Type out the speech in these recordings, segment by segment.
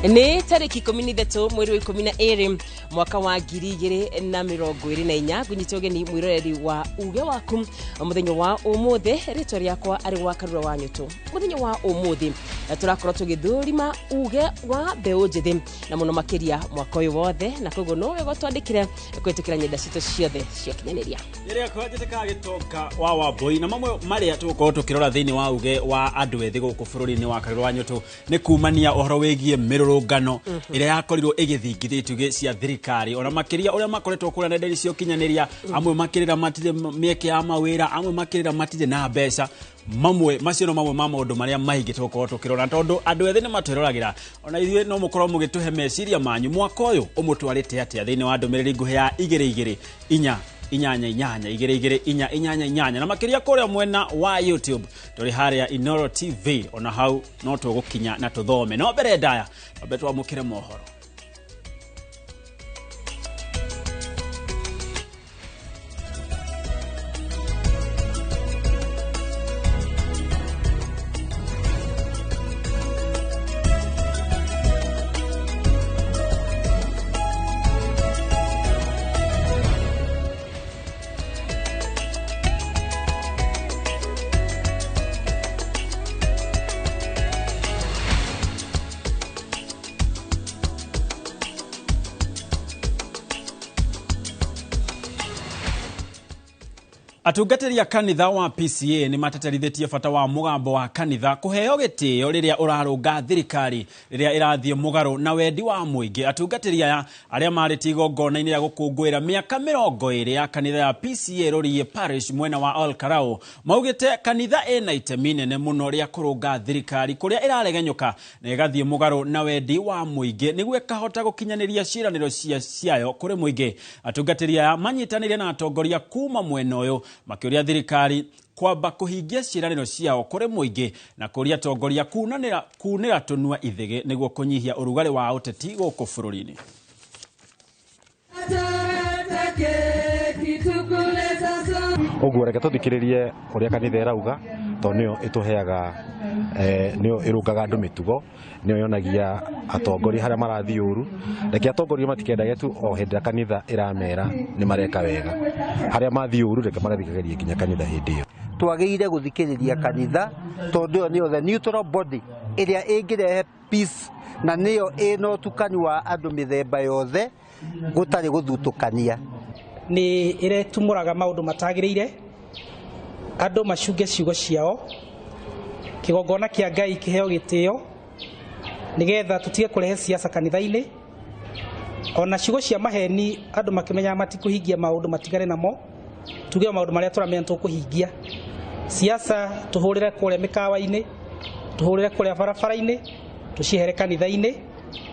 Ni tariki 13 mweri wa 12 mwaka wa 2024 gunyitoge ni mwiroreri wa uge waku muthenya wa umuthe rito riakwa ari wa karura wa nyuto muthenya wa umuthe turakorwo tugithurima uge wa mbeu njithi na muno makiria mwaka uyu wothe na koguo no wego twandikire kwitukira nyenda cito ciothe cia kinyaniria iria kwajete ka gitoka wa Wambui na mamwe maria tuko tukirora thiini wa uge wa andu ethi guku bururi-ini wa karura wa nyuto ni kumania ohoro wegie mirurungano iria yakorirwo igithingithitio cia thirikari ona makiria uria makoretwo kura nenda cio kinyaniria amwe makirira matire mieke ya mawira amwe makirira matire na mbeca mamwe macio no mamwe ma maundu maria mahingitwo ko tukirora tondu andu ethi ni matwirораgira ona ithuĩ no mukorwo mugituhe meciria manyu mwaka uyu umutwarite atia thiini wa ndumiriri nguhe ya 22 inya na makiria kuria mwena wa YouTube turi haria Inoro TV ona hau no tugukinya na tuthome no mbere ndaya betwa mukire mohoro Atungatĩri a kanitha wa PCA ni mateterithitie bata wa mugambo wa kanitha kuheo gitio riria urarunga thirikari riria irathie mugaru na wendi wa muingi. Atungatĩri aya aria marĩtie igongona-inĩ rĩa gũkũngũĩra mĩaka 20 ya kanitha ya PCA Rũriĩ Parish mwena wa Olkarau maugĩte kanitha ina itemi inene muno ria kurunga thirikari kuria iraregenyuka na igathie mugaru na wendi wa muingi nĩguo kahota gukinyanĩria ciĩranĩro ciayo kuri muingi. Atungatĩri aya manyitanĩire na atongoria kuma mwena uyu makiuria thirikari kwamba kuhingia ciĩranĩro ciao kuri muingi na kuria atongoria kunĩra tunua ithege nĩguo kunyihia urugari wa uteti gũkũ bũrũri-inĩ. Oguo reke tuthikiririe uria kanitha irauga to nio ituheaga nio irungaga andu mitugo nio yonagia atongoria haria marathii uru reke atongoria matikendage tu o hindi kanitha iramera ni mareka wega haria mathii uru reke magathikagĩrie nginya kanitha hindi iyo twagĩrĩire guthikiriria kanitha tondu nio the neutral body iria ingirehe peace na nio ino tukani wa andu mithemba yothe gutari guthutukania ni iretumuraga maundu matagĩrĩire andu macunge ciugo ciao kigongona kia Ngai kiheo gitio nigetha tutige kurehe siasa kanitha-ini ona ciugo cia maheni andu makimenya matikuhingia maundu matigare namo tuge maundu maria turamenya tukuhingia siasa tuhurire kure mikawa-ini tuhurire kure barabara-ini tucihere kanitha-ini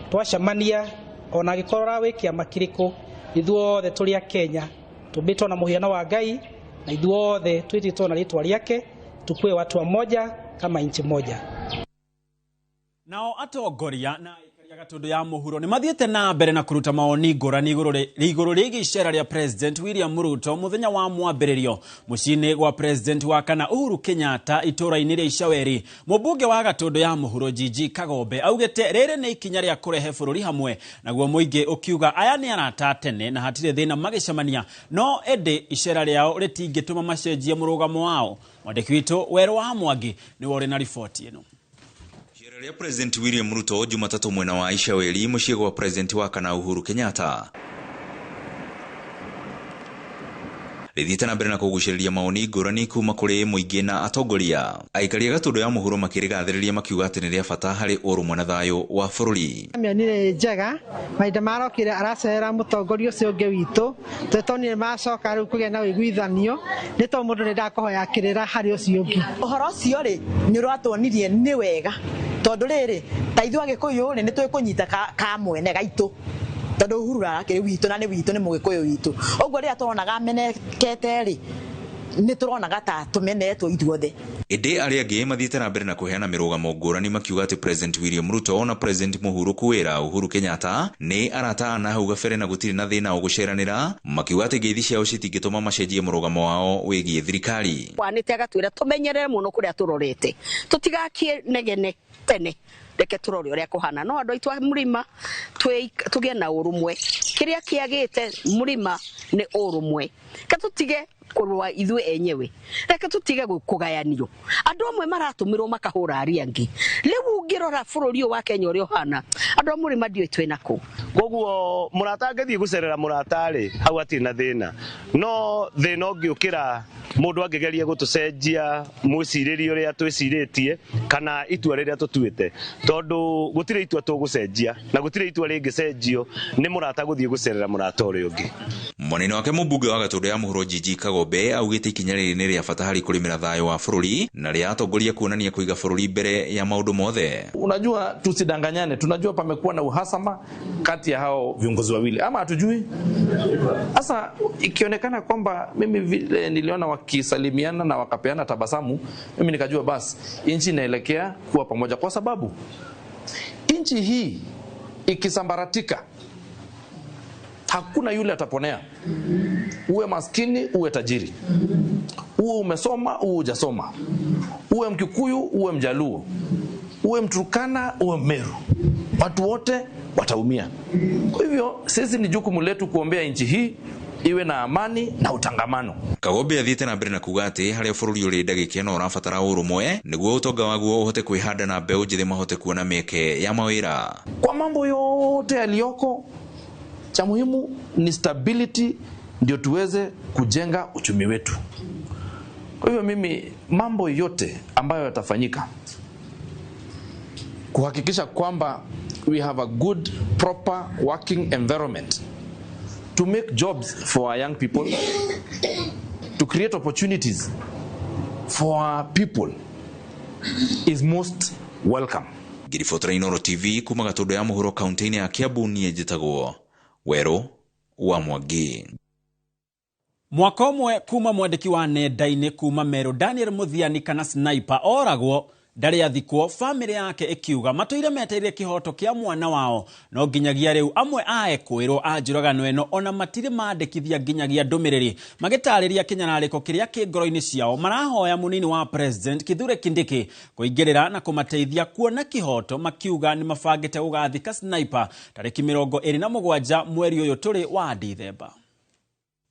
twacamania ona gikorora wikia makiriku ithuothe turi a Kenya tubitwo na muhiano wa Ngai na ithuothe twititwo na ritwa riake tukue watu wa moja kama nchi moja. Nao atongoria na ikaria gatundu ya muhuro ni mathiete na mbere na kuruta maoni ngũrani igũrũ rĩgiĩ icera rĩa President William Ruto muthenya wa mwambĩrĩrio muciĩ-inĩ gwa President wa kana Uhuru Kenyatta itũra-inĩ rĩa Icaweri. Mũmbunge wa gatundu ya muhuro Gigi Kagombe augĩte rĩrĩ nĩ ikinya rĩa kũrehe bũrũri hamwe naguo mũingĩ ũkiuga aya nĩ arata tene na hatirĩ thĩna magĩcemania no ende icera rĩao rĩtingĩtũma macenjie mũrũgamo wao. Mwandĩki witũ Werũ wa Mwangi nĩ wore na riboti ĩno. Ria President William Ruto Jumatatu mwena wa Icaweri muciĩ gwa President wa kana Uhuru Kenyatta rithiĩte na mbere na kũgucĩrĩria maoni ngũrani kuma kũrĩ mũingĩ na atongoria. Aikaria gatundu ya muhuro makĩrĩgathĩrĩria makiuga atĩ nĩ rĩa bata harĩ ũrũmwe na thayũ wa bũrũri. Mĩonire njega mahinda marokire aracera mũtongoria ũcio ũngĩ witũ twetonire macoka rĩu kũgĩa na ũiguithanio nĩ to mũndũ nĩ ndakũhoya kĩrĩra harĩ ũcio ũngĩ. Ũhoro ũcio rĩ nĩ ũratwonirie nĩ wega tondu riri ta ithu agikuyu ni twikunyita ka mwene gaitu tondu Uhuru rake witu na ni witu ni mugikuyu witu ogwo ria turonaga menekete ri ni turonaga ta tumenetwo ithuothe. Indi aria angĩ mathiĩte na mbere na kuheana mĩrũgamo ngũrani makiuga atĩ President William Ruto na President Mũhuru Kuwera Uhuru Kenyatta nĩ arata na hau gabere na gũtirĩ na thĩna wa gũceranĩra, makiuga atĩ ngeithi ciao citingĩtũma macenjie mũrũgamo wao wĩgiĩ thirikari. Wanĩte agatwĩra tũmenyerere mũno kũrĩa tũrorete tũtigakie negene tene reke turori uria kuhana no andu aitwa murima tugie na urumwe kiria kiagite murima ni urumwe katutige kurwa ithu enyewe reke tutige kugayanio andu amwe maratumirwo makahura aria angi riu ngirora bururi wa Kenya uria hana andu murima dio twina ku koguo murata ngathie gucerera muratari hau ati na thina no thina ungiukira mundu angegeria gutucenjia muciriri uria twiciritie kana itua riria tutuite tondu gutire itua tugucenjia na gutire itua ringicenjio ni murata guthie gucerera murata uria ungi. Munene wake mubunge wa Gatundu ya Muhuro Jiji Kagombe augite ikinya riri ni ria bata hari kurimira thayo wa bururi na ria atongoria kuonania kuiga bururi mbere ya maundu mothe. Unajua, tusidanganyane, tunajua pamekuwa na uhasama kati ya hao viongozi wawili ama hatujui. Sasa ikionekana kwamba mimi vile niliona wakisalimiana na wakapeana tabasamu, mimi nikajua basi nchi inaelekea kuwa pamoja, kwa sababu nchi hii ikisambaratika hakuna yule ataponea. Uwe maskini, uwe tajiri, uwe umesoma, uwe hujasoma, uwe Mkikuyu, uwe Mjaluo, uwe Mturkana, uwe Meru, watu wote wataumia. Kwa hivyo sisi ni jukumu letu kuombea nchi hii iwe na amani na utangamano. Kagombe athiite na mbere na kuga ati haria bururi uri ndagikia no rabatara urumwe niguo utonga waguo uhote kwihanda na mbeu njithi mahote kuona mieke ya mawira. Kwa mambo yote yaliyoko, cha muhimu ni stability, ndio tuweze kujenga uchumi wetu. Kwa hivyo mimi mambo yote ambayo yatafanyika kuhakikisha kwamba we have a good proper working environment to make jobs for our young people, to create opportunities for our people is most welcome. Girifotra Inoro TV kuma Gatundu ya Muhuro kaunti ya Kiambu nie njitagwo Wero wa Mwangi. Mwaka umwe kuma mwandiki wa nenda-ini kuma Meru Daniel Muthiani kana Sniper oragwo ndari athikwo, family yake ikiuga matuire meteire kihoto kia mwana wao no nginyagia riu amwe aekwirwo ajuragano eno ona matire mandikithia nginyagia ndumiriri magitariria kinyanariko kiria kingoro-ini ciao marahoya munini wa president Kithure Kindiki kuingirira na kumateithia kuona kihoto, makiuga ni mabangite gugathika Sniper tariki 27 mweri uyu turi wa Dithemba.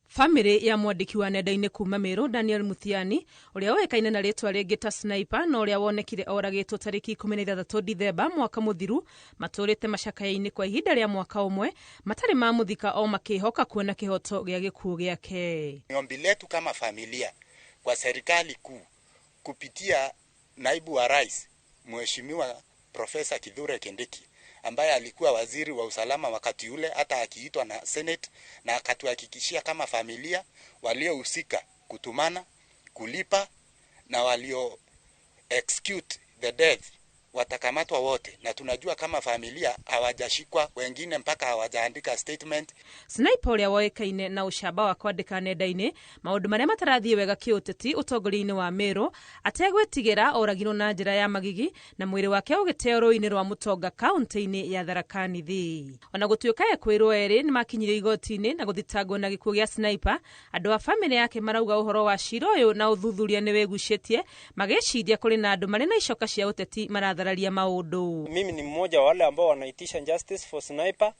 Family ya mwandiki wa nenda-ini kuma Meru Daniel Muthiani uria oekaine na ritwa ringi ta Sniper no uria wonekire oragitwo tariki 16 Dithemba mwaka muthiru maturite macakaini kwa ihinda ria mwaka umwe matari mamuthika o makihoka kuona kihoto gia gikuo giake. Ombi letu kama familia kwa serikali kuu kupitia naibu wa rais Mheshimiwa Profesa Kithure Kindiki ambaye alikuwa waziri wa usalama wakati ule, hata akiitwa na Senate, na akatuhakikishia kama familia waliohusika kutumana, kulipa na walio execute the death watakamatwa wote, na tunajua kama familia hawajashikwa, wengine mpaka hawajaandika statement. Sniper uria woekaine na ushamba wa kwandika nenda-ini maundu maria matarathie wega kiuteti utongori-ini wa Meru ategwetigira oragirwo na njira ya magigi na mwiri wake ugiteo rũĩ-inĩ rwa Mutonga kaunti-ini ya Tharaka Nithi. Ona gutuika ekwirwo eri ni makinyire igoti-ini na guthitangwo na gikuo gia Sniper, andu a family yake marauga uhoro wa cira uyu na uthuthuria ni wegucitie magiciria kuri na andu mari na icoka cia uteti maradhararia maundu. Mimi ni mmoja wa wale ambao wanaitisha justice for Sniper,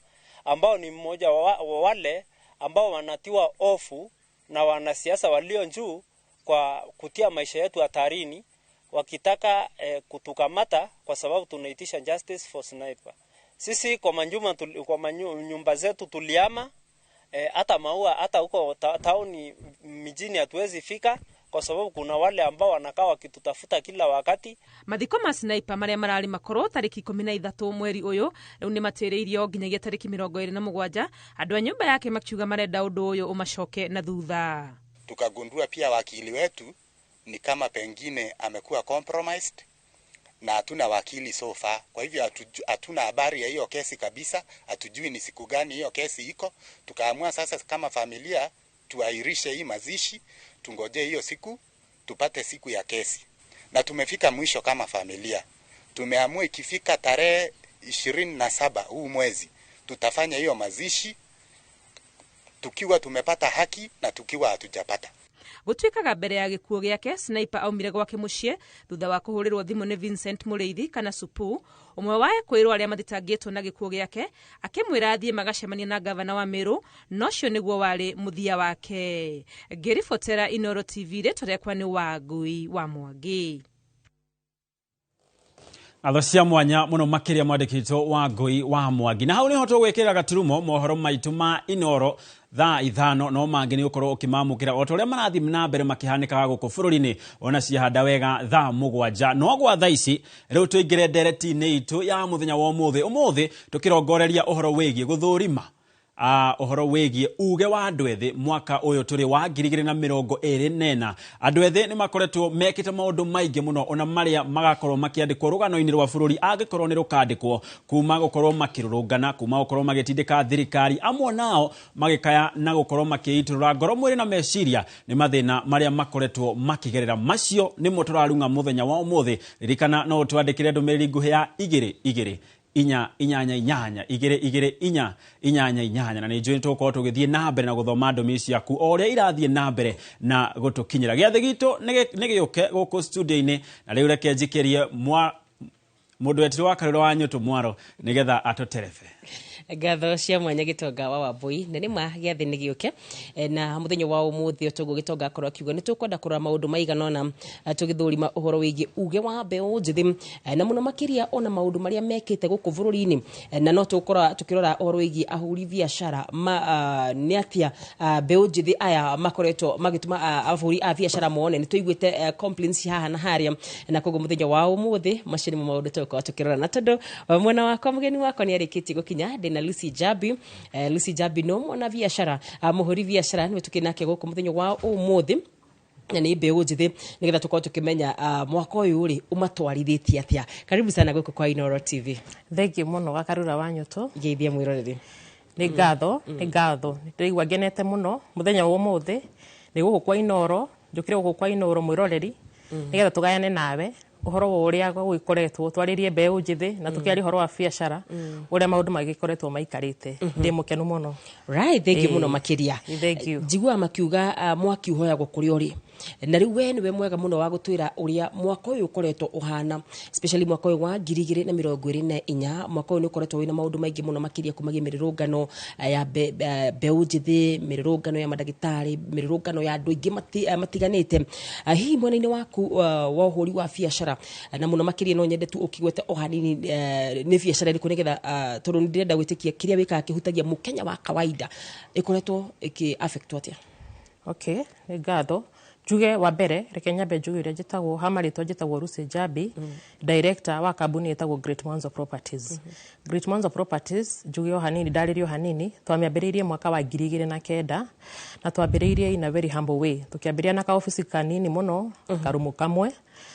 ambao ni mmoja wa wale ambao wanatiwa ofu na wanasiasa walio juu kwa kutia maisha yetu hatarini wakitaka kutukamata kwa sababu tunaitisha justice for Sniper. Sisi kwa nyumba zetu tuliama, hata maua hata huko tauni mijini hatuwezi fika kwa sababu kuna wale ambao wanakaa wakitutafuta kila wakati. Mathiko ma Sniper maria marari makoro tariki 13 mweri uyu riu ni matereirio nginyagia tariki 27 andu a nyumba yake makiuga marenda undu uyu umacoke na thutha. Tukagundua pia wakili wetu ni kama pengine amekuwa compromised na hatuna wakili so far. Kwa hivyo hatuna habari ya hiyo kesi kabisa, hatujui ni siku gani hiyo kesi iko. Tukaamua sasa kama familia tuairishe hii mazishi, tungoje hiyo siku tupate siku ya kesi. Na tumefika mwisho kama familia. Tumeamua ikifika tarehe 27 huu mwezi tutafanya hiyo mazishi tukiwa tumepata haki na tukiwa hatujapata. Gũtuĩkaga mbere ya gĩkuũ gĩake, Sniper aumire gwake mũciĩ thutha wa kũhũrĩrwo thimũ nĩ Vincent Mũrĩithi kana Supu, ũmwe wa kwĩrwo arĩa mathitangĩtwo na gĩkuũ gĩake, akĩmwĩra athiĩ magacemania na gavana wa Meru, no ũcio nĩguo warĩ mũthia wake. Ngĩribotera Inooro TV, rĩtwa rĩakwa nĩ Wangui wa Mwangi. Atho cia mwanya muno makiria mwandikitwo Wangui wa Mwangi. Na hau niho tugwikira gaturumo mohoro maitu ma Inooro thaa 5 no mangi ni ukorwo ukimamukira o toria marathi na mbere makihanikaga guku bururi-ini ona ciahanda wega thaa 7 no gwa thaa ici riu tuingire ndereti-ini itu ya muthenya wa umuthi tukirongoreria uhoro wigie guthurima uhoro wigie uge wa andu ethi mwaka uyu turi wa 2024. Andu ethi ni makoretwo mekite maundu maingi muno ona maria magakorwo makiandikwo rugano-ini rwa bururi agikorwo ni rukandikwo kuma gukorwo makirurungana kuma gukorwo magitindika thirikari amwe nao magikaya na gukorwo makiiturura ngoro mwiri na meciria ni mathina maria makoretwo makigerera macio ni muturarunga muthenya wa umuthi. Ririkana no twandikire ndumiriri nguhi ya 22 inyanya na nijui tuko tugithie na mbere na guthoma ndumi ciaku oria irathie na mbere na gutukinyira giathe gitu nigiuke guku studio-ini na riu reke njikerie mundu wetiro wa Karura wa Nyoto Mwaro nigetha atoterebe. Ngatho cia mwanya Gitonga wa Wambui na nima giathi ni giuke na muthenya wa umuthi tugo Gitonga akorwo akiuga ni tukwenda kurora maundu maigana ona tugithurima uhoro wigie uge wa mbeu njithi na muno makiria ona maundu maria mekite guku bururi-ini na no tukirora uhoro wigie ahuri biashara ni atia mbeu njithi aya makoretwo magituma ahuri a biashara mone ni tuiguite complaints haha na haria na koguo muthenya wa umuthi macini maundu tukirora na tondu mwena wa mugeni wako ni arikiti gukinya na Lucy Jabi no mwana biashara muhuri biashara ni tukinake guku muthenya wa umuthi na ni mbeu njithi nigetha tukorwo tukimenya mwaka uyu ri umatwarithitie atia. Karibu sana guku kwa Inooro TV. Thank you muno wa Karura wa Nyoto. Geithia mwiroreri. Ni ngatho ndirigwa genete muno muthenya wa umuthi ni guku kwa Inooro njukire guku kwa Inooro mwiroreri nigetha tugayane nawe uhoro uria gwikoretwo twaririe mbeu njithi na tukiari horo wa biashara uria maundu magikoretwo maikarite ndi mukenu muno. Right, thank you muno makiria. Thank you. Jigua makiuga mwaki uhoyagwo kuri uri na riu we niwe mwega muno wa gutwira uria mwaka uyu ukoretwo uhana, especially mwaka uyu wa 2024. Mwaka uyu ni ukoretwo wina maundu maingi muno makiria kumagia mirurungano ya mbeu njithi, mirurungano ya madagitari, mirurungano ya andu ingi matiganite. Hihi mwena-ini waku wa uhuri wa biashara na muno makiria no nyende tu ukigwete ohanini ni biashara iriku nigetha tondu ndirenda gwitikia kiria wikaga kihutagia mukenya wa kawaida ikoretwo iki affect atia. Okay, ngatho juge wa mbere reke nyambe juge ire njitagwo hamaritwo njitagwo Lucy Jabi, director wa kambuni etagwo Great Mwanzo Properties. Great Mwanzo Properties juge hanini ndaririo hanini twamiambiriirie mwaka wa 2009 na twambiriirie in a very humble way. Tukiambiria na ka office kanini muno karumu kamwe,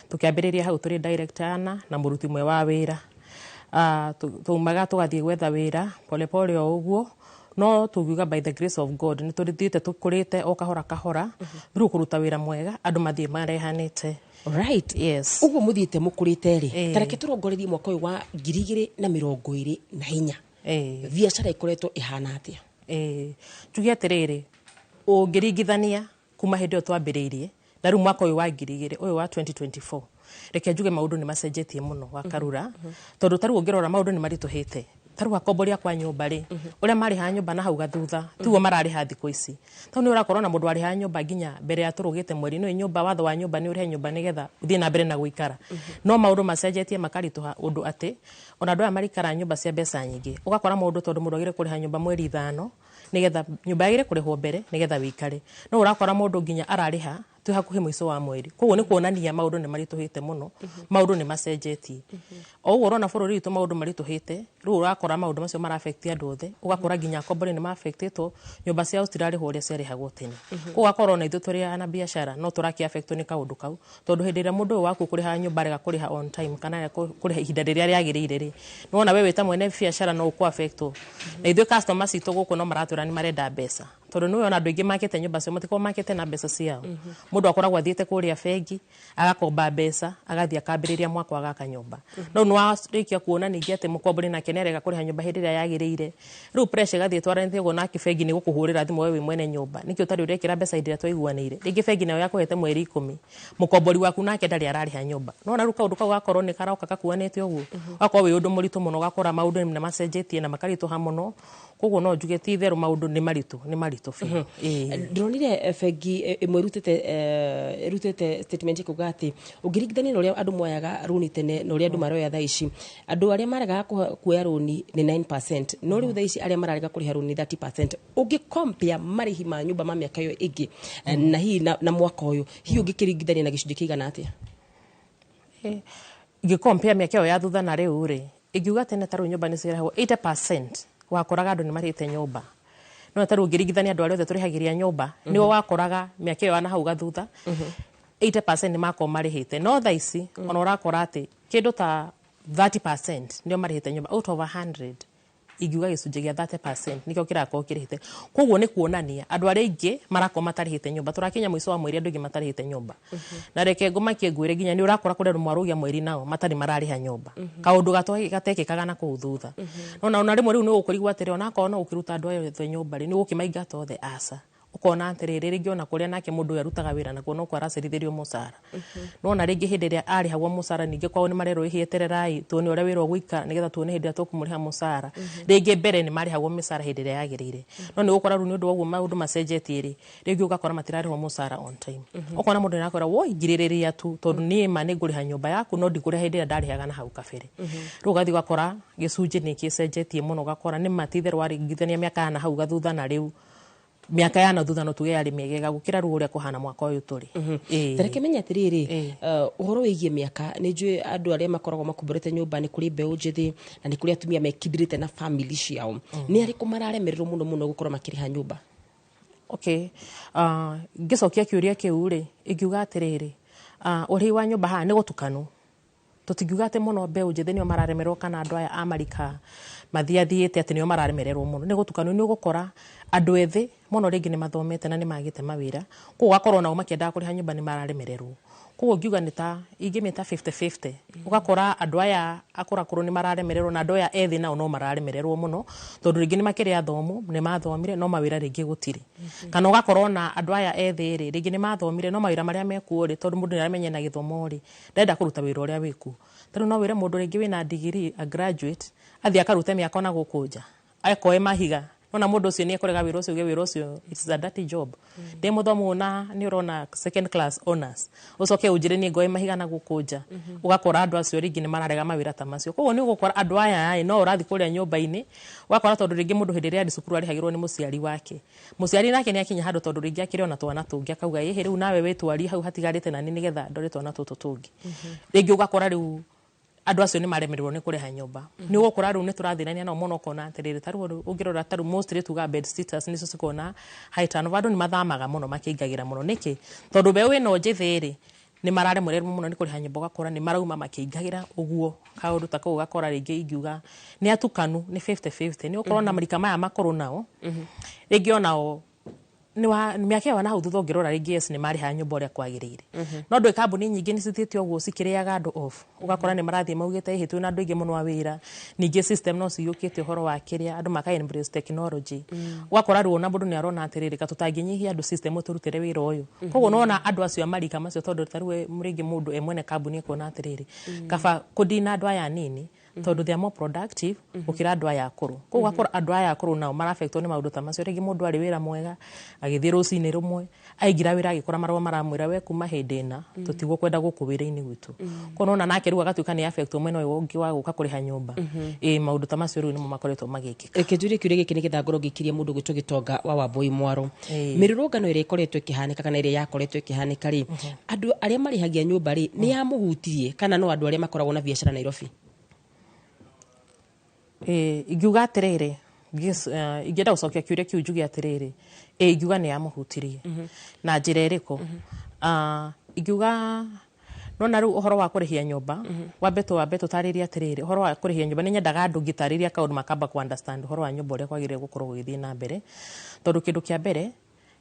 tukiambiriirie hau turi director ana na muruti mwe wa wira. Tumaga tugathie gwetha wira pole pole o uguo no tugiuga by the grace of God ni turithiite tukurite o kahora through kuruta wira mwega andu mathie marehanite. Right, yes. Uguo muthiite mukurite ri tareke turongorerie mwaka uyu wa 2024 biashara ikoretwo ihana atia. Tugi atiriri ungiringithania kuma hindi o twambiriirie na riu mwaka uyu wa 2024 reke njuge maundu ni macenjetie muno wa Karura tondu taru ungirora maundu ni marituhite taru akomboria kwa nyumba ri uria mari ha nyumba na hau gathutha tuo marari ha thiku ici tondu ni urakora na mundu ari ha nyumba ginya mbere ya turugite mweri no nyumba watho wa nyumba ni uri ha nyumba nigetha uthie na mbere na guikara no maundu macenjetie makarituha undu ati ona andu aya marikara nyumba cia mbeca nyingi ugakora maundu tondu mundu agire kuri ha nyumba mweri 5 nigetha nyumba agire kurihwo mbere nigetha wikare no urakora mundu ginya arariha tu hakuhi mwiso wa mweri koguo ni kuonania maundu ni marituhite muno maundu ni macenjetie o uguo urona bururi witu maundu marituhite riu urakora maundu macio mara affect andu othe ugakora ginya kombori ni ma affectitwo nyumba cia ustirari huria ciari hagwo tene koguo akora ona ithu turi ana biashara no turaki affect ni kaundu kau tondu hindi ria mundu waku kuriha nyumba rega kuriha on time kana kuriha ihinda riria riagirire ri no ona we wita mwene biashara no uku affectwo na ithu customers itu guku no maratwira ni marenda mbeca tondu niwe ona andu aingi makete nyumba cio matiko makete na mbeca ciao mundu akoragwo athiete kuria bengi agakomba mbeca agathia akambiriria mwaka agaka nyumba no no arikia kuona ningi ati mukombori nake nerega kuriha nyumba hindi ria yagiriire riu pressure gathie twaranite go naki bengi ni gukuhurira thimu wewe mwene nyumba nikio tari urekira mbeca hindi ria twaiguanire ringi bengi nayo yakuhete mweri 10 mukombori waku nake ndari arariha nyumba no na ruka undu kau gakorwo ni karoka kakuanite uguo akorwo wi undu muritu muno gakora maundu ni macenjetie na makarituha muno koguo no njuge ti theru maundu ni maritu biũ ndronire bengi imwe rutete statement kuga ati ungiringithania na uria andu moyaga runi tene na uria andu maroya thaa ici andu aria marega kuoya runi ni 9% no riu thaa ici aria mararega kuriha runi 30% ungi compare marihi ma nyumba ma miaka yo ingi na hi na mwaka uyu hi ungikiringithania na gicunji kigana atia compare miaka yo ya thutha na riu ri ingiuga tene taru nyumba ni cirahwo 80% wakoraga andu ni marite nyumba no taru ungiringithania andu aria othe turihagiria nyumba niwo wakoraga miaka yo ana hau gathutha 80% ni mako marihite no thaa ici ona urakora ati kindu ta 30% ndio marihite nyumba out of 100 igiuga gicunji gia 30% nikio kirako kirihite koguo ni kuonania andu aria ingi marako matarihite nyumba turakinya mwiso wa mweri andu ingi matarihite nyumba na reke ngomakie ngwire ginya ni urakora kuri andu mwarugia mweri nao matari marariha nyumba kaundu gatekekaga na kuthutha no na rimwe riu ni ukurigwa atiri ona kono ukiruta andu ayo nyumba ri ni gukimaingata othe asa ukona atiriri ringi ona kuria nake mundu yarutaga wira na kuona kwa racirithirio musara no na ringi hindi ria ari hagwa musara ningi kwao ni marero ihietererai tuone uria wira guika nigetha tuone hindi atukumuliha musara ringi mbere ni mari hagwa misara hindi ria yagirire no ni ukora ru ni undu wa maundu macenjetie ri ringi ugakora matirari ho musara on time ukona mundu nakora woi ngiririria tu tondu ni ma ni nguriha nyumba yaku no ndikuria hindi ndarihaga na hau kabere ru gathi gakora gicunji ni kicenjetie muno gakora ni matitherwa ringithania miaka na hau gathutha na riu miaka yana thutha no tuge yari miegega gukira ruo ria kuhana mwaka uyu turi tareke menya atiriri uhoro wigie miaka ni njui andu aria makoragwo makumburite nyumba ni kuri mbeu njithi na ni kuri atumia mekithirite na family ciao ni ari kumararemererwo muno gukorwo makiriha nyumba ngicokia kiuria kiu ri ingiuga atiriri uri wa nyumba ha ni gutukanu tutingiuga ati muno mbeu njithi nio mararemererwo kana andu aya amarika mathiathiite ati nio mararemererwo muno ni gutukanu ni ugukora andu ethi muno ringi ni mathomete na ni magite mawira ko gakorwo na umakienda kuriha nyumba ni mararemererwo ko ngiuga ni ta ingimita 50-50 ugakora andu aya akora kuru ni mararemererwo na andu aya ethi nao no mararemererwo muno tondu ringi ni makiri athomu ni mathomire no mawira ringi gutiri kana ugakorwo na andu aya ethi ri ringi ni mathomire no mawira maria mekuo ri tondu mundu ni aramenye na githomo ri ndenda kuruta wira uria wiku tondu no wira mundu ringi wina degree a graduate athia karute miaka na gukunja akoe mahiga nona mundu ucio ni ekorega wira ucio it's a dirty job de muthomu na ni urona second class honors ucoke ujire ni ngoe mahiga na gukunja ugakora andu acio ringi ni mararega mawira ta macio koguo ni ugukora andu aya no urathi kuria nyumba-ini ugakora tondu ringi mundu hindi ria cukuru arihagirwo ni muciari wake muciari nake ni akinya handu tondu ringi akiri ona twana tungi akauga ye riu nawe wetwari hau hatigarite na ni nigetha ndore twana tutu tungi ringi ugakora riu andu acio ni maremererwo ni kuriha nyumba ni ugukora riu ni turathirania no muno kona atiriri taru ungirora taru mostly tuga bed sitters ni cikona high turnover andu ni mathamaga muno makiingagira muno niki tondu be wino njithiri ni mararemererwo muno ni kuriha nyumba gakora ni marauma makiingagira uguo kaundu takau gakora ringi ingiuga ni atukanu ni 50-50 ni ukora na marika maya makoro nao ringi onao ni wa miaka wana hau thutha ngirora ringi yes ni mari ha nyumba uria kwagirire no ndwe kambuni nyingi ni cithitio guo cikiriaga andu off ugakora ni marathie maugite hitu na andu ingi muno wa wira ningi system no ciyukite horo wa kiria andu maka embrace technology ugakora ruo na mundu ni arona atiriri katutanginyihia andu system turutire wira uyu koguo nona andu acio amarika macio tondu tarue muringi mundu emwene kambuni kuona atiriri kaba kudina andu aya nini tondu they are more productive ukira andu aya akuru koguo ugakora andu aya akuru nao marafectwo ni maundu ta macio ringi mundu ari wira mwega agithie rucini rumwe aingira wira agikora marwa maramwira we kuma hindi na tutigwo kwenda guku wira-ini gwitu kono na nake riu agatuika ni affect mwena uyu ungi wa guka kuriha nyumba maundu ta macio riu ni mo makoretwo magikika kinjuri kiuria giki ni githangoro gikirie mundu gwitwo Gitonga wa Wambui Mwaro mirurungano ire ikoretwo ikihanika kana ire yakoretwo ikihanika ri andu aria marihagia nyumba ri ni ya muhutirie kana no andu aria makoragwo na biashara Nairobi ingiuga atiriri ingenda gucokia kiuria kiu njuge atiriri ingiuga ni amuhutirie na njira iriku ingiuga no na riu uhoro wa kurihia nyumba wambe tutariria atiriri uhoro wa kurihia nyumba ni nyendaga andu ngitariria kaundu makamba ku understand uhoro wa nyumba uria kwagire gukorwo githii na mbere tondu kindu kia mbere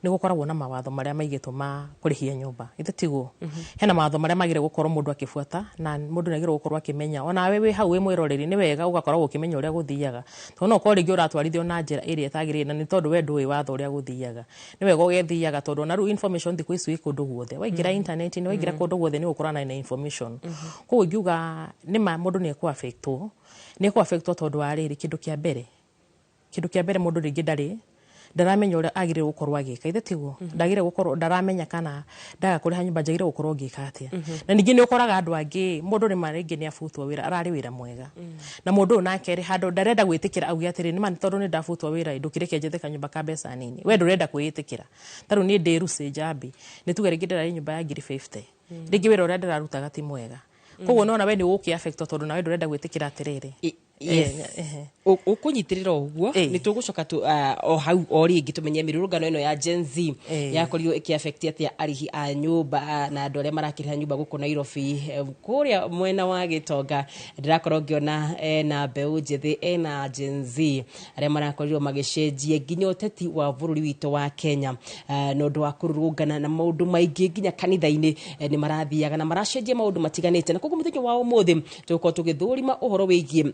ni gukoragwo na mawatho maria maigitwo ma kurihia nyumba ithatiguo hena mawatho maria magire gukorwo mundu akifuata na mundu nagire gukorwo akimenya ona wewe hau we mwiroreri ni wega ugakorwo ukimenya uria guthiaga tondu no korigi uratwarithio na njira iria itagirire na ni tondu we ndui watho uria guthiaga ni wega ugethiaga tondu na ru information thiku ici ikundu guothe waingira internet ni waingira kundu guothe ni ukurana na information koguo ngiuga ni ma mundu ni ku affectwo tondu wa riri kindu kia mbere mundu ringi ndaramenya uria agire gukorwo agika ithatiguo ndagire gukorwo ndaramenya kana ndaga kuriha nyumba njagire gukorwo ngika atia na ningi ni ukoraga andu angi mundu ni maringi ni abutwo wira arari wira mwega na mundu nake ri handu ndarenda gwitikira augi atiri ni mani tondu ni ndabutwo wira ndukireke njethe kanyumba ka mbeca nini we ndurenda kwitikira taru ni ndiruce jambi ni tuge ringi ndarari nyumba ya 50 ringi wira uria ndararutaga ti mwega koguo nona we ni uki affect tondu nawe ndurenda gwitikira atiriri ukunyitirira uguo ni tugucoka o hau o ringi tumenye mirurungano ino ya Gen Z yakorirwo ikiaffectia atia arihi a nyumba na andu aria marakiriha nyumba guku Nairobi kuria mwena wa Gitonga ndirakorwo ngiona na mbeu njithi na Gen Z aria marakorirwo magicenjie nginya uteti wa bururi wito wa Kenya no ndu wa kururungana na maundu maingi nginya kanitha-ini ni marathiaga na maracenjia maundu matiganite na koguo muthenya wa umuthi tuko tugithurima uhoro wigie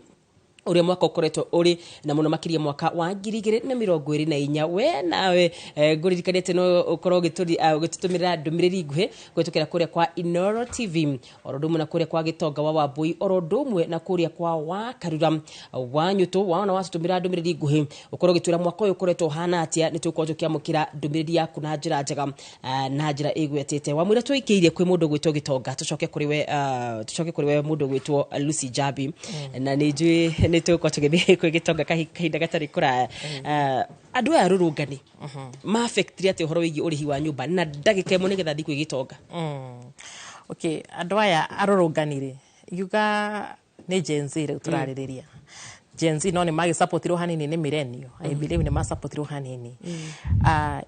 uria mwaka ukoretwo uri na muno makiria mwaka wa 2024 we nawe nguririkanite no ukorwo gitutumira ndumiriri nguhi gwitukira kuria kwa Inoro TV orodumwe na kuria kwa Gitonga wa Wambui orodumwe na kuria kwa wa Karura wa Nyutu wana watutumira ndumiriri nguhi ukorwo gitwira mwaka uyu ukoretwo hana atia ni tukorwo tukiamukira ndumiriri yaku na njira njega na njira igwetete wa mwira twikiirie kwi mundu gwitwo Gitonga tucoke kuri we mundu gwitwo Lucy Jabi na nijui ni tuko tugithi kwi Gitonga kahinda gatari kuraya andu aya rurungani ma affectria ati uhoro wigi urihi wa nyumba na ndagika imwe nigetha thi kwi Gitonga okay andu aya arurungani yuga ni Gen Z ri turaririria Gen Z no ni magi supportirwo hanini ni millennial I believe ni ma supportirwo hanini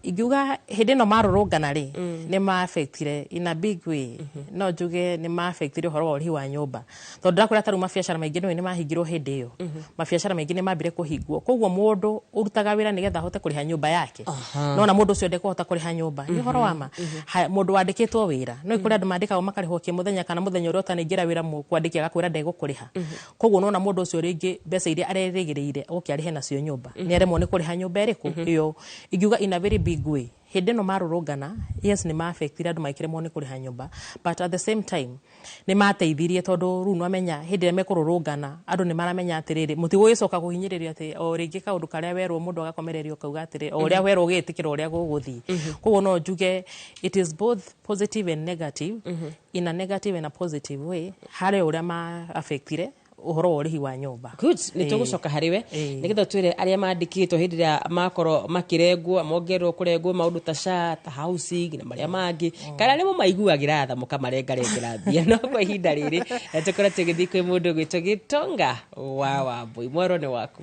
iguga hindi no marurungana ri ni ma affectire in a big way no juge ni ma affectire horo uri wa nyumba tondu ndakura taru mabiacara maingi ni mahingirwo hindi iyo mabiacara maingi ni mambire kuhingwo koguo mundu urutaga wira nigetha hote kuriha nyumba yake no na mundu ucio ndekuhota kuriha nyumba ni horo wama mundu wandikitwo wira no ikuri andu mandikaga makarihwo kimuthenya kana muthenya uria utanengira wira kwandiki agakwira ndegukuriha koguo no na mundu ucio ringi mbeca iria arerigireire ukiarihe nacio nyumba ni aremwo ni kuriha nyumba eriku iyo igiuga in a very big way hindi no marurungana yes ni ma affectire andu maikiremwo ni kuriha nyumba but at the same time ni mateithirie tondu ru no menya hindi mekururungana andu ni maramenya atiriri mutigwicoka guhinyiriria ati o ringi kaundu karia werwo mundu agakomererio kauga atiri o ria werwo gitikira uria guguthi koguo no njuge it is both positive and negative in a negative and a positive way hari uria ma affectire uhoro urihi wa nyumba good ni tugucoka hariwe nigetha twire aria mandikitwo hindi ria makoro makirengwo mongerwo kurengwo maundu ta SHA ta housing na maria mangi kana nimo maiguagira tha mukamarengera mbia no kwa ihinda riri tukora tugithi kwi mundu gwitwo Gitonga wa Wambui mwero ni waku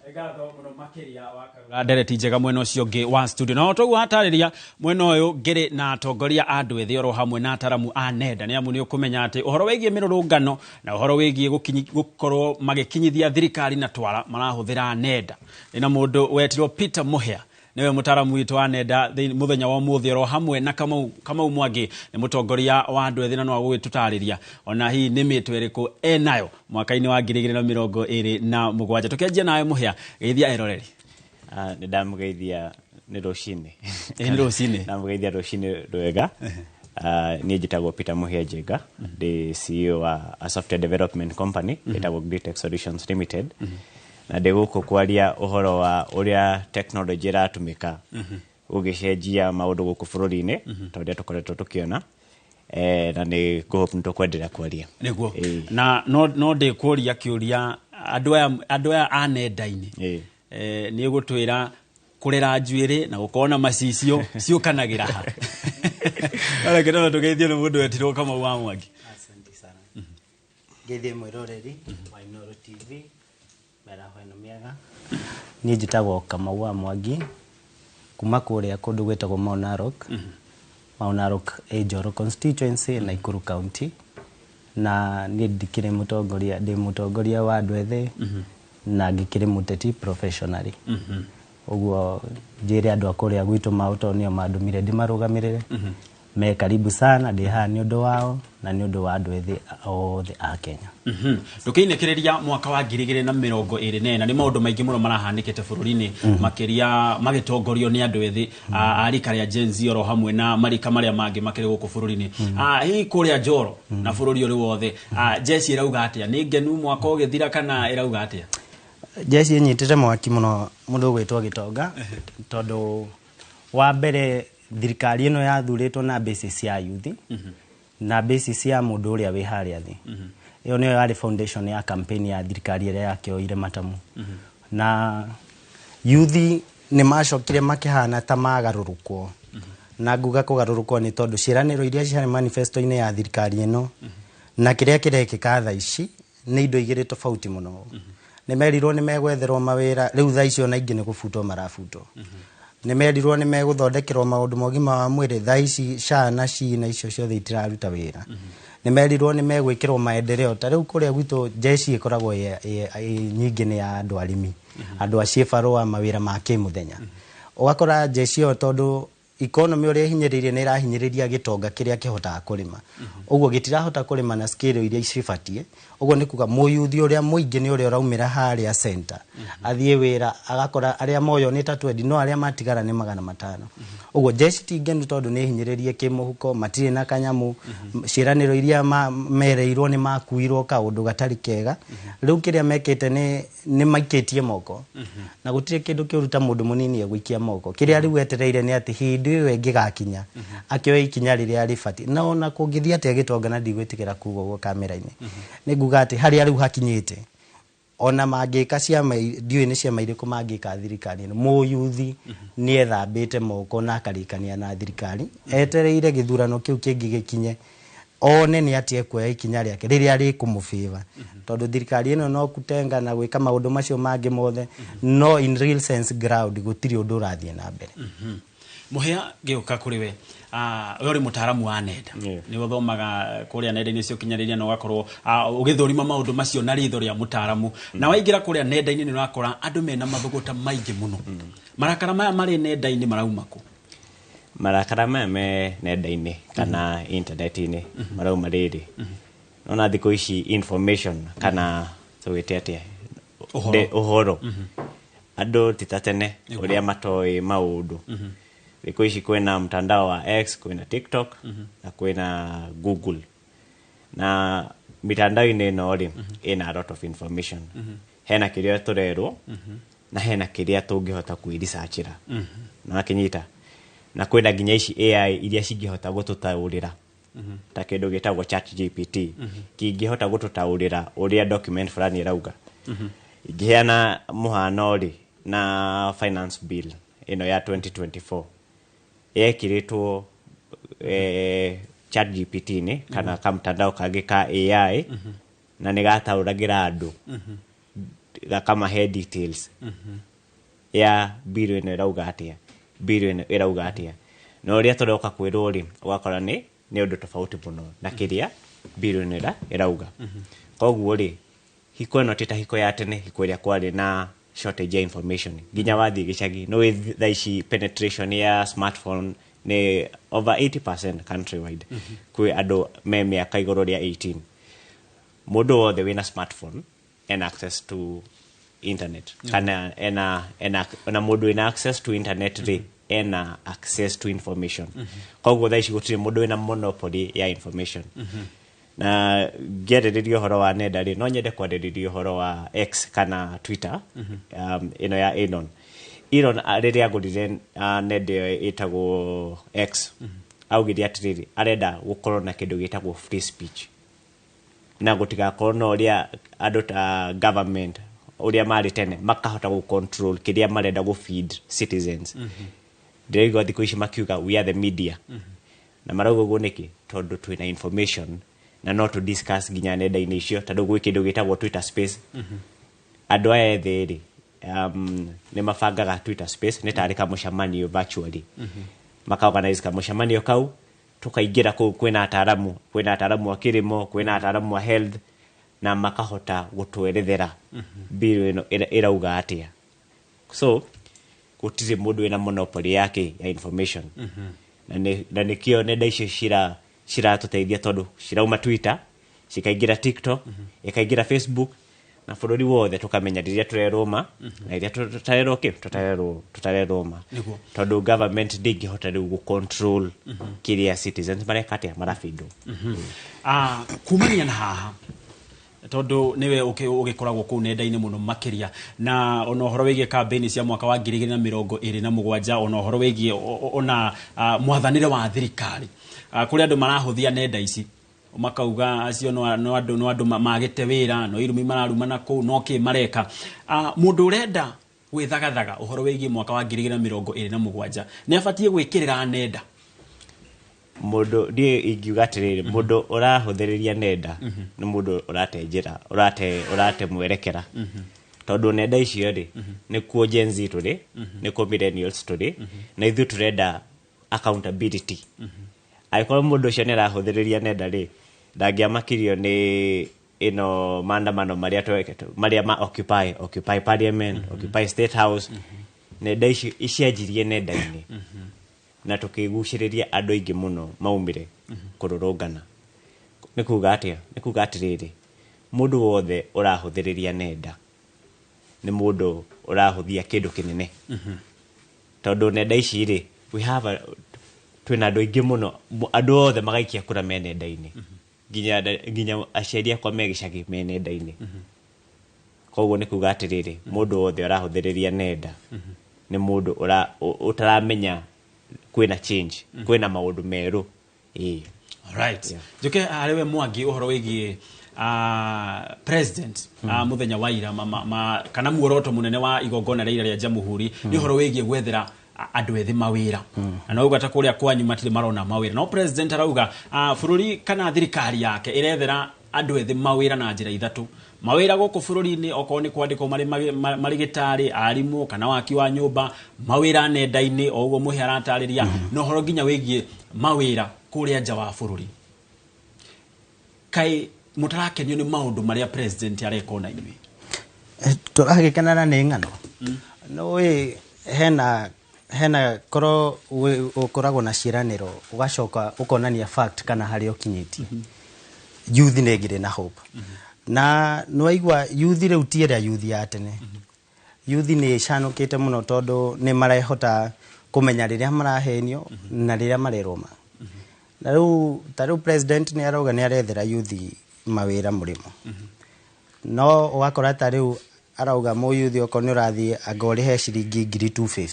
Egatho muno makiria wa ndereti njega mwena ucio ngi wa studio no togu hatariria mwena uyu ngiri na atongoria andu ethi oro hamwe na ataramu a nenda ni amu ni ukumenya ati uhoro wigie mirurungano na uhoro wigie gukorwo magikinyithia thirikari na twara marahuthira nenda ina mundu wetirwo Peter Muhia niwe mutaramu witu wa nenda muthenya wa muthi oro hamwe na Kamau Mwangi ni mutongoria wa andu ethi na no agwitutariria ona hi ni mitu eriku enayo mwaka-ini wa 2027 tukianjia nawe Muhia geithia eroreri ni ndamugeithia ni rucini ni rucini ndamugeithia rucini rwega ni njitagwo Peter Muhia Njenga the CEO wa a software development company etagwo Great Solutions Limited na ndiguku kwaria uhoro wa uria technology iratumika ugicenjia maundu guku bururi-ini tondu tukoretwo tukiona na ni kuhope tukwendelea kwaria niguo na no ndikuria kiuria andu aya a nenda-ini ni gutwira kurera njuiri na gukona macicio ciukanagira ha ala kitana tugeithio ni mundu wetirwo Kamau wa Mwangi asante sana geithie mwiroreri wa Inoro TV mera hoino miaga ni njitagwo Kamau wa Mwangi kuma kuria kundu gwetagwo Mount Narok Mount Narok Ejoro constituency Nakuru County na ni ndikire mutongoria wa andu ethĩ na ngikire muteti professionally uguo njire andu akuria gwitu mauto nio mandumire ndimarugamirire me karibu sana ndi ha ni undu wao na ni undu wa andu ethĩ othe a Kenya ndukiinekereria mwaka wa 2024 ni maundu maingi muno marahanikite bururi-ini makiria magitongorio ni andu ethĩ arika ria Gen Z oro hamwe na marika maria mangi makiri guku bururi-ini hi kuria Njoro na bururi uri wothe jeshi irauga atia ni ngenu mwaka ugithira kana irauga atia jeshi inyitite mwaki muno mundu gwitwo Gitonga tondu wa mbere thirikari ino yathuritwo na basis ya youth na basis ya mundu uria wi haria thi iyo niyo yari foundation ya campaign ya thirikari iria yakioire matamu na youth ni macokire makihana ta magarurukwo na nguga kugarurukwo ni tondu ciraniro iria ciari manifesto ine ya thirikari ino na kiria kirekika tha ici ni indo igiri tofauti muno ni merirwo ni megwetherwo mawira riu tha icio na ingi ni gubutwo marabutwo ni merirwo ni meguthondekerwo maundu mogima wa mwiri tha ici SHA na SHI na icio ciothe itiraruta wira ni merirwo ni megwikirwo maendeleo ta riu kuria gwitu jeshi ikoragwo nyingi ni ya andu arimi andu acibarua mawira ma kimuthenya ugakora jeshi o tondu economy uri hinyiririe ni irahinyiriria Gitonga kiria kihotaga kurima uguo gitirahota kurima na scale iria icibatie uguo ni kuga muyuthi uria muingi ni uria uraumira haria center athie wira agakora aria moyo ni tatwendi no aria matigara ni 500 uguo jeshi tingenu tondu ni hinyiririe kimuhuko matire na kanyamu ciraniro iria mereirwo ni makuirwo kaundu gatari kega riu kiria mekete ni maikitie moko na gutire kindu kiuruta mundu munini egwikia moko kiria riu etereire ni ati hindi iyo engigakinya akioe ikinya riria rifati na ona kungithia ati Gitonga na ndigwitikira kuga uguo kamera-ini ni nguga ati haria riu hakinyite ona mangika ciama ndiwe ni ciama iriku mangika thirikari ino muyuthi ni ethambite moko na akarikania na thirikari etereire githurano kiu kingi gikinye one ni ati ekuoya ikinya riake riria rikumufeva tondu thirikari ino no kutenga na gwika maundu macio mangi mothe no in real sense ground gutiri undu urathie na mbere muhea giuka kuri we we uri mutaramu wa nenda ni uthomaga kuria nenda-ini cio kinyariria no gakorwo ugithurima maundu macio na ritho ria mutaramu na waingira kuria nenda-ini ni urakora andu mena mathuguta maingi muno marakara maya mari nenda-ini marauma ku marakara maya me nenda-ini kana internet-ini marauma riri nona thiko ici information kana tugite atia uhoro andu titatene uria matoi maundu thiko ici kwena mtandao wa X kwena TikTok na kwena Google na mitandao-ini ino ri ina a lot of information hena kiria turerwo na hena kiria tungihota kwi-researchira na kinyita na kwenda nginya ici AI iria cingihota gututaurira ta kindu gitagwo ChatGPT kingihota gututaurira uria document fulani irauga igiana muhano ri na finance bill ino ya 2024 ekiritwo ChatGPT ni kana kamtandao kage ka AI na nigatauragira andu kama head details ya bill ino irauga atia bill irauga atia no ria turoka kwirwo ri ugakora ni undu tofauti muno na kiria bill ino irauga koguo ri hiko ino tita hiko ya tene hiko ria kwari na shortage ya information ginya wathi gicagi no thaici penetration ya smartphone ni over 80% countrywide kwi andu me miaka iguru ria 18 mundu wothe wina smartphone and access to internet kana ena mundu wina access to internet ri ena access to information koguo thaici gutire mundu wina monopoly ya information na gereririo horo wa nenda ri no nyende kwariririo horo wa X kana Twitter ino ya Elon riria agurire nenda itagwo X augire atiriri arenda gukorwo na kindu gitagwo free speech na gutigakorwo no ria andu ta government uria mari tene makahota gu control kiria marenda gu feed citizens ndirigo thiko ici makiuga we are the media na marauga guo niki tondu twina information na no to discuss ginya nenda-ini icio tondu gwi kindu gitagwo Twitter space andu aya etheri ni mabangaga Twitter space ni tarika mucamanio virtually makaorganize ka mucamanio kau tukaingira kuu kwina ataramu wa kirimo, kwina ataramu wa health, na makahota gutwerethera bill ino irauga atia. So gutire mundu ina monopoly yake ya information. Na nikio nenda icio shira tuteithia tondu shirauma Twitter, shikaingira TikTok, ikaingira Facebook, na bururi wothe tukamenya riria tureroma na riria tutareroma tondu government ndingihota riu gu control kiria citizens marekatia marafindo. Kumania na haha tondu niwe ugikoragwo ku nenda-ini muno makiria, na ona horo wigie campaign cia mwaka wa 2027 ona horo wigie ona mwathanire wa thirikari kuri andu marahuthia nenda ici makauga acio no andu magite wira no irumi mararumana ku no ki mareka. Mundu urenda gwithagathaga uhoro wigie mwaka wa 2027 ni abatie gwikirira nenda. Mundu die ingiuga atiriri mundu urahuthiriria nenda ni mundu uratenjira urate mwerekera tondu nenda icio ri ni kuo Gen Z turi ni kuo millennials turi na ithu turenda accountability. Aikora mundu ucio ni arahuthiriria nenda ri ndangiamakirio ni ino maandamano maria ma occupy parliament, occupy state house. Nenda icio icianjirie nenda-ini na tukiguciriria andu aingi muno maumire kururungana. Nikuga atiriri mundu wothe urahuthiriria nenda ni mundu urahuthia kindu kinene tondu nenda ici ri twina andu aingi muno, andu othe magaikia kura me nenda-ini nginya aciari akwa me gicagi me nenda-ini. Koguo nikuga atiriri mundu wothe urahuthiriria nenda ni mundu utaramenya kwina change, kwina maundu meru. Alright. Joke ariwe Mwangi uhoro wigie president muthenya wa ira kana muoroto munene wa igongona ria Jamhuri ni uhoro wigie gwethera andu ethi mawira. Na no ugata kuria kwanyu matire marona mawira. No president arauga bururi kana thirikari yake irethera andu ethi mawira na njira ithatu. Mawira guku bururi-ini oko ni kwandiko mari gitari arimu kana waki wa nyumba, mawira nenda-ini o ugo muhe aratariria no horo ginya wigie mawira kuria nja wa bururi. Kai mutarakenio ni maundu maria president areko na inywe? Turagikenana ni ng'ano. No we hena koro ukoragwo na ciraniro ugacoka ukonania fact kana hari okinyiti. Youth ne ngire na hope. Na noigwa youth reu tiera youth ya tene. Youth ni canukite muno tondu ni marehota kumenya riria marahenio na riria mareroma. Na reu president ni arauga ni arethera youth mawira murimo. No ugakora ta reu arauga mo youth oko ni urathie agori he ciringi 250.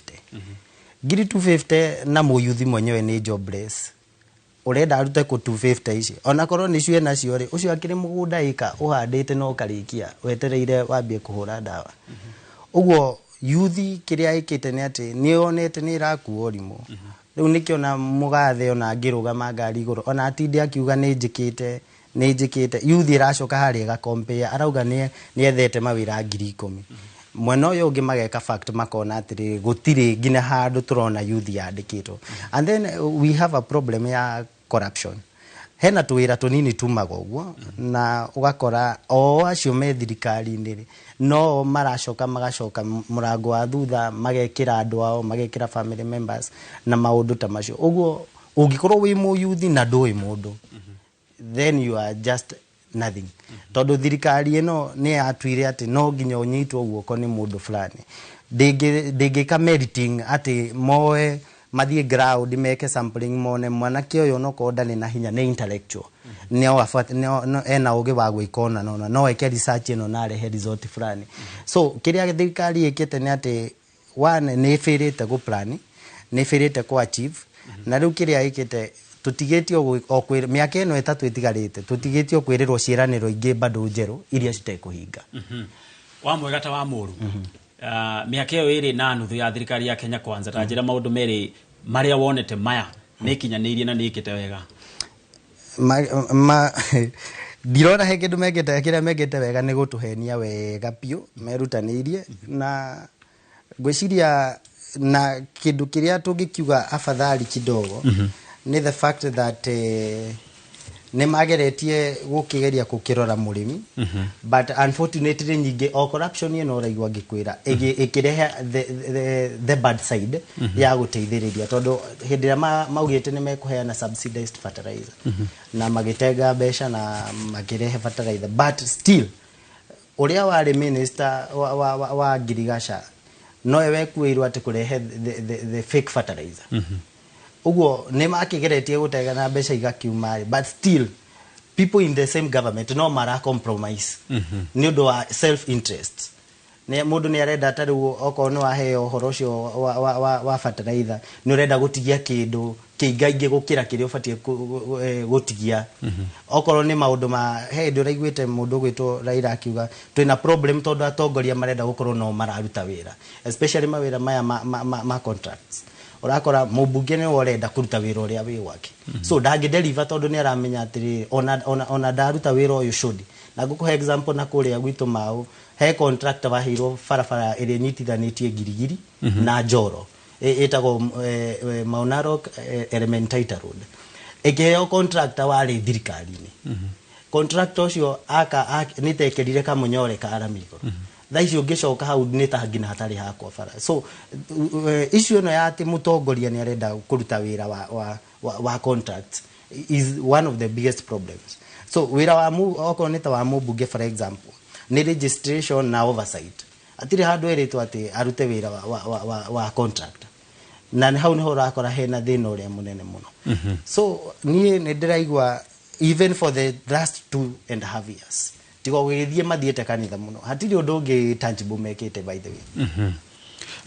250 na mo youth mwenyewe ni jobless. Urenda arute ku 250 ici ona korwo ni cio nacio ri ucio akiri mugunda ika uhandite no karikia wetereire wambie kuhura dawa. Uguo youth kiria ikite ni ati ni onete ni irakuo rimu. Riu nikiona mugathe ona ngirugama ngari iguru ona atindi akiuga ni njikite youth iracoka hari ga compare arauga ni ethete mawira 10,000. Mwena uyu ungi mageka fact makona atiri gutiri ngina handu turona youth yandikitwo. And then we have a problem ya corruption. Hena tuwira tunini tumago uguo na ugakora o acio me thirikari-ini no magacoka murango wa thutha magekira andu ao magekira family members na maundu ta macio. Uguo ungikorwo wi mu youth na ndui mundu then you are just nothing. Tondu thirikari ino ni atwire ati no nginya unyitwo guoko ni mundu fulani. Ndingika meriting ati moe mathie ground meke sampling mone mwanake uyu no kodani na hinya ni intellectual. No ena uge wa gwikona no eke research ino na rehe result fulani. So kiria thirikari ikite ni ati one ni firite go plan, ni firite ko achieve na riu kiria ikite tutigitio okwira miaka ino itatu itigarite tutigitio kwirirwo ciraniro ingi bado njeru iria citekuhinga. Wa mwegata wa muru miaka iyo iri na nuthu ya thirikari ya Kenya Kwanza ta njira maundu meri maria wonete maya nikinyanirie na nikite wega. Dirona he kindu megete kiria megete wega ni gutuhenia wega piu merutanirie na gwiciria na kindu kiria tungikiuga afadhali kidogo nĩ the fact that nĩ mageretie gũkĩgeria gũkĩrora mũrĩmi but unfortunately nyingĩ o corruption ĩno ũraigua ngĩkwĩra ĩkĩrehe the bad side ya gũteithĩrĩria tondũ hĩndĩ ĩrĩa maugĩte nĩ mekũheana subsidized fertilizer na magĩtenga mbeca na makĩrehe fertilizer but still ũrĩa warĩ minister wa Girigasha nowe wekuĩirwo atĩ kũrehe the fake fertilizer uguo nĩ makĩgeretie gũtega na mbeca igakiuma but still people in the same government no mara compromise nĩ ũndũ wa self interest nĩ mũndũ nĩ arenda tarĩu okorwo nĩ waheo ũhoro ũcio wa fertilizer nĩ ũrenda gũtigia kĩndũ kĩingaingĩ gũkĩra kĩrĩa ũbatiĩ gũtigia okorwo nĩ maũndũ ma hĩndĩ ũraiguĩte mũndũ gwĩtwo Raila akiuga twĩna problem tondũ atongoria marenda gũkorwo no mararuta wĩra especially mawĩra maya ma contracts urakora mubunge ni orenda kuruta wira uria wi wake so ndangĩ deliver tondu ni aramenya atiri ona ndaruta wira uyu shodi na ngukuhe example na kuria gwitu Mau he contractor wahiro farafara iri nyitithanitie girigiri na Njoro itago Mau Narok Elementaita Road ekeheo contractor wari thirikari-ini contractor ucio aka nitekerire kamunyore ka aramiko thaici ungicoka hau ni ta ngina hatari hakwa bara so issue no ya ati mutongoria ni arenda kuruta wira wa contract is one of the biggest problems so wira wa oko ni ta wa mubunge for example ni registration na oversight atiri handu eritwo ati arute wira wa contract na hau ni ho rakora hena thina uria munene muno so ni ndiraigwa even for the last 2.5 years tigo gwithie mathiete kanitha muno hatiri undu ungi tangible mekete by the way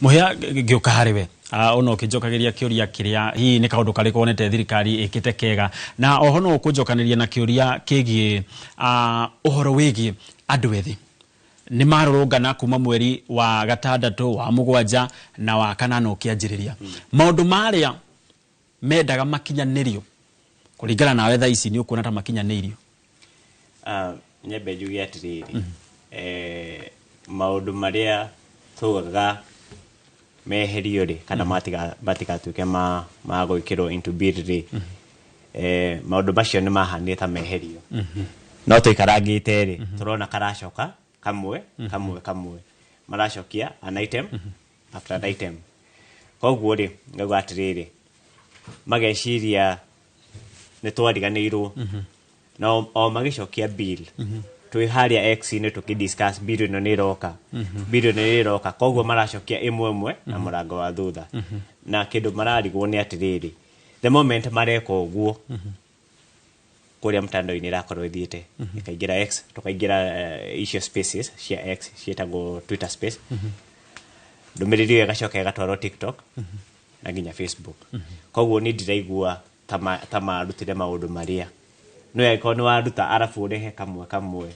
muhia ngioka hariwe ono kijokagiria kiuria kiria hi ni kaundu kari konete thirikari ikite kega na oho no kujokaniria na kiuria kigie uhoro wigi andu ethi ni marorongana kuma mweri wa gatandatu wa mugwanja na wa kanana ukianjiriria maundu maria mendaga makinyanirio kuringana nawe tha ici ni ukuona ta makinyanirio nyebe jugi atiriri maundu maria tugaga meherio ri kana matigatuike ma gwikirwo into bill ri maundu macio ni mahanite meherio no tuikarangite ri turona karacoka kamwe maracokia an item after an item koguo ri ngauga atiriri mageciria ni twariganirwo no o magicokia bill twi haria X ni tukidiscuss bill ino ni roka koguo maracokia imwe na murango wa thutha na kindu mararigwo ni atiriri the moment mareko guo kuria mtandao-ini rakorwo ithiite ikaingira X tukaingira issue spaces cia X cietagwo Twitter space ndumiriri igacoka igatwarwo TikTok na nginya Facebook koguo ni ndiraigua ta marutire maundu maria no yako ni waruta arafu urehe kamwe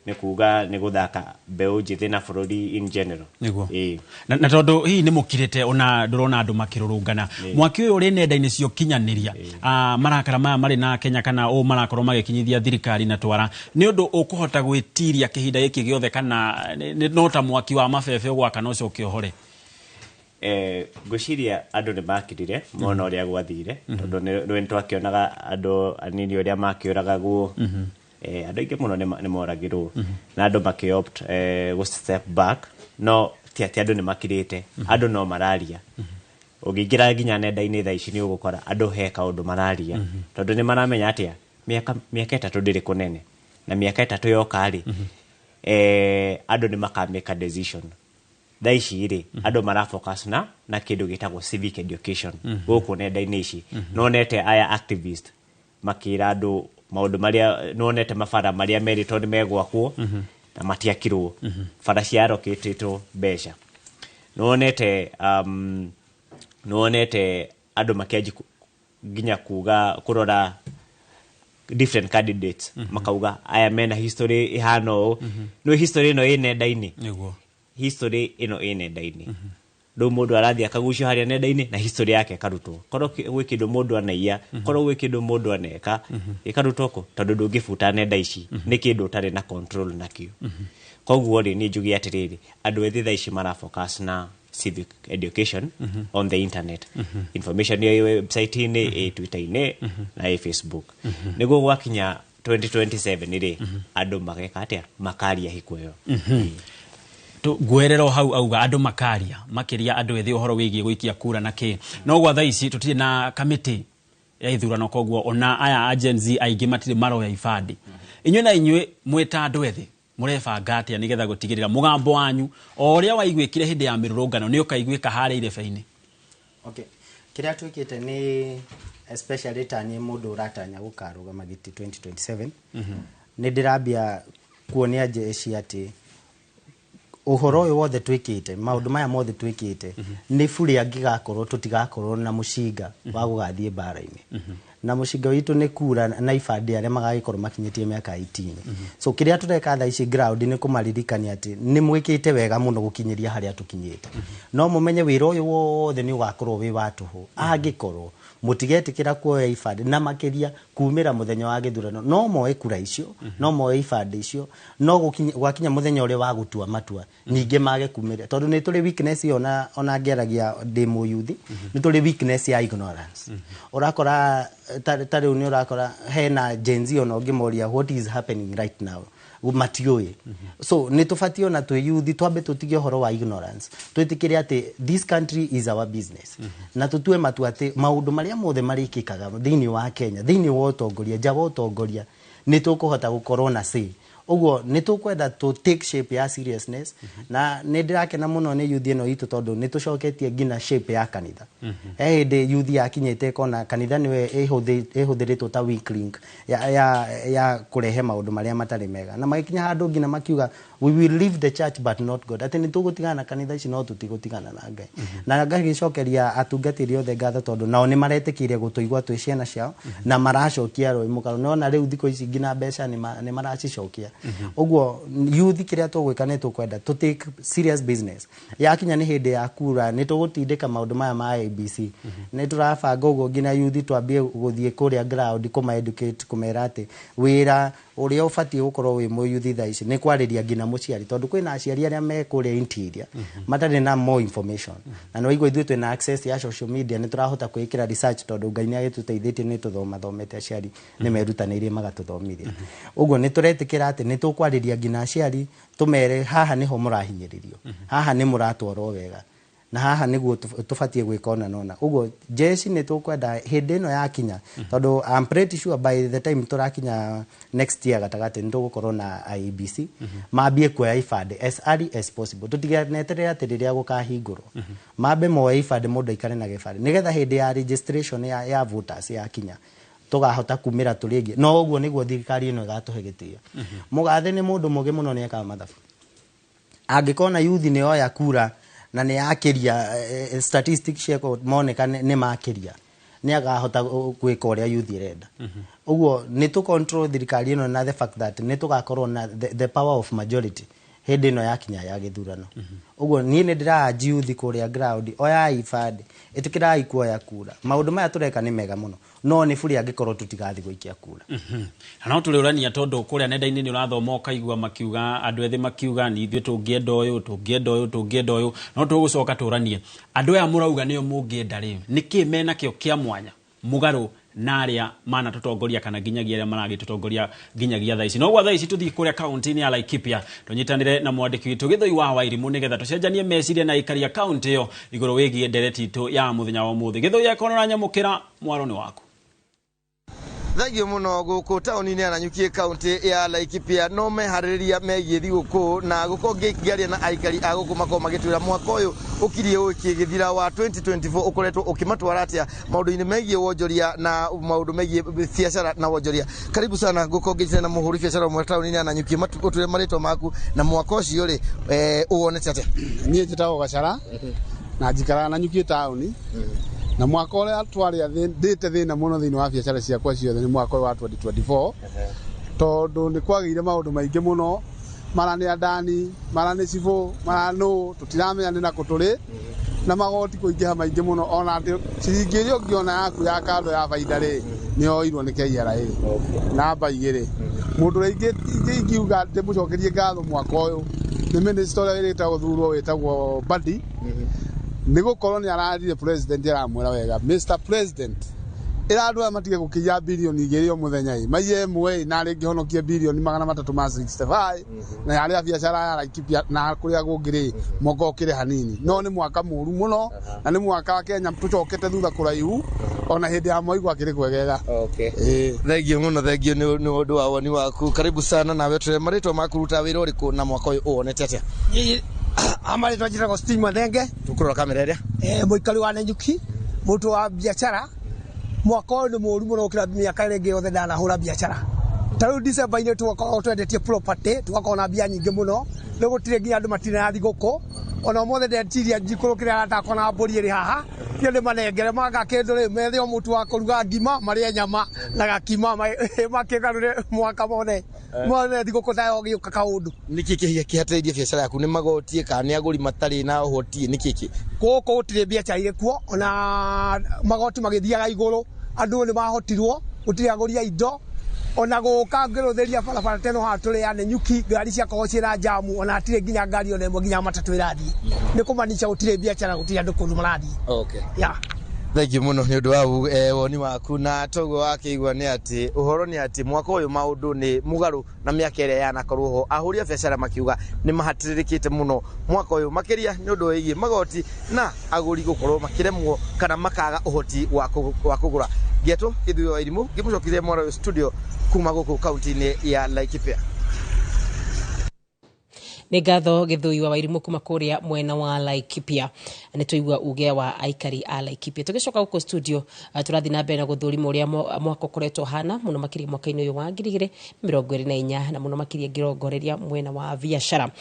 ni kuga ni guthaka mbeu njithi na bururi in general na tondu hii ni mukirite ona ndurona andu makirurungana mwaki uyu uri nenda-ini cio kinyaniria marakara maya mari na Kenya kana o marakorwo magikinyithia thirikari na twara ni undu ukuhota gwitiria kihinda giki giothe kana no ta mwaki wa mabebe gwaka no cokiohore ngwiciria andu ni makirire mona uria gwathire tondu ni twakionaga andu anini uria makiuraga guo andu ingi muno ni moragirwo na andu makiopt go step back no ti andu ni makirite andu no mararia ugingira ginya nenda-ini tha ici ni ugukora andu he kaundu mararia tondu ni maramenya atia miaka 3 ndiri kunene na miaka 3 yoka ri andu ni makameka decision daishi ri andu marafocus na kindu gitagwo civic education guku nenda-ini ici no nete aya activist makira andu maundu maria nonete mabara maria merito ni megwakwo na matiakirwo bara ciarokititwo mbeca nonete andu makiaji ginya kuga kurora different candidates makauga aya mena history ihano no history ino nenda-ini history ino nenda-ini ndo mundu arathia akagucio haria nenda-ini na history yake karutwo korwo gwi kindu mundu anaiya korwo gwi kindu mundu aneka ikarutwo ko tondu ndungifuta nenda ici ni kindu tari na control nakio koguo ri ni njugi atiriri andu ethi tha ici mara focus na civic education on the internet. Information ya website ine, Twitter ine, na Facebook. Nego gwakinya 2027 ire andu mageka atia makaria hikweyo. Gwerero hau auga andu makaria makiria andu ethi uhoro wigie guikia kura na ki no gwa thaa ici tutire na committee ya ithurano koguo ona aya agency aingi matire maroya ifadi inywe na inywe mweta andu ethi murebanga atia nigetha gutigirira mugambo wanyu o uria waiguikire hindi ya mirurungano ni ukaiguika hare irebeini. Okay, kiria twikite ni especially tani mundu uratanya gukaruga magiti 2027 ni ndirambia kuonia jeshi ati uhoro uyu wothe twikite maundu maya mothe twikite ni buri angigakorwo tutigakorwo na mushinga wa gugathie mbara-ini na mushinga witu ni kura na ifadi aria magagikorwo makinyitie miaka 18 so kiria tureka thaa ici ground ni kumaririkania ati ni mwikite wega muno gukinyiria haria tukinyite no mumenye wira uyu wothe ni ugakorwo wi watuhu angikorwo mutigetikira kuoya ifadi na makiria kumira muthenya wa githurano no moe kura icio no moe ifadi icio no gwakinya muthenya uri wa gutua matua ninge mage kumira tondu ni turi weakness ona ngeragia demo youth ni turi weakness ya ignorance urakora tari uni urakora hena Gen Z ona ngimoria what is happening right now matioi so ni tufatio na tu youth twambe tutige horo wa ignorance twitikire ati this country is our business na tutue matu ati maundu maria mothe marikikaga thini wa Kenya thini wa utongoria jabo utongoria ni tukuhota gukorwo na say uguo ni tukwenda to take shape ya seriousness na ni ndirakena muno ni youth eno itu tondu ni tucoketie ngina shape ya kanitha hindi youth yakinyite kona kanitha niwe ihuthiritwo ta weak link ya kurehe maundu maria matari mega na magikinya handu ngina makiuga we will leave the church but not God ati ni tugutigana kanitha ici no tutigutigana na Ngai na Ngai gicokeria atungatiri othe ngatho tondu nao ni maretikire gutuigwa twi ciana ciao na maracokia roi mukaro nona riu thiko ici ngina mbeca ni maracicokia uguo youth kiria tugwika ni tukwenda to take serious business yakinya ni hindi ya kura ni tugutindika maundu maya ma ABC ni turabanga uguo ngina youth twambie guthie kuria ground kuma educate kumera ati wira uria ufatie gukorwo wi muyuthi thaa ici ni kwariria ngina muciari tondu kwina aciari aria me kuria interior matari na more information na no igwe ithuĩ twina access ya social media ni turahota kwikira research tondu Ngai ni agituteithĩtie ni thomete aciari ni merutanĩirie magatuthomithia uguo ni turetikira ati ni tukwariria ngina aciari tumere haha niho murahinyiririo haha ni muratwarwo wega na haha niguo tufatie gwikona nona uguo jeshi ni tukwenda hindi ino yakinya tondu I'm pretty sure by the time turakinya next year gatagati ni tugukorwo na IEBC mambie kuoya ifade as early as possible tutigeneterera ati riria gukahingurwo mambe moya ifade mundu aikare na gifade nigetha hindi ya registration ya voters yakinya tugahota kumira turingi no uguo niguo thirikari ino igatuhe gitio mugathe ni mundu mugi muno ni eka mathabu angikona youth ni oya kura na ni akiria statistics ciako moneka ni makiria ni agahota gwika uria youth irenda uguo ni tu control thirikari ino na the fact that ni tugakorwo na the power of majority hindi ino yakinya ya githurano uguo ni ndira youth kuria ground oya ifadi itikira ikuoya kura maundu maya tureka ni mega muno no ni buri angikorwo tutigathi gwikia kura na no turiurania tondu kuria nenda-ini ni urathoma ukaigua makiuga andu ethi makiuga ni ithuĩ tũngĩenda ũyũ no tũgũcoka tũranie andu aya mũrauga nĩo mũngĩenda rĩ nĩkĩ mena kĩo kĩa mwanya mũgarũ na aria mana tutongoria kana ginyagia aria maragi tutongoria ginyagia thaa ici no gwa thaa ici tuthii kuria county ni ya Laikipia tunyitanire na mwandiki witu Githoi wa Wairimu nigetha tucenjanie meciria na ikaria county iyo iguru wigie ndereti itu ya muthenya wa muthi Githoi yakona nyamukira mwaroni waku Thagio muno guku tauni-ini ya Nanyuki county ya Laikipia no meharĩrĩria megiĩ thigũkũ na guko ngĩaria na aikari a guku makorwo magĩtwĩra mwaka ũyũ ũkirie ũkĩgĩthira wa 2024 ũkoretwo ũkĩmatwara atĩa maũndũ-inĩ megiĩ wonjoria na maũndũ megiĩ biacara na wonjoria. Karibu sana guko ngĩtana na mũhũri biacara mwa tauni-ini ya Nanyuki matũtwĩre marĩtwa maku na mwaka ũcio rĩ ũwonete atĩa? Niĩ njĩtagwo Gacara na njikaraga Nanyuki tauni na mwaka ũrĩa twarĩ ndĩte thĩna mũno thĩinĩ wa biacara ciakwa ciothe nĩ mwaka wa 2024 tondũ nĩ kwagĩire maũndũ maingĩ mũno marani andani marani cibũ marano tũtiramenya nĩ na kũtũrĩ na magoti kũingĩha maingĩ mũno ona atĩ ciringi ĩrĩa ũngĩona yaku ya kando ya baida rĩ nĩ yoirwo nĩ KRA namba igĩrĩ mũndũ ũrĩa ingiuga ndĩmũcokerie ngatho mwaka ũyũ nĩ minister ũrĩa wĩrĩtwo gũthurwo wĩtagwo Badi nĩ gũkorwo nĩ ararire president aramwĩra wega Mr President ĩrandu matige gũkĩia bilioni 2 o mũthenya maiye mwe na rĩngĩ honokie bilioni 365 na yarĩ ya biacara ya Laikipia na kũrĩa gũngĩrĩ mwaka ũkĩrĩ hanini no nĩ mwaka mũru mũno na nĩ mwaka wa Kenya tũcokete thutha kũraihu ona hĩndĩ ya moigwa kĩrĩ kwegega. Thengio mũno, thengio nĩ ũndũ wa woni waku. Karibu sana nawe tũre marĩtwa makuruta wĩra ũrĩkũ na mwaka ũyũ wonete atĩa? Amarĩtwa njĩtagwo Steve Mathenge. Tũkũrora kamera ĩrĩa. Mũikari wa Nanyuki, mũndũ wa biacara. Mwaka ũyũ nĩ mũru mũno gũkĩra mĩaka ĩrĩa ĩngĩ yothe ndanahũra biacara. Ta rĩu December-inĩ tũgakorwo twendetie property, tugakorwo na mbia nyingĩ mũno. Rĩu gũtirĩ nginya andũ matirĩ na thigũkũ. Ona mothe ndetiria njikũrũkĩra atakwo na mbũri ĩrĩ haha. Nĩ ndĩ manengere maga kĩndũ rĩu methe o mũtu wa kũruga ngima marĩa nyama na gakima makĩgarũre mwaka mothe. Mothe thigũkũ tayo gĩũka kaũndũ. Nĩkĩ kĩhatĩrĩirie biacara yaku? Nĩ magoti kana nĩ agũri matarĩ na ũhoti nĩkĩ? Gũkũ gũtirĩ biacara irĩ kuo ona magoti magĩthiaga igũrũ. Andũ nĩ mahotirwo gũtirĩ agũri a indo. Ona gũka ngĩrũtheria barabara teno ha tũrĩ ya Nanyuki ngari ciakorwo ciĩna jamu ona hatirĩ nginya ngari ona ĩmwe nginya matatũ ĩrathiĩ. Nĩ kũmaanisha gũtirĩ biacara gũtirĩ andũ kũndũ marathiĩ. Thengio mũno nĩ ũndũ wa woni waku na toguo wakĩigua nĩ atĩ ũhoro nĩ atĩ mwaka ũyũ maũndũ nĩ mũgarũ na mĩaka ĩrĩa yanakorwo ho. Ahũri a biacara makiuga nĩ mahatĩrĩrĩkĩte mũno mwaka ũyũ makĩria nĩ ũndũ wĩgiĩ magoti na agũri gũkorwo makĩremwo kana makaga ũhoti wa kũgũra. Gĩatũ Gĩthui wa Irimũ ngĩmũcokithia Moro studio kuma gũkũ kaunti-inĩ ya Laikipia. Nĩ ngatho Gĩthui wa Irimũ kuma kũrĩa mwena wa Laikipia. Nĩ tũigua uge wa aikari a Laikipia. Tũgĩcoka gũkũ studio tũrathiĩ na mbere na gũthũrima ũrĩa mwaka ũkoretwo hana mũno makĩria mwaka-inĩ ũyũ wa 2024 na mũno makĩria ngĩrongoreria mwena wa biacara.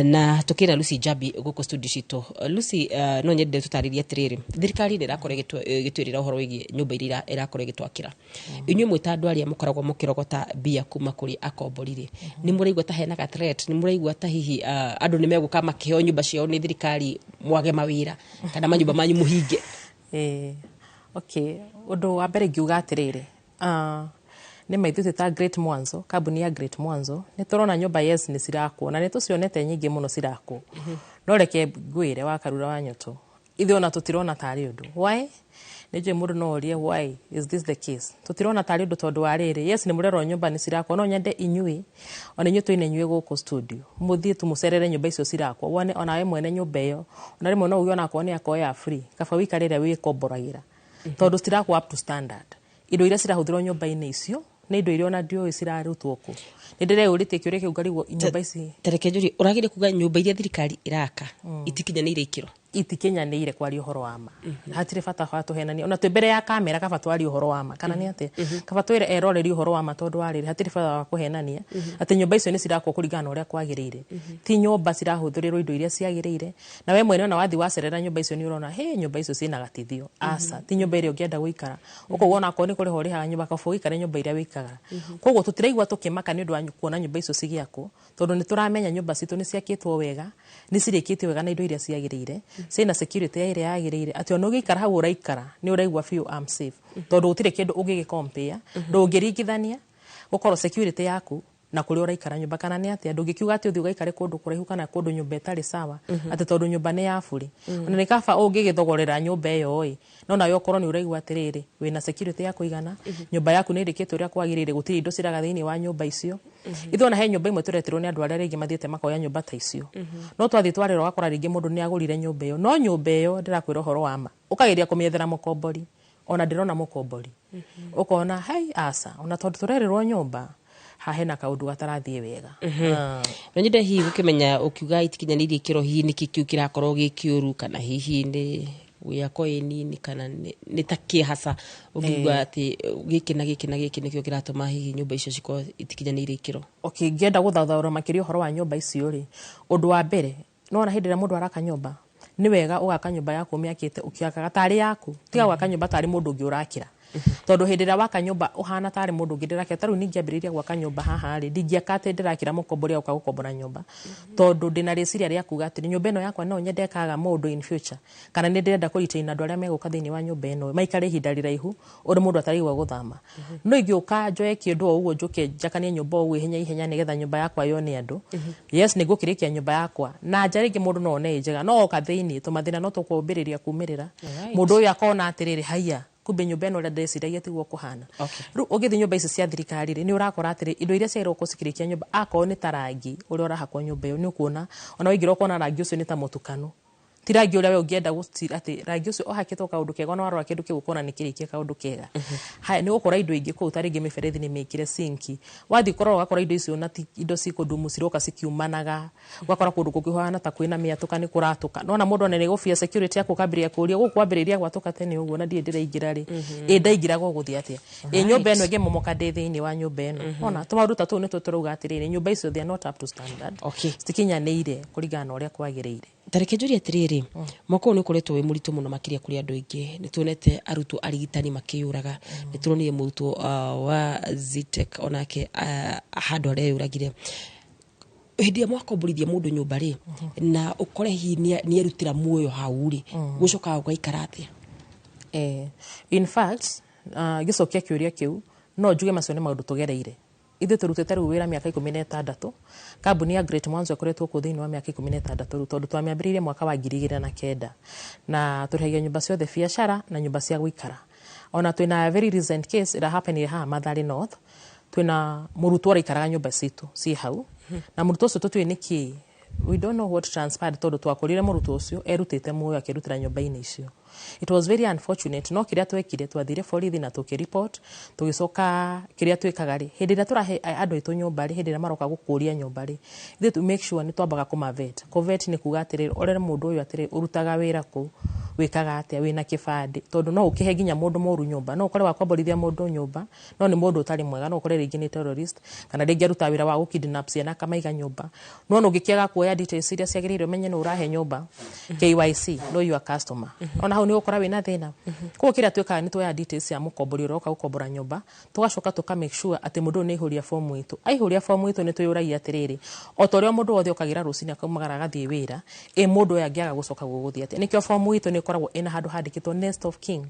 Na tũkĩna Lucy Jabi gũkũ studio citũ. Lucy, no nyende tũtarĩrie atĩrĩrĩ, thirikari nĩ ĩrakorwo ĩgĩtwĩrĩra ũhoro wĩgiĩ nyũmba iria ĩrakorwo ĩgĩtwakĩra. Inyuĩ mwĩ ta andũ arĩa mũkoragwo mũkĩrogota mbia kuma kũrĩ akombori-rĩ, nĩ mũraigua ta henaga threat, nĩ mũraigua ta hihi andũ nĩ megũka makĩheo nyũmba ciao nĩ thirikari mwage mawĩra kana manyũmba manyu mũhinge? Ũndũ wa mbere ngiuga atĩrĩrĩ, nĩ maithuĩ ta Great Mwanzo, kambuni ya Great Mwanzo, nĩ tũrona nyũmba nĩ cirakwo na nĩ tũcionete nyingĩ mũno cirakwo. No reke ngwĩre wa Karura wa Nyũtũ, ithuĩ ona tũtirona tarĩ ũndũ. Why? Nĩnjũĩ mũndũ no ũrie why is this the case? Tũtirona tarĩ ũndũ tondũ wa rĩrĩ, nĩ mũrerwo nyũmba nĩ cirakwo, no nyende inyuĩ ona inyuĩ twĩna inyuĩ gũkũ studio mũthiĩ tũmũcerere nyũmba icio cirakwo, wone ona we mwene nyũmba ĩyo, ona rĩmwe no uge ona akorwo nĩ yakorwo ya free, kaba wĩikare rĩrĩa wĩkomboragĩra tondũ cirakwo up to standard. Indo iria cirahũthĩrwo nyũmba-inĩ icio nĩ indo iria ona ndiũĩ cirarutwo kũ. Nĩ ndĩreũrĩte kĩũria kĩu ngarigwo nyũmba ici. Tareke njũrie, ũragire kuga nyũmba iria thirikari iraka itikinyanĩire ikĩro? Itikinyanĩire kwaria ũhoro wa ma. Hatirĩ bata wa tũhenania. Ona twĩ mbere ya kamera kaba twarie ũhoro wa ma. Kana nĩ atĩ kaba twĩre eroreri ũhoro wa ma tondũ wa rĩrĩ hatirĩ bata wa kũhenania. Atĩ nyũmba icio nĩ cirakwo kũringana na ũrĩa kwagĩrĩire. Ti nyũmba cirahũthĩrĩrwo indo iria ciagĩrĩire. Na we mwene ona wathi wacerera nyũmba icio nĩ ũrona nyũmba icio ciĩna gatithio. Aca, ti nyũmba ĩrĩa ũngĩenda gũikara. Ũkoguo ona akorwo nĩ kũrĩha ũrĩhaga nyũmba kaba ũikare nyũmba iria wĩikaga. Koguo tũtiraigua tũkĩmaka nĩ ũndũ wa kuona nyũmba icio cigĩakwo tondũ nĩ tũramenya nyũmba citũ nĩ ciakĩtwo wega, nĩ cirĩkĩtio wega na indo iria ciagĩrĩire, ciĩna security ĩrĩa yagĩrĩire, atĩ ona ũgĩikara hau ũraikara nĩ ũraigua biũ am safe tondũ gũtirĩ kĩndũ ũngĩgĩcompare, ndũngĩringithania gũkorwo security yaku na kũrĩa ũraikara nyũmba. Kana nĩ atĩ ndũngĩkiuga atĩ ũthiĩ ũgaikare kũndũ kũraihu kana kũndũ nyũmba ĩtarĩ sawa atĩ tondũ nyũmba nĩ ya buri. Ona nĩ kaba ũngĩgĩthogorera nyũmba ĩyo no nawe ũkorwo nĩ ũraigua atĩrĩrĩ wĩna security ya kũigana, nyũmba yaku nĩ ĩrĩkĩtwo ũrĩa kwagĩrĩire, gũtirĩ indo ciraga thĩinĩ wa nyũmba icio. Ithuĩ ona he nyũmba imwe tũretirwo nĩ andũ arĩa rĩngĩ mathiĩte makoya nyũmba ta icio, no twathiĩ twarĩrwo wakora rĩngĩ mũndũ nĩ agũrire nyũmba ĩyo, no nyũmba ĩyo ndĩrakwĩra ũhoro wa ma, ũkageria kũmĩethera mũkombori, ona ndĩrona mũkombori, ũkona aca, ona tondũ tũrerĩrwo nyũmba hena kaũndũ gatarathiĩ wega. No nyende hihi gũkĩmenya ũkiuga itikinyanĩirie ikĩro, hihi nĩkĩ kĩu kĩrakorwo gĩkĩũru kana hihi nĩ gĩako nini kana nĩ ta kĩhaca ũngiuga atĩ gĩkĩ na gĩkĩ na gĩkĩ nĩkĩo kĩratũma hihi nyũmba icio cikorwo itikinyanĩirie ikĩro? Ngĩenda gũthathaũra makĩria ũhoro wa nyũmba icio rĩ, ũndũ wa mbere no ona hĩndĩ ĩrĩa mũndũ araka nyũmba nĩ wega ũgaka nyũmba yaku ũmĩakĩte ũkĩakaga tarĩ yaku, tiga gwaka nyũmba tarĩ mũndũ ũngĩ ũrakĩra. tondu hindi ria waka nyumba uhana tari mundu ngi ndirake taru ningi ambiriria gwaka nyumba haha ri ndingiaka ndirakira mukomboria uka gukombora nyumba tondu ndina riciria ria kuga ati nyumba ino yakwa no nyendekaga mundu in future kana ni ndirenda kuritain andu aria meguka thiini wa nyumba ino maikare ihinda riraihu uri mundu atarigwa guthama no ingiuka njoe kindu o uguo njuke njakanie nyumba uguo ihenya nigetha nyumba yakwa yone andu yes nigukirikia nyumba yakwa na njaringi mundu no ne njega no oka thiini tumathina no tukumbiriria kumirira mundu uyu akona atiriri haiya kumbe nyumba ino ndeciragia tiguo kuhana riu ugithi nyumba ici cia thirikari ri ni urakora atiri indo iria ciagirwo kusikirikia nyumba akorwo ni tarangi uria urahakwo nyumba iyo ni ukuona ona wingira ukona rangi ucio ni ta mutukanu ti rangi uria we ungienda gustira ati rangi ucio ohakitwo kaundu kega no warora kindu kiu ukona ni kirikia kaundu kega haya ni gukora indo ingi kuu taringi miberethi ni mikire sinki wathi korwo ugakora indo icio na indo cikundumu ciroka cikiumanaga ugakora kundu kukihana ta kwina miatuka ni kuratuka nona mundu anene gufia security yako kambiria kuria gukwambiriria gwatuka tene uguo na ndiraingira ri ndaingira go guthia atia nyumba eno ege momoka thiini wa nyumba eno ona tumaruta tu ni tuturuga atiriri nyumba icio they are not up to standard stikinyanire kuringana uria kwagiriire tareke njuri atiriri mwako ni kuretwo wi muritu muno makiria kuri andu ingi ni tuonete arutu arigitani makiyuraga ni turonire murutu wa Zitek onake handu aria yuragire hindi ya mwako burithia mundu nyumba ri na ukore hi ni erutira muoyo hauri gucoka ugaikara atia in fact gicokia kiuria kiu no njuge macio ni maundu tugereire ithe turutete riu wira miaka 16 kambuni ya Great Mwanzo ikoretwo ku thiini wa miaka 16 riu tondu twamiambiririe mwaka wa 2009 na turihagia nyumba ciothe biacara na nyumba cia guikara ona twina very recent case ira happened ha Mathare North twina murutu araikaraga nyumba citu ci hau na murutu ucio tutwi niki we don't know what transpired tondu twakorire murutu ucio erutite muoyo akirutira nyumba-ini icio. It was very unfortunate no kiria twekire twathire borithi na tukireport tugicoka kiria twikaga ri hindi ria turahe andu itu nyumba ri hindi ria maroka gukuria nyumba ri ithe to make sure ni twambaga kumavet covet ni kuga atiri orere mundu uyu atiri urutaga wira ku wikaga atia wina kibandi tondu no ukihe ginya mundu moru nyumba no ukore wa kwamborithia mundu nyumba no ni mundu utari mwega no ukore ringi ni terrorist kana ringi aruta wira wa gukidnap ciana kamaiga nyumba no ngikiaga kuoya details iria ciagiriire menye no urahe nyumba KYC no your customer ona hau ni ukora wina thina kwa kira tweka ni twoya details ya mukombori uroka gukombora nyumba tugacoka tuka make sure ati mundu ni ihuria form itu aihuria form itu ni tuyuragia atiriri otorio mundu wothe ukagira rucini akamagara gathie wira mundu yangiaga gucoka guguthia ati nikio form itu ni koragwo ina handu handikitwo nest of king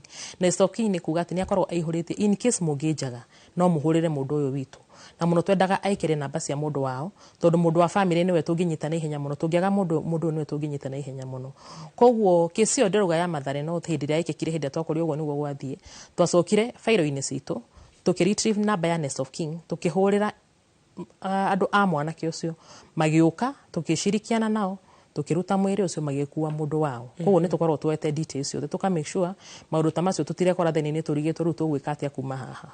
ni kuga ati ni akorwo aihuritie in case mugijaga no muhurire mundu uyu witu na muno twendaga aikire namba cia mundu wao tondu mundu wa family niwe tunginyitana ihenya muno tungiaga mundu niwe tunginyitana ihenya muno koguo kesi yo nderuga ya Mathare no hindi ria ikikire hindi twakori uguo niguo gwathie twacokire fairo-ini citu tukiretrieve namba ya nest of king tukihurira andu a mwanake ucio magiuka tukishirikiana nao tukiruta mwiri ucio magikuwa mundu wao koguo ni tukorwo twete details ciothe tuka make sure maundu ta macio tutirekora thini ni turigitwo ru tugwika atia kuma haha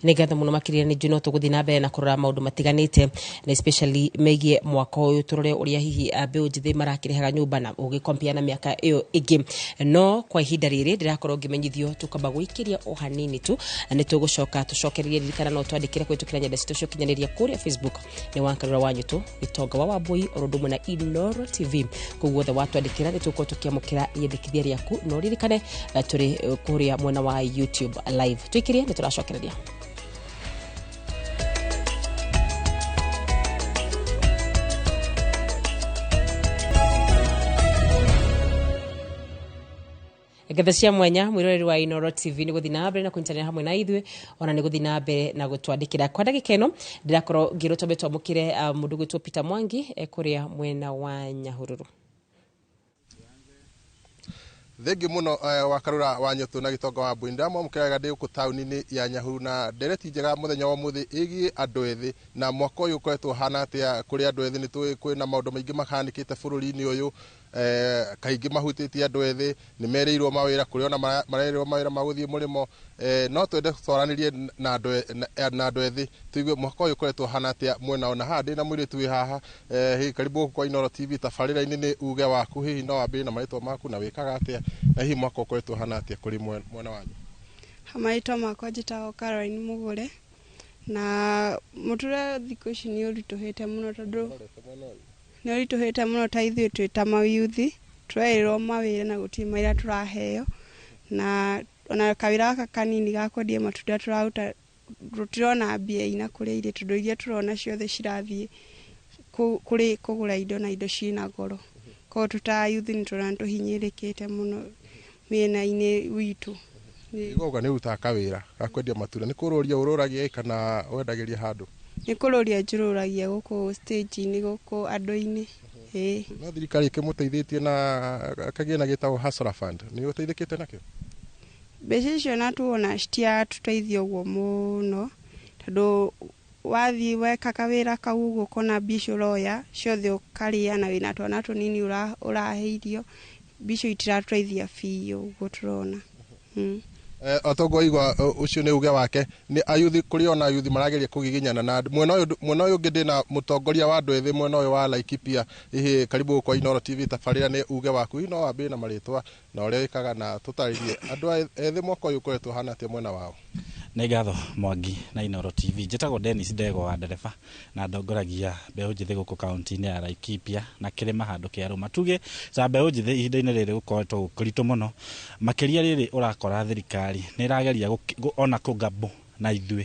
ni gatha muno makiria ni juno tuguthi na mbere na kurora maundu matiganite na especially megie mwaka uyu turore uria hihi mbeu njithi marakirehaga nyumba na ugicompare na miaka iyo ingi no kwa ihinda riri ndirakorwo ngimenyithio tukamba guikiria o hanini tu ni tugucoka tucokererie ririkana no twandikire kwitukira nyenda citu cio kinyaniria kuria Facebook ni wankarura wanyu tu Gitonga wa Wambui orundumu na Inoro TV kuguothe watwandikira ni tuko tukiamukira yendekithia riaku no ririkane turi kuria mwena wa YouTube live twikirie ni turacokereria Gathia mwenya mwiroreri wa Inoro TV ni guthi na mbere na kuintanera hamwe na ithwe ona ni guthi na mbere na gutwandikira kwa ndagika ino ndirakorwo ngirotobetwo twamukire mundu gwitwo Peter Mwangi kuria mwena wa Nyahururu. Thengi muno wa Karura wa Nyutu na Gitonga wa Wambui ndamwe mukiraga ndi ku tauni-ini ya Nyahururu na ndereti njega muthenya wa muthi igi andu ethi na mwaka uyu koretwo hana atia kuri andu ethi ni twi kwina maundu maingi makanikite bururi-ini uyu kaingi mahutitie andu ethi ni mereirwo mawira kuri ona mareirwo mawira maguthie murimo no twende twaranirie na andu ethi tuigue mwaka uyu koretwo hana atia mwena ona handi na mwiri tu haha hi karibu kwa Inoro TV tafarira-ini ni uge waku hihi no wambire na maritwa maku na wikaga atia na hi mwaka ukoretwo hana atia kuri mwena wanyu. Maitwa makwa njitagwo Caroline Mugure na muture thikũ ici ni urituhite muno tondu ni urituhite muno ta ithuĩ twĩ ta mayuthi twerirwo mawĩra na gũtirĩ mawĩra turaheo na ona kawira gaka kanini gakwendia matunda tũraruta tũtirona mbia ina kũrĩa irĩ tondũ iria tũrona ciothe cirathiĩ kũrĩ kũgũra indo na indo ciĩna goro koguo tũta youth nĩ tũrona tũhinyĩrĩkĩte mũno mĩena-inĩ witũ. Igoga nĩ utaga kawĩra gakwendia matunda nĩ kũrũria ũrũragia kana wendagĩria handũ? Nĩ kũrũria njũrũragia gũkũ stage-inĩ gũkũ andũ-inĩ. No thirikari ĩkĩmũteithĩtie na kagĩna gĩtagwo Hustler Fund nĩ ũteithĩkĩte nakĩo? Mbeca icio na tuona citiatũteithia ũguo mũno tondũ wathiĩ weka kawĩra kau ũguo ũkona mbia icio ũroya ciothe ũkarĩa na wĩna twana tũnini ũraheithio mbia icio itiratũteithia biũ ũguo tũrona. Otogo igwa ucio nĩ uge wake ni ayuthi kuri ona ayuthi marageria kugiginyana na mwena uyu ngindi na mutongoria wa andu ethi mwena uyu wa Laikipia ihi karibu kwa Inooro TV tafarira ni uge waku ino wambe na maritwa na uria wikaga na tutaririe andu ethi mwako uyu koretwo hana atia mwena wao. Nĩ ngatho Mwangi na Inooro TV njĩtagwo Dennis Ndego wa ndereba na ndongoragia mbeũ njĩthĩ gũkũ kaunti-inĩ ya Laikipia na kĩrĩma handũ kĩa Rũma tuge za mbeũ njĩthĩ ihinda-inĩ rĩrĩ gũkoretwo gũkũritũ mũno makĩria rĩrĩ ũrakora thirikari nĩ ĩrageria ona kũngambũ na ithuĩ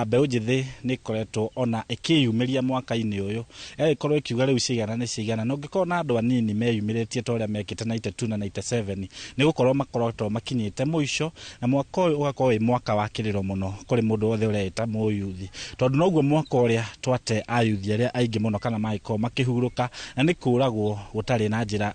mbeũ njĩthĩ nĩ ĩkoretwo ona ĩkĩyumĩria mwaka-inĩ ũyũ ĩkorwo ĩkiuga rĩu cigana no ngĩkorwo na andũ anini meyumĩrĩtie ta ũrĩa mekĩte 92 na 97 nĩ gũkorwo makoretwo makinyĩte mũico na mwaka ũyũ ũgakorwo wĩ mwaka wa kĩrĩro mũno kũrĩ mũndũ wothe ũreta mũyuthi tondũ noguo mwaka ũrĩa twate ayuthi arĩa aingĩ mũno kana magĩkorwo makĩhurũka na nĩ kũragwo gũtarĩ na njĩra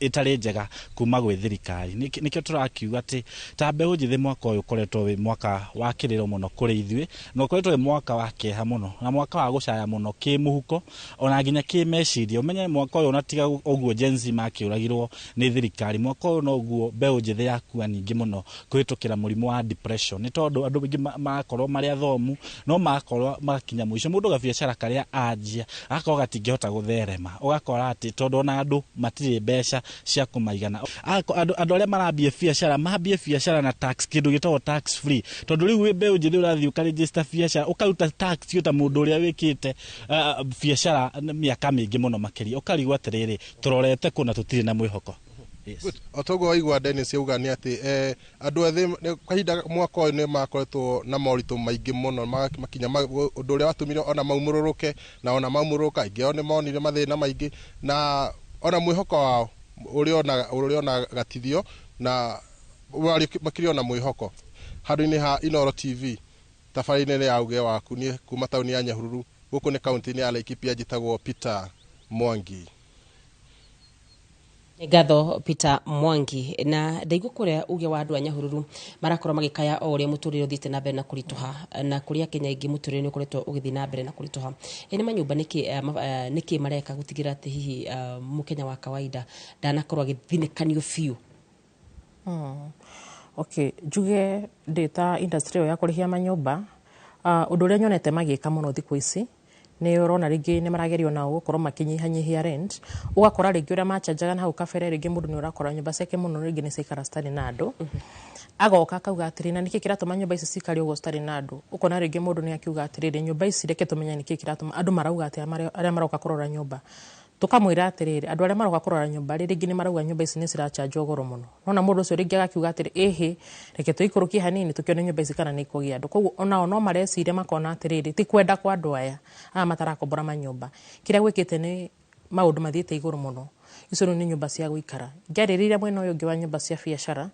ĩtarĩ njega kuma gwĩ thirikari nĩkĩo tũrakiuga atĩ ta mbeũ njĩthĩ mwaka ũyũ ũkoretwo wĩ mwaka wa kiriro muno kuri ithuĩ no ũkoretwo mwaka wa kĩeha mũno na mwaka wa gũcaya mũno kĩmũhuko ona nginya kĩmeciria umenye mwaka ũyũ natiga ũguo Gen Z makĩũragirwo nĩ thirikari mwaka ũyũ no ũguo mbeũ njĩthĩ yakua ningĩ mũno kũhĩtũkĩra mũrimũ wa depression nĩ tondũ andũ aingĩ makorwo marĩ athomu no makorwo makinya mũico mũndũ gabiacara karĩa anjia agakorwo gatingĩhota gũtherema ũgakora atĩ tondũ ona andũ matirĩ mbeca cia kũmaigana andũ arĩa marambia biacara na tax kĩndũ gĩtagwo tax free tondũ rĩu mbeũ njĩthĩ ũrathiĩ ũkaregister biacara ũkaruta tax ta mũndũ ũrĩa wĩkĩte biacara mĩaka mĩingĩ mũno makĩria ũkarigwo atĩrĩrĩ tũrorete kũna tũtirĩ na mwĩhoko. Otogo igwa Dennis yauga nĩ atĩ andũ ethĩ kahinda mwaka ũyũ nĩ makoretwo na moritũ maingĩ mũno makinya ũndũ ũrĩa watũmire ona maumũrũrũke na ona maumũrũka aingĩ ao nĩ monire mathĩna maingĩ na ona mwĩhoko wao ũrĩa ona gatithio na makĩrĩ ona mwĩhoko handũ-inĩ ha Inooro TV tabarĩra-inĩ ya uge waku nĩ kuma taũni ya Nyahururu gũkũ nĩ kaunti-inĩ ya Laikipia njĩtagwo Peter Mwangi. Ngatho Peter Mwangi na ndaigua kũrĩa uge wa andũ a Nyahururu marakorwo magĩkaya o ũrĩa mũtũrĩre ũthiĩte na mbere na kũritũha na kũrĩa Kenya ingĩ mũtũrĩre nĩ ũkoretwo ũgĩthiĩ na mbere na kũritũha nĩ manyũmba nĩkĩ mareka gũtigĩra atĩ hihi mũkenya wa kawaida ndanakorwo agĩthinĩkanio biũ. Okay, njuge ndĩta industry ya kũrĩhia manyũmba ũndũ ũrĩa nyonete magĩka mũno thikũ ici nĩ ũrona rĩngĩ nĩ maragerio nao gũkorwo makĩnyihanyihia rent ũgakora rĩngĩ ũrĩa machanjaga na hau kabere rĩngĩ mũndũ nĩ ũrakora nyũmba ciake mũno rĩngĩ nĩ ciikara citarĩ na andũ agoka akauga atĩrĩ na nĩkĩ kĩratũma nyũmba ici cikare ũguo citarĩ na andũ ũkona rĩngĩ mũndũ nĩ akiuga atĩrĩrĩ nyũmba ici reke tũmenye nĩkĩ kĩratũma andũ marauga atĩ arĩa maroka kũrora nyũmba tukamwira atĩrĩrĩ andũ arĩa maroka kũrora nyũmba rĩngĩ nĩ marauga nyũmba ici nĩ cirachanjwo goro mũno nona mũndũ ũcio rĩngĩ agakiuga atĩrĩ ĩhĩ reke tũikũrũkie hanini tũkĩone nyũmba ici kana nĩ ikũgĩa andũ koguo onao no mareciria makona atĩrĩrĩ ti kwenda kwa andũ aya matarakombora manyũmba kĩrĩa gwĩkĩte nĩ maũndũ mathiĩte igũrũ mũno icio nĩ nyũmba cia gũikara ngĩarĩrĩria mwena ũyũ ũngĩ wa nyũmba cia biacara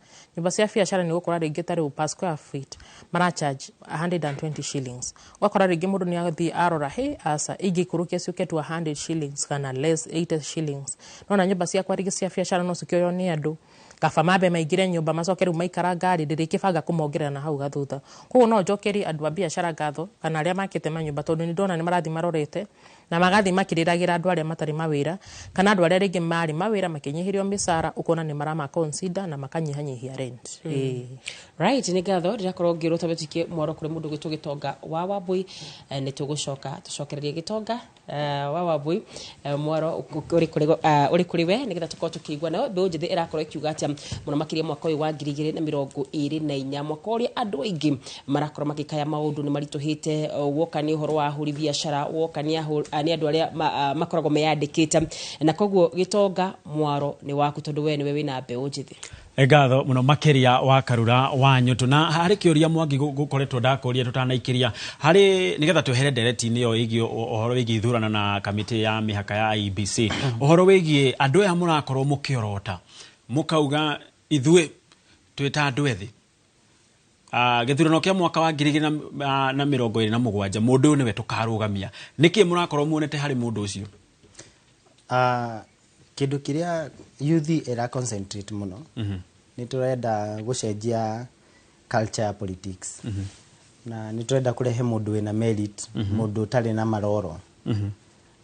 nĩ gũkora rĩngĩ tarĩ per square feet maracharge 120 shillings wakora rĩngĩ mũndũ nĩ agathiĩ arora asa ingĩikũrũkia ciũke tu 100 shillings kana less 80 shillings nona nyũmba ciakwa rĩngĩ cia biacara no cikĩoywo nĩ andũ kaba mambe maingĩre nyũmba macoke rĩu maikara ngari ndĩrĩkĩbanga kũmongerera na hau gathutha koguo no njokerie andũ a biacara ngatho kana arĩa makĩte manyũmba tondũ nĩ ndona nĩ marathiĩ marorete na magathiĩ makĩrĩragĩra andũ arĩa matarĩ mawĩra kana andũ arĩa rĩngĩ marĩ mawĩra makĩnyihirio mĩcara ũkona nĩ marama consider na makanyihanyihia rent. Right nĩ ngatho ndĩrakorwo ngĩrwo tondũ tũtikie mwaro kũrĩ mũndũ gwĩtwo Gĩtonga wa Wambui nĩ tũgũcoka tũcokererie Gĩtonga wa Wambui mwaro ũrĩ kũrĩ we nĩgetha tũkorwo tũkĩigua nayo mbeũ njĩthĩ ĩrakorwo ikiuga atĩ mũno makĩria mwaka ũyũ wa 2024 mwaka ũrĩa andũ aingĩ marakorwo magĩkaya maũndũ nĩ maritũhĩte woka nĩ ũhoro wa ahũri biacara woka nĩ andũ arĩa makoragwo meyandĩkĩte na koguo Gĩtonga mwaro nĩ waku tondũ we nĩwe wĩna mbeũ njĩthĩ. Egatho muno makiria wa Karura wa Nyutu na hari kiuria Mwangi gukoretwo ndakuria tutanaikiria hari nigetha twehere ndereti-ini yo igi ohoro wigi ithurana na kamiti ya mihaka ya IEBC ohoro wigi andu aya murakorwo mukiorota mukauga ithue twita andu ethi githurano kia mwaka wa 2027 mundu uyu niwe tukarugamia niki murakorwo muonete hari mundu ucio kindu kiria youth era concentrate muno ni turenda gucenjia culture ya politics na ni turenda kurehe mundu wina merit mundu tari na maroro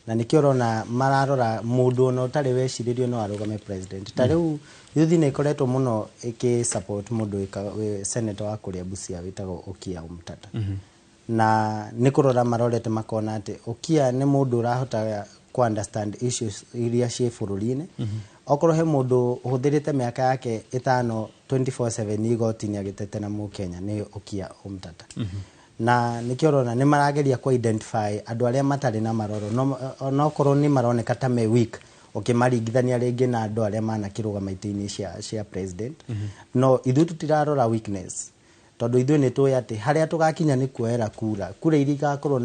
na nikio rona mararora mundu no tari weciririo no arugame president tariu youth ni ikoretwo muno iki support mundu we senator wa kuria Busia witago Okia Omtata na nikurora marorete makona ati Okia ni mundu urahota ku understand issues iria cie bururi-ini okorwo he mundu uhuthirite miaka yake 5 24/7 igoti-ini agitete na Mukenya ni Okia Omtata na nikio rona ni marageria ku identify andu aria matari na maroro no okorwo ni maroneka ta me weak maringithania ringi na andu aria manakirugama iti-ini cia president no ithu tutirarora weakness tondu ithu ni tuya ati haria tugakinya ni kuera kura iria igakorwo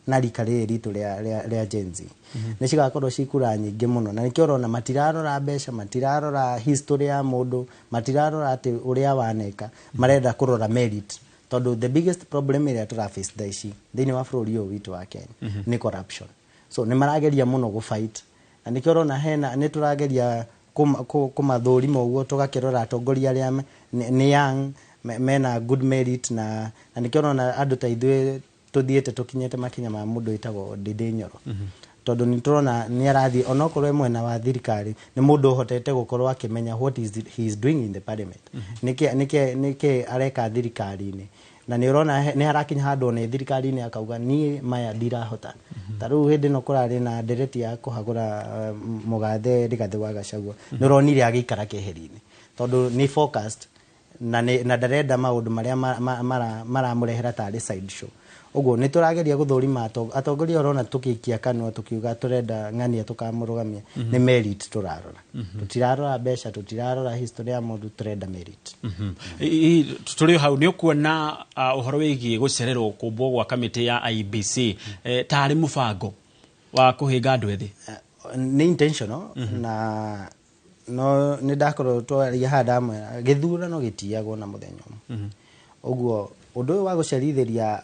na rika ritu ria Gen Z ni cigakorwo cikura nyingi muno na nikio rona matirarora mbeca matirarora history ya mundu matirarora ati uria waneka marenda kurora merit tondu the biggest problem ira turaface thaici thini wa bururi uyu witu wa Kenya ni corruption so ni marageria muno go fight na nikio rona hena ni turageria kumathurima uguo tugakirora atongoria aria ni young mena good merit na nikio rona andu ta ithuĩ tuthiete tukinyete makinya ma mundu itagwo Ndindi Nyoro tondu ni turona ni arathi onokorwo mwena wa thirikari ni mundu hotete gukorwo akimenya what he is doing in the parliament niki areka thirikari-ini na ni urona ni harakinya handu ne thirikari-ini akauga ni maya ndirahota taru hindi no kurari na ndereti ya kuhagura mugathe Rigathi wa Gachagua ni uronire agikara keheri-ini tondu ni focused na ndarenda maundu maria maramurehera tari side show uguo ni turageria guthurima atongoria urona tukikia kanwa tukiuga turenda ng'ania tukamurugamia ni merit turarora tutirarora mbeca tutirarora history ya mundu turenda merit turi hau ni ukuona uhoro wigi gucererwo kumbwo gwa kamiti ya IEBC tari mubango wa kuhinga andu ethi ni intentional na no ni ndakorwo twaria handamwe githurano gitiagwo na muthenya uguo undu wa gucerithiria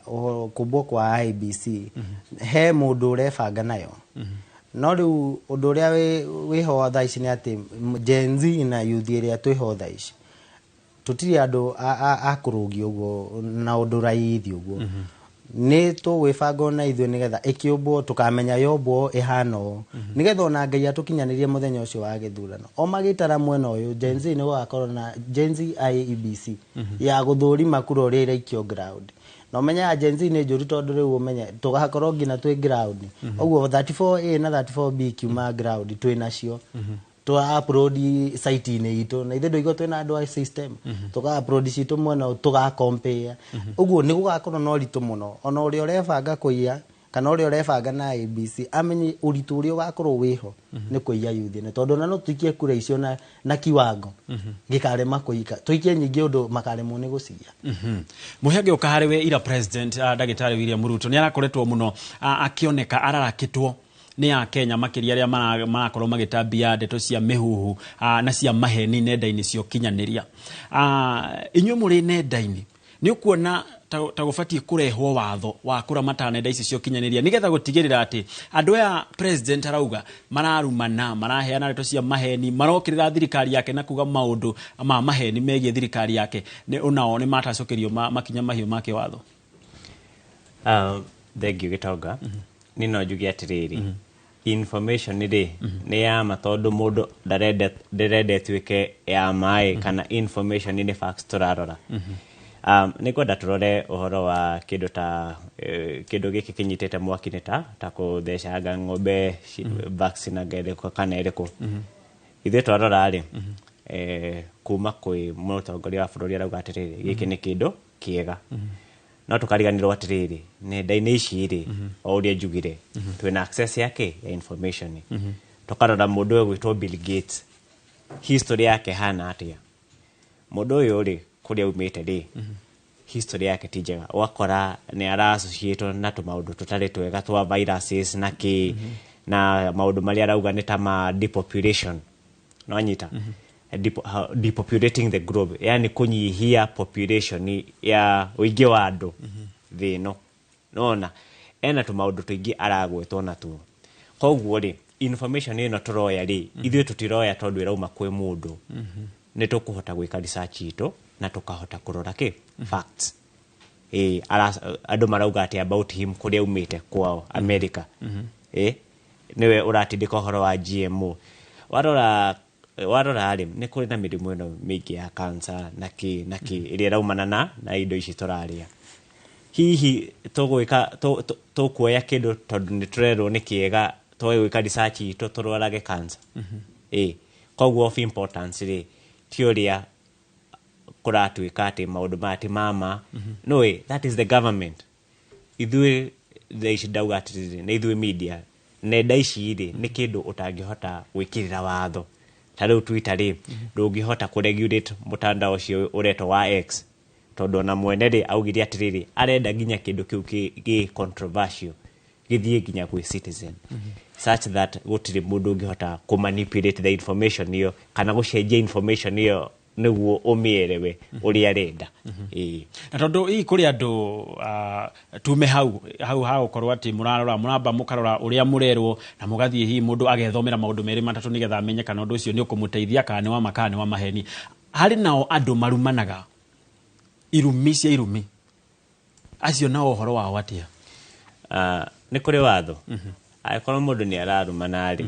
kumbwo kwa IEBC he mundu urebanga nayo no riu undu uria wiho thaa ici ni ati Gen Z na youth iria twiho thaa ici tutiri andu akurugi uguo na undu raithi uguo ni tugwibanga na ithuĩ nigetha ikiumbwo tukamenya yombwo ihano nigetha ona Ngai atukinyanirie muthenya ucio wa githurano o magitara mwena uyu Gen Z ni gugakorwo na Gen Z IEBC ya guthurima kura uria iraikio ground no menya Gen Z ni njuru tondu riu umenya tugakorwo ngina twi ground uguo 34A na 34B kiuma ground twinacio to upload site-ini itu na ithe ndoigo twina andu a system tuga upload citu mwena tuga compare uguo ni gugakorwo no ritu muno ona uria urebanga kuiya kana uria urebanga na IEBC amenye uritu uria ugakorwo wiho ni kuiya youth ne tondu na no tuikie kura icio na kiwango gikarema kuika tuikie nyingi undu makaremwo ni gucia muhege ukahariwe ira president Dagitari William Ruto ni arakoretwo muno akioneka ararakitwo ni ya Kenya makiria aria marakorwo magitambia ndeto cia mihuhu na cia maheni nenda-ini cio kinyaniria inyuĩ muri nenda-ini ni ukuona ta gubatie kurehwo watho wa kuramata nenda ici cio kinyaniria nigetha gutigirira ati andu aya president arauga mararumana maraheana ndeto cia maheni marokirira thirikari yake na kuga maundu ma maheni megie thirikari yake ni onao ni matacokerio makinya mahiu make watho thengiũ Gitonga ni no njuge atiriri information ni ya matondu mundu ndarende tuike ya mai kana information ni facts turarora ni kwenda turore uhoro wa kindu giki kinyitete mwaki-ini ta kuthecanga ng'ombe vaccine ngereko kana iriko ithe twarora ri kuma kwi mutongoria wa bururi arauga atiriri giki ni kindu kiega no tukariganirwo atiriri nenda-ini ici ri o uria njugire twina access yake ya information tukarora mundu gwitwo Bill Gates history yake hana atia mundu uyu ri kuria umite ri history yake ti njega wakora ni ara-associate na tumaundu tutari twega twa viruses na ki na maundu maria arauga ni ta ma depopulation no anyita depopulating the globe yani kunyihia population ya uingi wa andu thino nona ena tumaundu tuingi aragwetwo na tu koguo ri information ino turoya ri ithuĩ tutiroya tondu irauma kwi mundu ni tukuhota gwika research ito na tukahota kurora ki facts andu marauga ati about him kuria umite kwao America niwe uratindika uhoro wa GMO warora ri ni kuri na mirimu ino mingi ya cancer na ki iria raumana na indo ici turaria hihi tugwika tukuoya kindu tondu ni turerwo ni kiega twika research ito turorage cancer koguo of importance ri theoria kuratuika ati maundu mati mama no that is the government ithuĩ they should doubt ati na ithuĩ media nenda ici ri ni kindu utangihota gwikirira watho ta riu Twitter ri ndungihota kuregulate mutandao ucio ureto wa X tondu na mwene ri augire atiriri arenda nginya kindu kiu ki controversial githie nginya kwi citizen such that gutiri mundu ungihota ku manipulate the information iyo kana gucenjia information iyo niguo umierewe uria arenda na tondu ii kuri andu tume hau korwo ati muramba mukarora uria murerwo na mugathie hi mundu agethomera maundu meri matatu nigetha amenye kana undu ucio ni ukumuteithia kana wa makani wa maheni hari nao andu marumanaga irumi acio nao uhoro wao atia ni kuri watho aikorwo mundu ni ararumana ri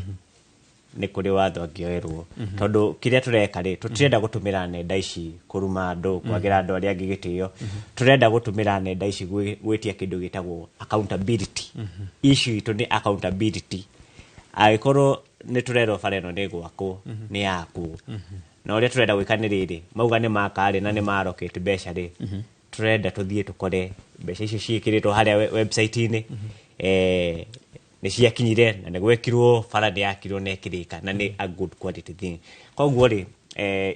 ni kuri watho angioerwo tondu kiria tureka ri tutirenda gutumira nenda ici kuruma andu kwagira andu aria angi gitio turenda gutumira nenda ici gwitia kindu gitagwo accountability issue itu ni accountability aikorwo ni turero fareno ni gwako ni yaku na uria turenda gwikani riri mauga ni makari na ni marokete besha ri turenda tuthie tukore besha icio ciikiritwo haria website ini ni ciakinyire na ni gwekirwo faradi yakirwo na ekirika na ni a good quality thing koguo ri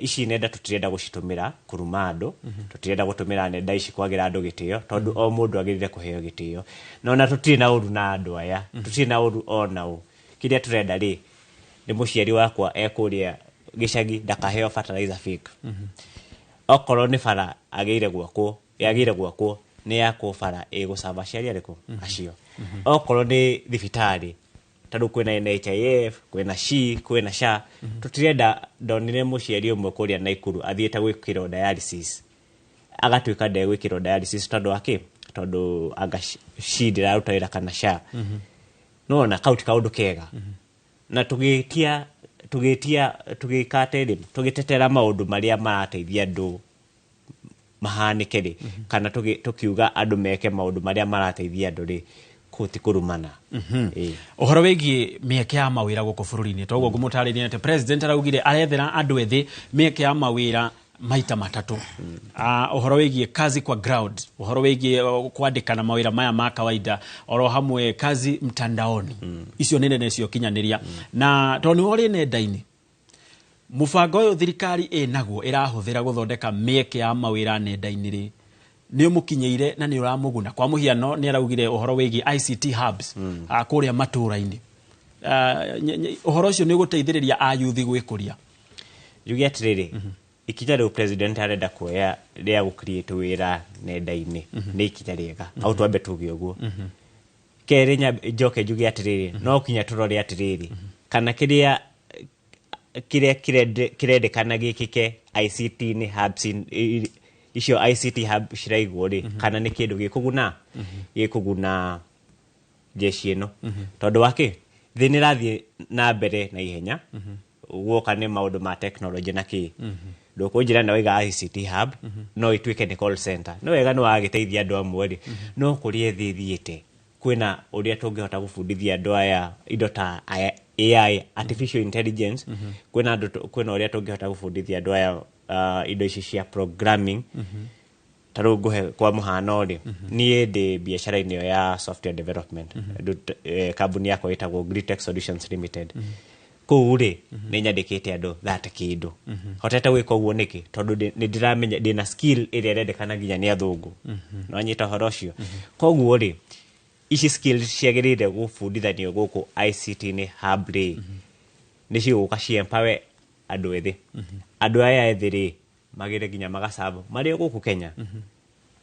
ici nenda tutirenda gucitumira kuruma andu tutirenda gutumira nenda ici kwagira andu gitio tondu o mundu agirire kuheo gitio no na tutiri na uru na andu aya tutiri na uru onao kiria turenda ri ni muciari wakwa ekuria gicagi ndakaheo fertilizer fake okorwo ni fara agire gwakwo ni yakwo fara egusaba ciari ariko acio okorwo ni thibitari tondu kwina NHIF kwina SHI kwina SHA tutirenda ndonire muciari umwe kuria Naikuru athiete gwikirwo dialysis agatuika ndegwikirwo dialysis tondu anga SHI ndiraruta kana SHA nona kauti kaundu kega na tugitetera maundu maria marateithia andu mahanike ri kana tukiuga andu meke maundu maria marateithia andu ri kuti kurumana uhoro wigi mieke ya mawira guku bururi-ini toguo ngumutariria ati president araugire arethera andu ethi mieke ya mawira maita matatu uhoro wigi kazi kwa ground uhoro wigi kuandikana mawira maya ma kawaida oro hamwe kazi mtandaoni icio nene necio kinyaniria na toni ori nenda-ini mubango uyu thirikari enaguo irahuthira guthondeka mieke ya mawira nenda-ini ri ni umukinyeire na ni uramuguna kwa muhiano ni araugire uhoro wigi ICT hubs kuria matura-ini uhoro ucio ni guteithiriria ayuthi gwikuria yugi atiriri ikinya riu president arenda kuoya ria gucreate wira nenda-ini ni ikinya riega au twambe tuge uguo keri njoke jugi atiriri no kinya turore atiriri kana kiria kirendekana gikike ICT ni hubs icio ICT hub shiraigwo ri kana ni kindu gikuguna jeshi ino tondu wake thini rathie na mbere na ihenya guoka ni maundu ma technology na ki ndukunjira na wiga ICT hub no ituike ni call center no wega no agiteithia andu amwe ri no kurie thithiite kwina uria tungihota gufundithia andu aya indo ta AI artificial intelligence kwina uria tungihota gufundithia andu aya indo ici cia programming taru nguhe kwa muhano ri nie ndi biashara-ini ya software development kambuni yako itagwo Greatex Solutions Limited kũu rĩ nĩ nyandĩkĩte andũ 30 kĩndũ hotete gwĩka ũguo nĩkĩ tondũ nĩ ndĩramenya ndĩna skill ĩrĩa ĩrendekana nginya nĩ athũngũ no anyita ũhoro ũcio koguo rĩ ici skills ciagĩrĩire gũbundithanio gũkũ ICT-inĩ hub rĩ nĩ cigũka ciempower andũ ethĩ andũ aya ethĩ rĩ magĩre nginya magasabu marĩ gũkũ Kenya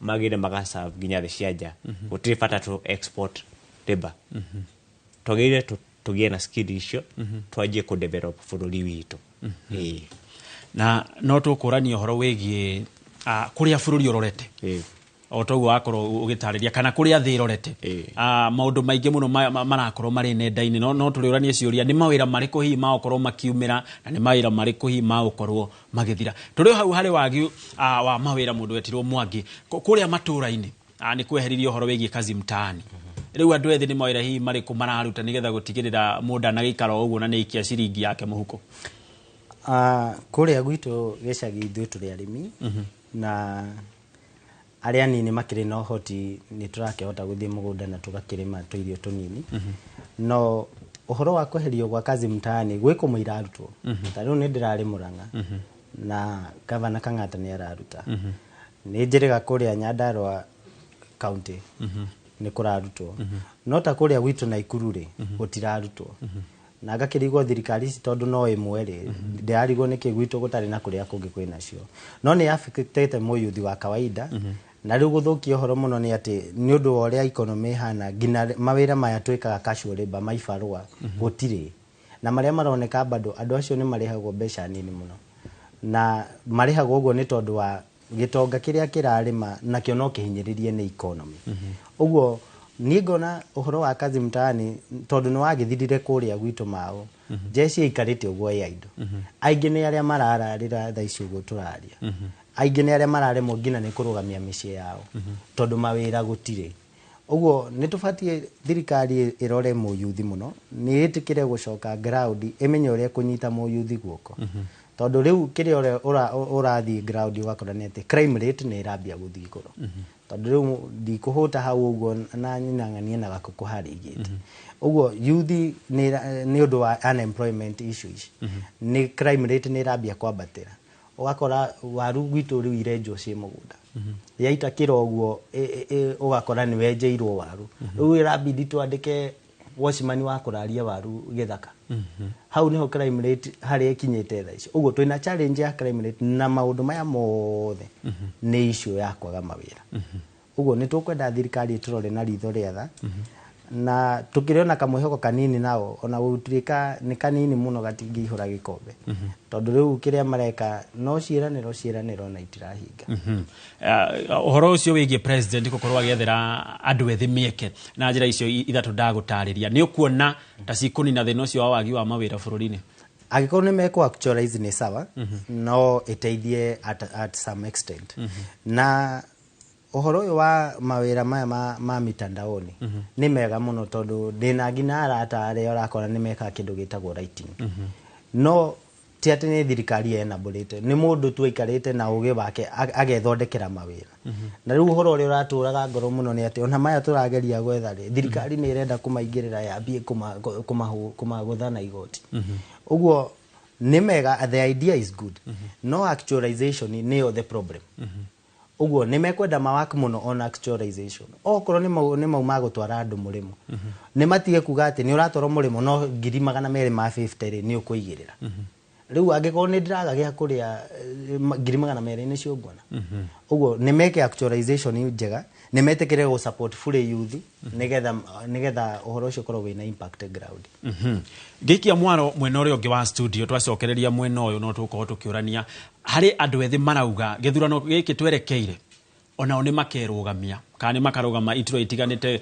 magĩre magasabu nginya thĩ cia nja gũtirĩ bata tu export labor tũgĩire tũgĩe na skill icio twanjie ku develop bũrũri witũ na no tũkũrania ũhoro wĩgiĩ kũrĩa bũrũri ũrorete o toguo wakorwo ũgĩtarĩria kana kũrĩa thĩ ĩrorete maũndũ maingĩ mũno marakorwo marĩ nenda-inĩ no tũrĩũranie ciũria nĩ mawĩra marĩkũ hihi maũkorwo makiumĩra na nĩ mawĩra marĩkũ hihi maũkorwo magĩthira tũrĩ hau harĩ wagi wa mawĩra mũndũ wetirwo Mwangi kũrĩa matũra-inĩ nĩ kweheririo ũhoro wĩgiĩ kazi mtaani rĩu andũ ethĩ nĩ mawĩra hihi marĩkũ mararuta nĩgetha gũtigĩrĩra mũndũ anagĩikara ũguo na nĩ ikia ciringi yake mũhuko kũrĩa gwitũ gĩcagi ithuĩ tũrĩ arĩmi na arĩa anini makĩrĩ na ũhoti nĩ tũrakĩhota gũthiĩ mũgũnda na tũgakĩrĩma tũirio tũnini no ũhoro wa kweherio gwa kazi mtaani gwĩkũ mũirarutwo ta rĩu nĩ ndĩrarĩ Mũrang'a na gavana Kang'ata nĩ araruta nĩ njĩrĩga kũrĩa Nyandarua county nĩ kũrarutwo no ta kũrĩa gwitũ Naikuru rĩ gũtirarutwo na ngakĩrigwo thirikari ici tondũ no ĩmwe rĩ ndĩrarigwo nĩkĩ gwitũ gũtarĩ na kũrĩa kũngĩ kwĩna cio no nĩ affectete mũyuthi wa kawaida na rĩu gũthũkia ũhoro mũno nĩ atĩ nĩ ũndũ wa ũrĩa economy hana nginya mawĩra maya twĩkaga casual labor maibarũa gũtirĩ na marĩa maroneka bado andũ acio nĩ marĩhagwo mbeca nini mũno na marĩhagwo ũguo nĩ tondũ wa gĩtonga kĩrĩa kĩrarĩma nakĩo no kĩhinyĩrĩrie nĩ economy ũguo niĩ ngona ũhoro wa kazi mtaani tondũ nĩ wagĩthirire kũrĩa gwitũ mao jeshi ikarĩte ũguo ya indo aingĩ nĩ arĩa marararĩra thaa ici ũguo tũraria aingĩ nĩ arĩa mararemwo nginya nĩ kũrũgamia mĩciĩ yao tondũ mawĩra gũtirĩ ũguo nĩ tũbatiĩ thirikari ĩrore mũyuthi mũno nĩ ĩtĩkĩre gũcoka ground ĩmenye ũrĩa kũnyita mũyuthi guoko tondũ rĩu kĩrĩa ũrathiĩ ground ũgakora nĩ atĩ crime rate nĩ ĩrambia gũthiĩ igũrũ tondũ rĩu ndikũhũta hau ũguo na nyinang'anie na gakũkũ harĩigĩte ũguo yuthi nĩ ũndũ wa unemployment issues nĩ crime rate nĩ ĩrambia kwambatĩra ũgakora waru gwitũ rĩu irenjwo ciĩ mũgũnda yaita kĩro ũguo ũgakora nĩ wenjeirwo waru rĩu ĩrabidi twandĩke watchman wa kũraria waru gĩthaka hau nĩho crime rate harĩa ĩkinyĩte thaa ici ũguo twĩna challenge ya crime rate na maũndũ maya mothe nĩ issue ya kwaga mawĩra ũguo nĩ tũkwenda thirikari ĩtũrore na ritho rĩetha na tukĩrĩona kamwĩhoko kanini nao ona gũtuĩka nĩ kanini mũno gatingĩihũra gĩkombe tondũ rĩu kĩrĩa mareka no ciĩranĩro na itirahinga ũhoro ũcio wĩgiĩ president gũkorwo agĩethera andũ ethĩ mĩeke na njĩra icio ithatũ ndagũtarĩria nĩ ũkuona ta cikũnina thĩna ũcio wa wagi wa mawĩra bũrũri-inĩ angĩkorwo nĩ mekũ actualize nĩ sawa no ĩteithie at some extent na ũhoro ũyũ wa mawĩra maya ma mitandaoni nĩ mega mũno tondũ ndĩna nginya arata arĩa ũrakora nĩ mekaga kĩndũ gĩtagwo writing no ti atĩ nĩ thirikari enabũrĩte nĩ mũndũ tu aikarĩte na ũgĩ wake agethondekera mawĩra na rĩu ũhoro ũrĩa ũratũraga ngoro mũno nĩ atĩ ona maya tũrageria gwetha rĩ thirikari nĩ ĩrenda kũmaingĩrĩra yambie kũmagũtha na igoti ũguo nĩ mega the idea is good no actualization nĩyo the problem ũguo nĩ mekwenda mawaki mũno on actualization okorwo nĩ mauma gũtwara andũ mũrĩmo nĩ matige kuga atĩ nĩ ũratwarwo mũrĩmo no 250 rĩ nĩ ũkũigĩrĩra rĩu angĩkorwo nĩ ndĩraga gĩa kũrĩa 200 nĩ ciũngwana ũguo nĩ meke actualization njega nĩ metĩkĩre gũ support fully youth nĩgetha ũhoro ũcio ũkorwo wĩna impact ground gĩkia mwaro mwena ũrĩa ũngĩ wa studio twacokereria mwena ũyũ no tũkorwo tũkĩũrania harĩ andũ ethĩ marauga gĩthurano gĩkĩ twerekeire onao nĩ makerũgamia kana nĩ makarũgama iturwa itiganĩte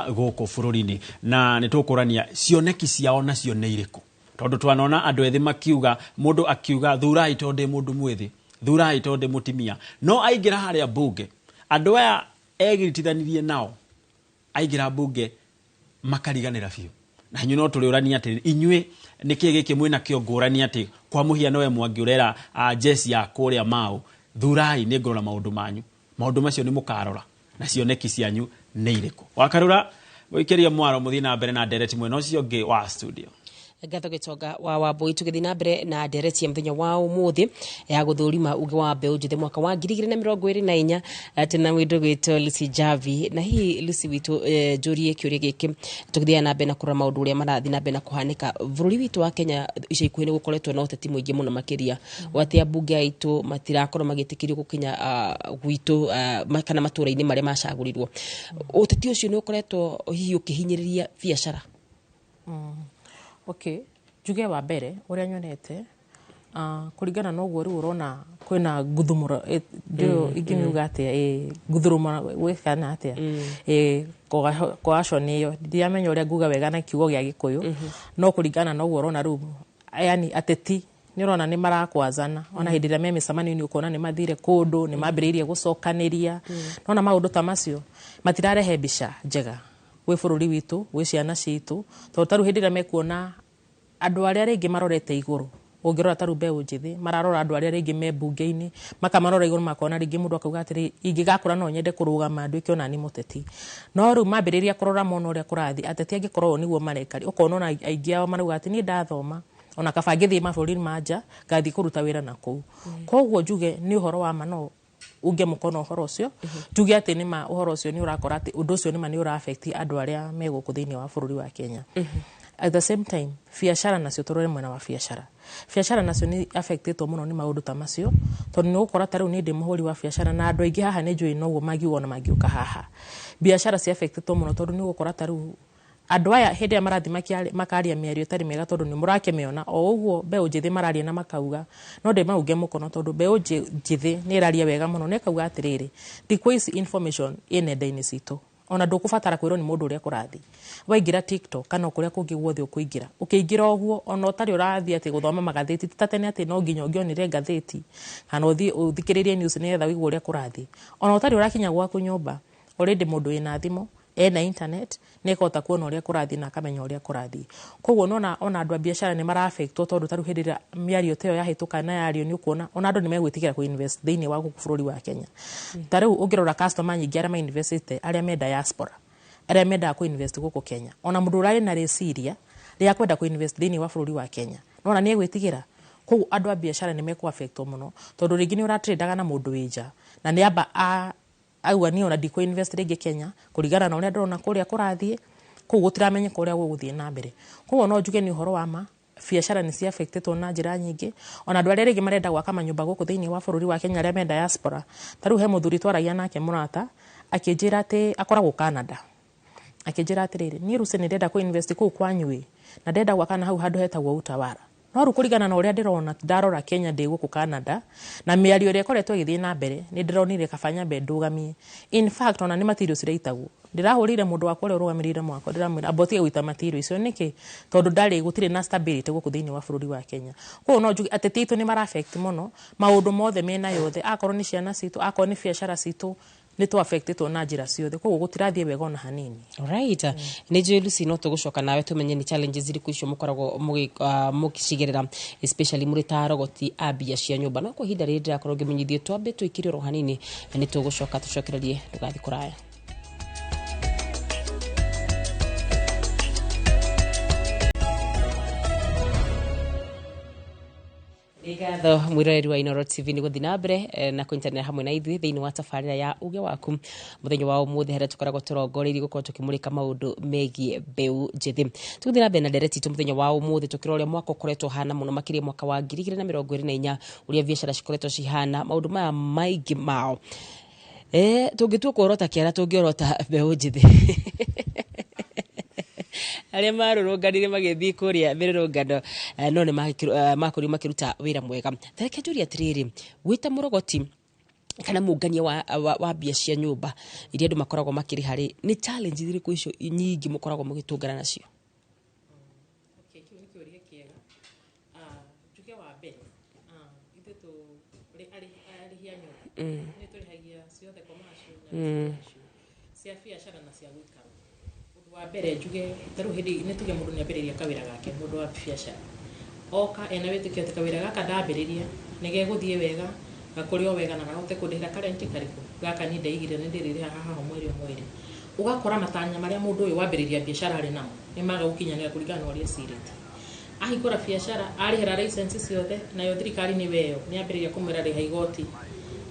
gũkũ bũrũri-inĩ na nĩ tũkũrania cioneki ciao nacio nĩ irĩkũ tondũ twanona andũ ethĩ makiuga mũndũ akiuga thurai tondũ ndĩ mũndũ mwĩthĩ thurai tondũ ndĩ mũtimia no aingĩra harĩa bunge andũ aya egĩtithanirie nao aingĩra bunge makariganĩra biũ na inyuĩ no tũrĩũrania atĩ inyuĩ nĩkĩĩ gĩkĩ mwĩna kĩo ngũrani atĩ kwa mũhiano we Mwangi ũrera jesi ya kũrĩa Mau thurai nĩ ngũrora maũndũ manyu maũndũ macio nĩ mũkarora na cioneki cianyu nĩ irĩkũ wakarũra gũikĩria mwaro mũthiĩ na mbere na ndereti mwena ũcio ũngĩ wa studio Gatho Gitonga wa Wambui tugithi na mbere na ndereti ya muthenya wa umuthi ya guthurima uge wa mbeu njithe mwaka wa 2024 tena windo gwito Lucy Javi na hii Lucy witu njurie kiuria giki tugithia na mbere na kura maundu uria marathi na mbere na kuhanika bururi witu wa Kenya ica ikuhi ni gukoretwo na uteti muingi muno makiria wati abunge aitu matirakorwo magitikirio gukinya gwitu kana matura-ini maria macagurirwo uteti ucio ni ukoretwo hihi ukihinyiriria biacara. Okay, juge wa mbere uria nyonete kuringana na uguo riu urona kwina guthumura ndio ingimiuga atia guthuruma wekana atia coalition iyo ndiamenya uria nguga wega na kiugo gia Gikuyu no kuringana na uguo urona riu yani ateti ni urona ni marakwazana ona hindi ria memicamanio ni ukona ni mathire kundu ni mambiriirie gucokaniria nona maundu ta macio matirarehe mbica njega gwe bururi witu gwe ciana citu to taru hindi ria mekuona andu aria ringi marorete iguru ungirora taru mbeu njithi mararora andu aria ringi me bunge-ini makamarora iguru makona ringi mundu akauga atiri ingigakura no nyende kurugama andu ikiona ni muteti no riu mambiriria kurora mono uria kurathi ateti angikorwo niguo marekari ukona aingi ao marauga ati ni ndathoma ona kaba ngithi maburi manja ngathi kuruta wira na kuu koguo njuge ni uhoro wa mano unge mukono uhoro ucio tuge ati ni ma uhoro ucio ni urakora ati undu ucio ni ma ni ura affect andu aria meguku thiini wa bururi wa Kenya. At the same time biacara nacio turore mwena wa biacara nacio ni affected muno ni maundu ta macio tondu ni gukora ta riu ni ndi muhuri wa biacara na andu aingi haha ni njui noguo magiuona magiuka haha biacara cia affected muno tondu ni gukora ta riu andu aya hindi ya marathi makaria miario tari mega tondu ni murakemeona o uguo mbeu njithi mararia na makauga no ndi mauge mukono tondu mbeu njithi ni iraria wega muno ne kauga atiriri ndikwo ici information inenda-ini citu ona ndukubatara kwirwo ni mundu uria kurathi waingira TikTok kana kuria kungi guothe ukuingira ukiingira uguo ona utari urathi ati guthoma magatheti titatene ati no nginya ungionire ngatheti kana uthikiririe news ni etha wigu uria kurathi ona utari urakinya gwaku nyumba already mundu ina thimo ena internet nekota kuona uria kurathi na akamenya uria kurathi koguo ona andu a biacara ni mara affect tondu taru hindi miario teo yahituka na yario ni ukuona ona andu ni megwitigira ku invest thiini wa bururi wa Kenya tariu ungirora customer nyingi aria ma investite aria me diaspora aria menda ku invest guku Kenya ona mundu urari na reciria ria kwenda ku invest thiini wa bururi wa Kenya nona ni egwitigira koguo andu a biacara ni meku affect muno tondu ringi ni uratradeaga na mundu wija na ni amba aua ni ona ndiko invest ringi Kenya kurigana na uria ndona kuria kurathie koguo gutiramenya kuria guguthie na mbere koguo no njuge ni uhoro wa ma biacara ni cia affected na njira nyingi ona andu aria ringi marenda gwaka manyumba guku thiini wa bururi wa Kenya aria me diaspora taru he muthuri twaragia nake murata akinjira ati akoragwo Canada akinjira atiriri ni ruce ni ndenda ku invest ku kwanyui na ndenda gwaka na hau handu hetagwo Utawara no ru kurigana na uria ndirona ndarora Kenya ndi guku Canada na miario ria koretwo igithie na mbere ni ndironire kabanya be ndugamie in fact ona ni materials iraitagwo ndirahurire mundu wakwa uria urugamirire mwako ndiramwira abotige gwita materials icio niki tondu ndari gutire na stability guku thiini wa bururi wa Kenya ko no njugi ateti itu ni mara affect muno maundu mothe mena yothe akorwo ni ciana citu akorwo ni biacara citu ni to affected na njira ciothe koguo gutirathie wega ona hanini. Alright, ni je Lucy no tugucoka nawe tumenye ni challenges iriku icio mukoragwo mukicigirira especially muri tarogoti abia cia nyumba no kwa hinda riri ndirakorwo ngimenyithie twambe twikire ro hanini ni tugucoka tucokererie ndugathi kuraya. Igatho mwiroreri wa Inoro TV ni guthi na mbere na kuintanera hamwe na ithui thiini wa tafarira ya uge waku muthenya wa umuthi hera tukoragwo turongoreirie gukorwo tukimurika maundu megie mbeu njithi tuguthi na mbere na ndereti tu muthenya wa umuthi tukiroria mwaka ukoretwo hana muno makiria mwaka wa 2024 uria biacara cikoretwo cihana maundu maya maingi mao tungitua kurota kiara tungiorota mbeu njithi aria marurunganire magithii kuria mirurungano no ni makuri makiruta wira mwega tareke njuri atiriri wita murogoti kana mungania wa bia cia nyumba iria andu makoragwo makiri hari ni challenge iriku icio nyingi mukoragwo mugitungana nacio. Okay, kiuria kiega njuge wa mbere ithe tu arihia nyumba ni turihagia ciothe commercial cia biacara na cia gwikara wa mbere njuge taru hindi ni tuge mundu ni ambiriria kawira gake mundu wa biacara oka ena witikio ati kawira gaka ndambiriria nige guthie wega gakurio wega na gahote kundihira karenti kariku gaka ni ndeigire ni ndirire haha mweri ugakora matanya maria mundu uyu wambiriria biacara ari namo ni maga gukinyanira kuringana na uria sirite ahingũra biacara arĩhĩra license ciothe nayo thirikari nĩ weyo nĩ ambĩrĩria kũmwĩra rĩha igoti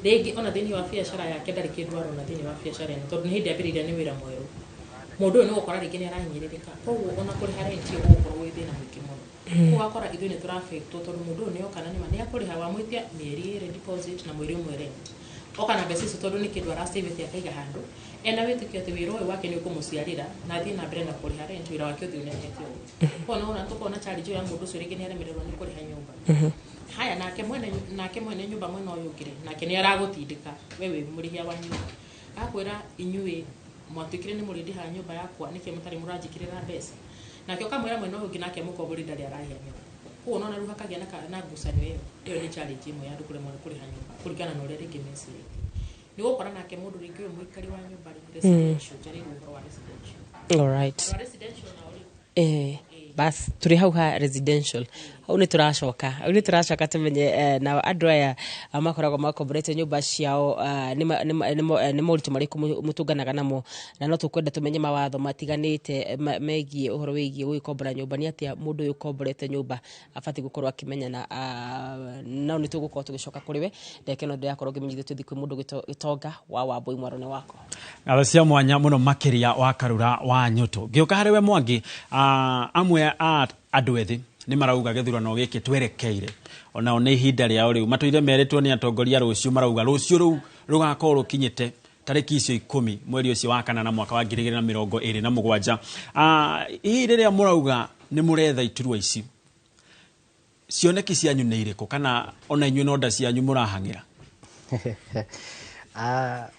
rĩngĩ ona thĩinĩ wa biacara yake ndarĩ kĩndũ arona thĩinĩ wa biacara ĩno tondũ nĩ hĩndĩ ambĩrĩria nĩ wĩra mwerũ mũndũ ũyũ nĩ gũkora rĩngĩ nĩ arahinyĩrĩrĩka koguo ona kũrĩha renti ũgũkorwo wĩ thĩna mũingĩ mũno ũgakora ithuĩ nĩ tũrafectwo tondũ mũndũ ũyũ nĩ oka na nĩ akũrĩha wamwĩtia mĩeri ĩrĩ deposit na mweri ũmwe rent oka na mbeca icio tondũ nĩ kĩndũ aracĩvĩte akaiga handũ ena wĩtĩkio atĩ wĩra ũyũ wake nĩ ũkũmũciarĩra na athiĩ na mbere na kũrĩha rent wĩra wake ũthiĩ ũnenehete ũguo koguo ona tũkona challenge ya mũndũ ũcio rĩngĩ nĩ aremererwo nĩ kũrĩha nyũmba haya nake mwene nyũmba mwena ũyũ ũngĩ nake nĩ aragũtindĩka we wĩ mũrĩhia wa nyũmba akwĩra inyuĩ mwatuĩkire nĩ mũrĩndĩha nyũmba yakwa nĩkĩ mũtarĩ mũranjĩkĩrĩra mbeca nake ũkamwĩra mwena ũyũ ũngĩ nake mũkombori ndarĩ arahia nyũmba koguo ona rĩu hakagĩa na ngucanio ĩyo nĩ challenge ĩmwe ya andũ kũrĩha nyũmba kũringana na ũrĩa rĩngĩ mecirĩtie nĩ gũkora nake mũndũ rĩngĩ ũyũ mũikari wa nyũmba residential njarĩrwo ũhoro wa residential alright bas tũrĩ hau ha residential hau nĩ tũracoka tumenye na andũ aya makoragwo makomborete nyũmba ciao nĩ moritũ marĩkũ mũtũnganaga namo na no tũkwenda tũmenye mawatho matiganĩte megiĩ ũhoro wĩgiĩ gwĩkombora nyũmba nĩ atĩa mũndũ ũyũ ũkomborete nyũmba abatiĩ gũkorwo akĩmenyana no nĩ tũgũkorwo tũgĩcoka kũrĩ we ndeke no ndĩrakorwo ngĩmenyithio tũthiĩ kwĩ mũndũ gĩtonga wa Wambui Mwaro nĩ wako ngatho cia mwanya mũno makĩria wa Karura wa Nyũtũ ngĩũka harĩ we Mwangi amwe a andũ ethĩ nĩ marauga gĩthurano gĩkĩ twerekeire onao nĩ ihinda rĩao rĩu matũire merĩtwo nĩ atongoria rũciũ marauga rũciũ rũu rũgakorwo rũkinyĩte tarĩki icio 10 mweri ũcio wa kana na mwaka wa 2027 ihi rĩrĩa mũrauga nĩ mũretha iturwa ici cioneki cianyu nĩ irĩkũ kana ona inyuĩ no nda cianyu mũrahang'ĩra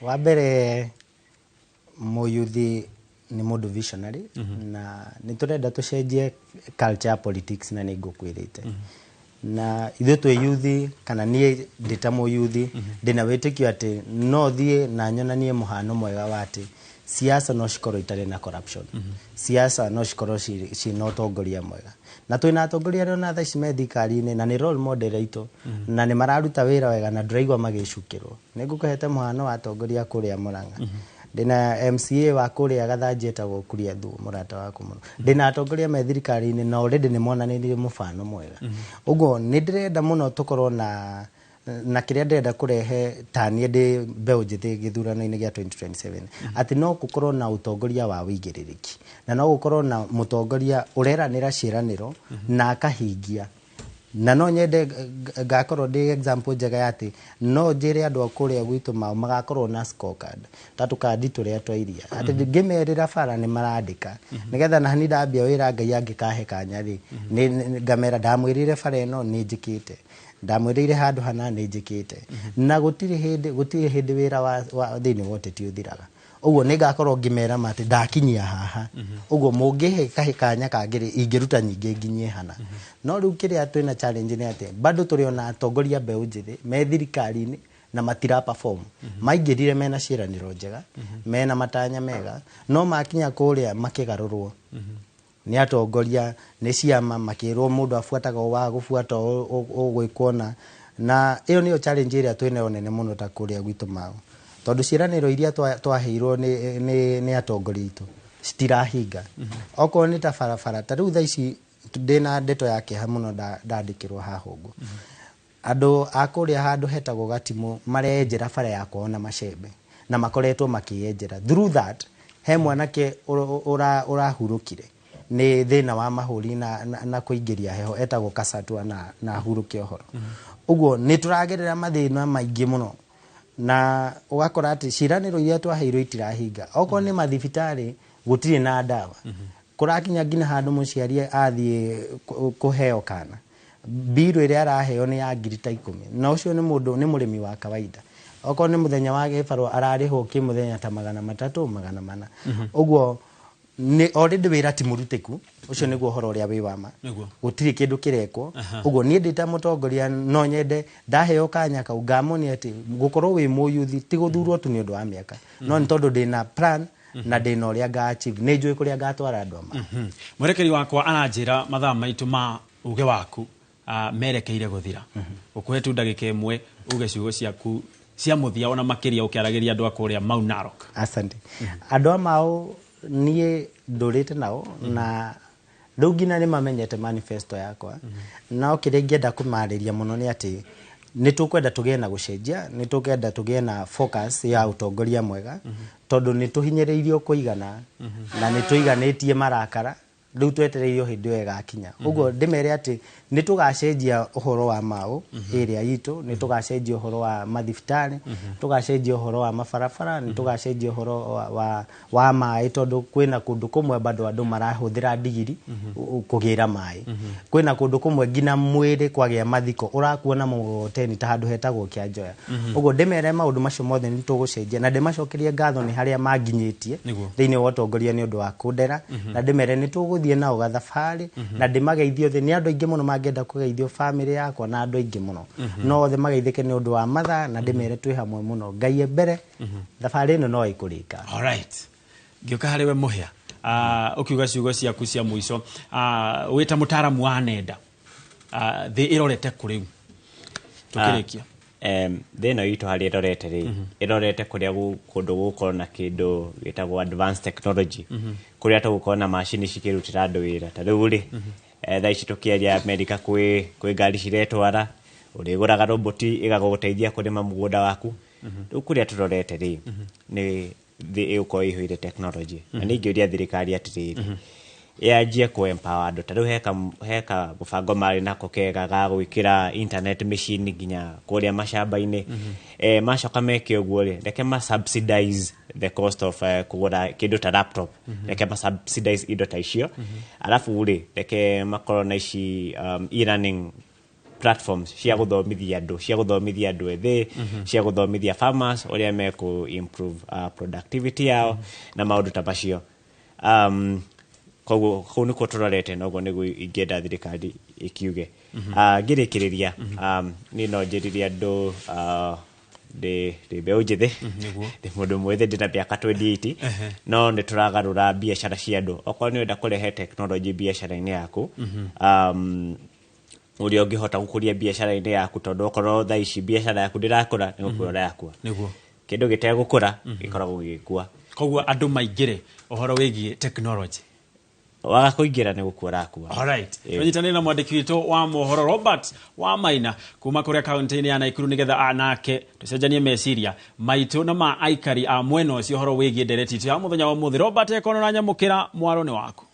wa mbere mũyuthi ni mundu visionary na ni turenda tucenjie culture politics na ni ngukwirite na ithu twe youth kana nie ndita mu youth ndina witikio ati no thie na nyonanie muhano mwega wati siasa no cikorwo itare na corruption siasa no cikorwo ci no tongoria mwega na twina atongoria rĩo na thaici me thikari-inĩ na ni role model aitũ na ni mararuta wĩra wega na ndĩraigua magĩcukĩrwo nĩ ngũkũhete muhano wa atongoria kũrĩa Murang'a ndina MCA wa kuria Gathanji etagwo Kuria Thu murata waku muno ndina atongoria me thirikari-inĩ na already ni monanirie mufano mwega uguo ni ndirenda muno tukorwo na kĩrĩa ndĩrenda kũrehe tanie ndĩ mbeũ njĩthĩ gĩthurano-inĩ gĩa 2027 ati no gũkorwo na utongoria wa wĩigĩrĩrĩki na no gũkorwo na mũtongoria ũreranĩra ciĩranĩro na akahingia na no nyende ngakorwo ndĩ example njega ya ati no njĩre andũ akũrĩa gwitũ mao magakorwo na scorecard tatu kandi tũrĩa twa iria ati ngĩmerĩra bara nĩ marandĩka nĩgetha na hani ndambia wĩra Ngai angĩkahe kanya rĩ ngamera ndamwĩrire bara ĩno nĩ njĩkĩte ndamwĩrĩire handũ hana nĩ njĩkĩte na gũtirĩ hĩndĩ wĩra wa thĩinĩ wa ũteti ũthiraga uguo nĩ ngakorwo ngĩmera mate ndakinyia haha uguo mũngĩhe kahe kanya kangĩrĩ ingĩruta nyingĩ nginyie hana no rĩu kĩrĩa twĩna challenge nĩ atĩ bado tũrĩ ona atongoria mbeũ njĩthĩ me thirikari-inĩ na matira perform maingĩrire mena ciĩranĩro njega mena matanya mega no makinya kũrĩa makĩgarũrwo nĩ atongoria nĩ ciama makĩrwo mũndũ afuataga wa gũfuata ũgwĩkona na ĩyo nĩyo challenge ĩrĩa twĩnayo nene mũno ta kũrĩa gwitũ mao tondu ciĩranĩro iria twaheirwo nĩ atongoria itũ citirahinga okorwo nĩ ta barabara ta rĩu thaa ici ndĩna ndeto ya kĩeha mũno ndandĩkĩrwo haha ũguo andũ a kũrĩa handũ hetagwo Gatimũ marenjera bara ya kwao na macembe na makoretwo makĩyenjera through that he mwanake ũrahurũkire nĩ thĩna wa mahũri na kũingĩria heho etagwo Kasatwa na hurũke ũhoro ũguo nĩ tũragerera mathĩna maingĩ mũno na ugakora ati ciĩranĩro iria twaheirwo itirahinga okorwo nĩ mathibitarĩ gũtirĩ na ndawa kũrakinya nginya handũ mũciari athiĩ kũheo kana biro ĩrĩa araheo nĩ ya ngiri ta 10 na ũcio nĩ mũndũ nĩ mũrĩmi wa kawaida okorwo nĩ mũthenya wa gĩbarũ ararĩhwo kĩmũthenya ta 300 400 ũguo ni already wĩra ti mũrutĩku ũcio nĩguo ũhoro ũrĩa wĩ wama gũtirĩ kĩndũ kĩrekwo ũguo niĩ ndĩ ta mũtongoria no nyende ndaheo kanya kau ngamonia atĩ gũkorwo wĩ mũyuthi ti gũthurwo tu nĩ ũndũ wa mĩaka no nĩ tondũ ndĩna plan na ndĩna ũrĩa ngaachieve nĩ njũĩ kũrĩa ngatwara andũ ama mwerekeri wakwa aranjĩra mathaa maitũ ma uge waku merekeire gũthira ũkũhe tu ndagĩka ĩmwe uge ciugo ciaku cia mũthia ona makĩria ũkĩaragĩria andũ akũrĩa Mau Narok asante andũ amao niĩ ndũrĩte nao na rĩu ngina nĩ mamenyete manifesto yakwa no kĩrĩa ingĩenda kũmarĩria mũno nĩ atĩ nĩ tũkwenda tũgĩe na gũcenjia nĩ tũkwenda tũgĩe na focus ya ũtongoria mwega tondũ nĩ tũhinyĩrĩirio kũigana na nĩ tũiganĩtie marakara rĩu twetereirio hĩndĩ ĩyo ĩgakinya ũguo ndĩmere atĩ nĩ tũgacenjia ũhoro wa maũ area itũ nĩ tũgacenjia ũhoro wa mathibitarĩ tũgacenjia ũhoro wa mabarabara nĩ tũgacenjia ũhoro wa maĩ tondũ kwĩna kũndũ kũmwe bado andũ marahũthĩra ndigiri kũgĩra maĩ kwĩna kũndũ kũmwe ngina mwĩrĩ kwagĩa mathiko ũrakuona mũgoteni ta handũ hetagwo Kĩanjoya ũguo ndĩmere maũndũ macio mothe nĩ tũgũcenjia na ndĩmacokerie ngatho nĩ harĩa manginyĩtie thĩinĩ wa ũtongoria nĩ ũndũ wa kũndera na ndĩmere nĩ tũgũthiĩ nao gathabarĩ na ndĩmageithio thĩ nĩ andũ aingĩ mũno mangĩenda kũgeithio family yakwa na andũ aingĩ mũno no othe mageithĩke nĩ ũndũ wa mathaa na ndĩmere twĩ hamwe mũno Ngai mbere thabarĩ ĩno no ĩkũrĩka. All right ngĩoka harĩ we Mũhĩa ũkiuga ciugo ciaku cia mũico wĩta mũtaaramu wa nenda thĩ ĩrorete kũrĩu tũkĩrĩkia thĩ ĩno itũ harĩa ĩrorete rĩ ĩrorete kũrĩa kũndũ gũgũkorwo na kĩndũ gĩtagwo advanced technology kũrĩa tũgũkorwo na macini cikĩrutĩra andũ wĩra ta rĩu rĩ thaa ici tũkĩaria Amerika kwĩ ngari ciretwara ũrĩgũraga roboti ĩgagũteithia kũrĩma mũgũnda waku rĩu kũrĩa tũrorete rĩ nĩ thĩ ĩgũkorwo ĩihũire technology na nĩ ingĩũria thirikari atĩrĩrĩ yanjie kũ-empower andũ ta rĩu heka mũbango marĩ nako kega ga gwĩkĩra internet machine nginya kũrĩa macamba-inĩ macoka meke ũguo rĩ reke subsidize the cost of kũgũra kĩndũ ta laptop reke subsidize indo ta icio alafu rĩ reke makorwo na ici e-learning platforms cia gũthomithia andũ ethĩ cia gũthomithia farmers ũrĩa mekũ improve productivity yao na maũndũ ta macio koguo kũu nĩkuo tũrorete na ũguo nĩguo ingĩenda thirikari ĩkiuge ngĩrĩkĩrĩria niĩ no njĩrire andũ ndĩ mbeũ njĩthĩ ndĩ mũndũ mwĩthĩ ndĩ na mĩaka 28 no nĩ tũragarũra biacara cia andũ okorwo nĩ wenda kũrehe technology biacara-inĩ yaku ũrĩa ũngĩhota gũkũria biacara-inĩ yaku tondũ okorwo thaa ici biacara yaku ndĩrakũra nĩ gũkũra yakua kĩndũ gĩtegũkũra gĩkoragwo gĩgĩkua koguo andũ maingĩre ũhoro wĩgiĩ technology waga kũingĩra nĩ gũkua rakua. Alright tũnyitanĩre na mwandĩki witũ wa mohoro Robert Wamaina kuma kũrĩa kaunti-inĩ ya Naikuru nĩgetha anake tũcenjanie meciria maitũ na ma aikari a mwena ũcio ũhoro wĩgiĩ ndereti itũ ya mũthenya wa ũmũthĩ. Robert ekono na nyamũkĩra mwaro nĩ waku.